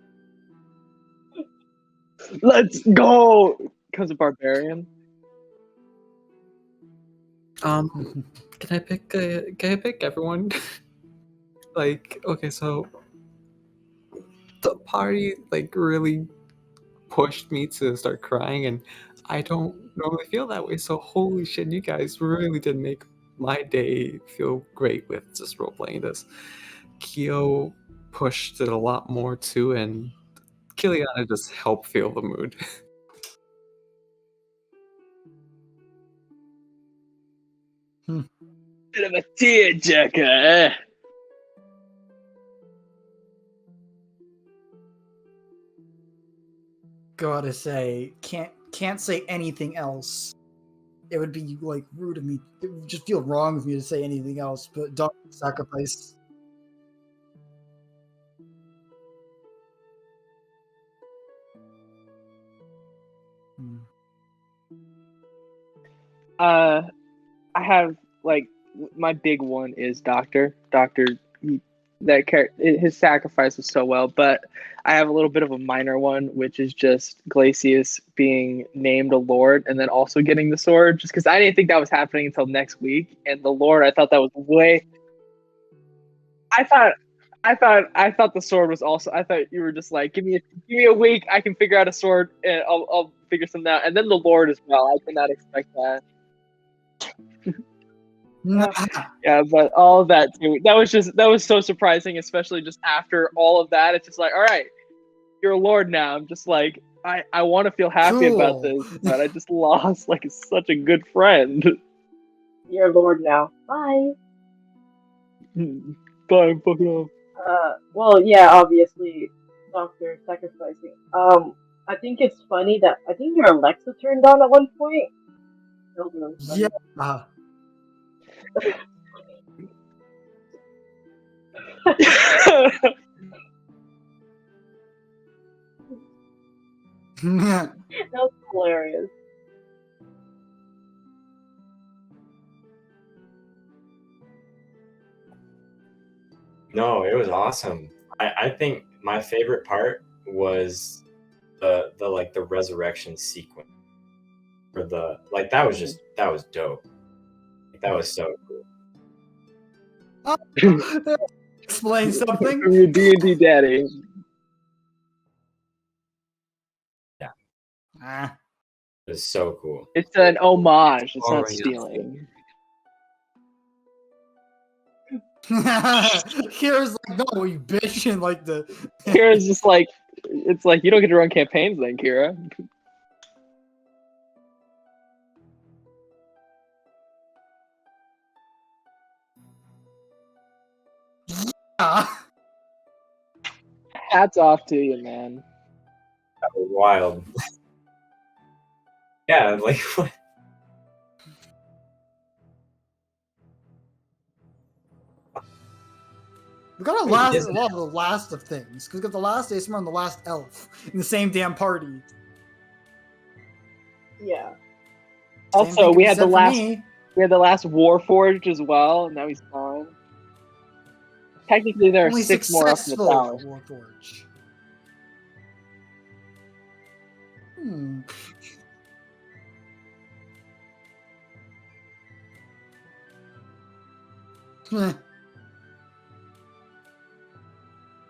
Let's go! Because of Barbarian. Can I pick? Can I pick everyone? Like, okay, so the party like really pushed me to start crying, and I don't normally feel that way. So holy shit, you guys really did make my day feel great with just role playing this. Kyo pushed it a lot more too, and Kiliana just helped feel the mood. Bit of a tearjerker, eh? Gotta say, can't say anything else. It would be like rude of me. It would just feel wrong of me to say anything else. But dog sacrifice. I have like my big one is Doctor. That character, his sacrifice was so well, but I have a little bit of a minor one, which is just Glacius being named a lord and then also getting the sword. Just because I didn't think that was happening until next week, and the lord, I thought that was way. I thought the sword was also. I thought you were just like, give me a week, I can figure out a sword, and I'll figure something out. And then the lord as well. I did not expect that. Yeah, but all of that too. That was so surprising, especially just after all of that. It's just like, all right, you're a lord now. I'm just like, I want to feel happy about Cool. this, but I just lost like such a good friend. You're a lord now. Bye. Bye, fucking off. Well, yeah, obviously, Doctor sacrificing. I think it's funny that I think your Alexa turned on at one point. That was really funny. Yeah. That was hilarious. No, it was awesome. I think my favorite part was the like the resurrection sequence. For the like that was dope. That was so cool. Explain something. From your D&D daddy. Ah. It was so cool. It's an homage. It's not Already stealing. Here's like, no, you bitch, and like the. Kira's just like, it's like you don't get to run campaigns then, Kira. Hats off to you, man. That was wild. Yeah, like what? We got a lot of the last of things. Because we got the last Aesmer and the last elf in the same damn party. Yeah. Also, we had the last Warforged as well, and now he's gone. Technically, there are Only 6 more up in the successful tower. Warforge.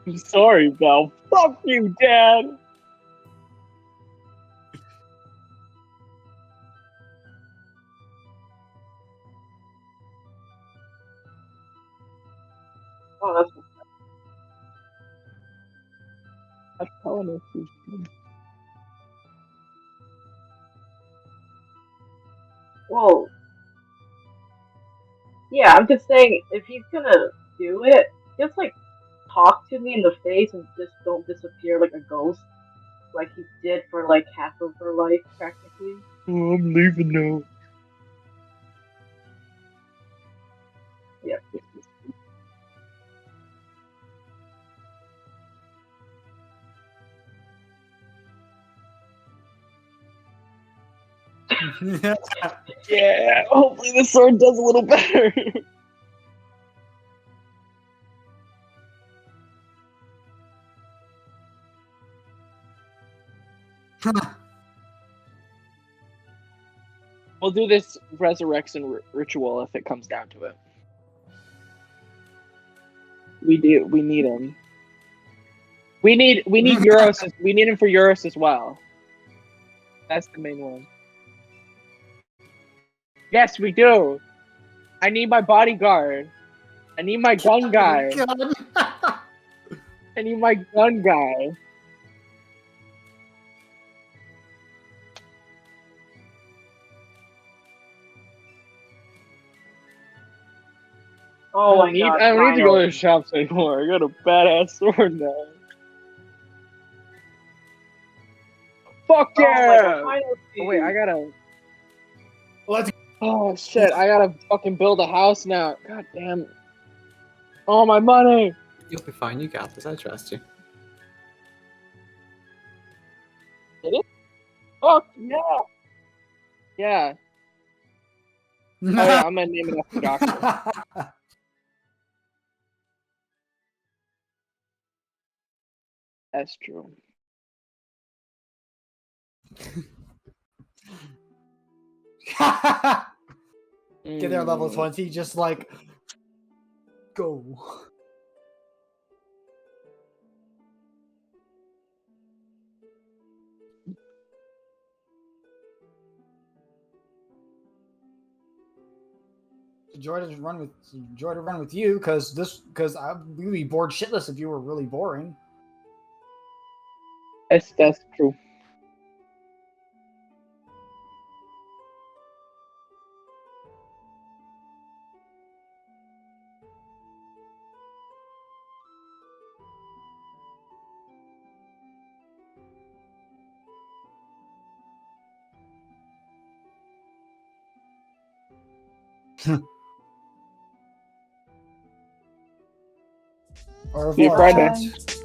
I'm sorry, Belle. Fuck you, Dad. Oh, that's I'm telling us. well. Yeah, I'm just saying, if he's gonna do it, just like talk to me in the face and just don't disappear like a ghost, like he did for like half of her life, practically. Oh, I'm leaving now. Yeah. Yeah, hopefully the sword does a little better. We'll do this resurrection ritual if it comes down to it. We do. We need him. We need Euros. We need him for Euros as well. That's the main one. Yes, we do. I need my bodyguard. I need my gun guy. I need my gun guy. Oh my god! I don't need to go to finally. the shops anymore. I got a badass sword now. Fuck Oh my god! yeah! Finally. Oh, wait, I gotta. Let's Oh shit! I gotta fucking build a house now. God damn. Oh my money. You'll be fine. You got this. I trust you. Fuck yeah. Yeah. Oh yeah, I'm gonna name it after Doctor. That's true. get there level Mm. 20, just like go. Joy to run with you because we'd be bored shitless if you were really boring. That's true. Au See you revoir, Friday. chat.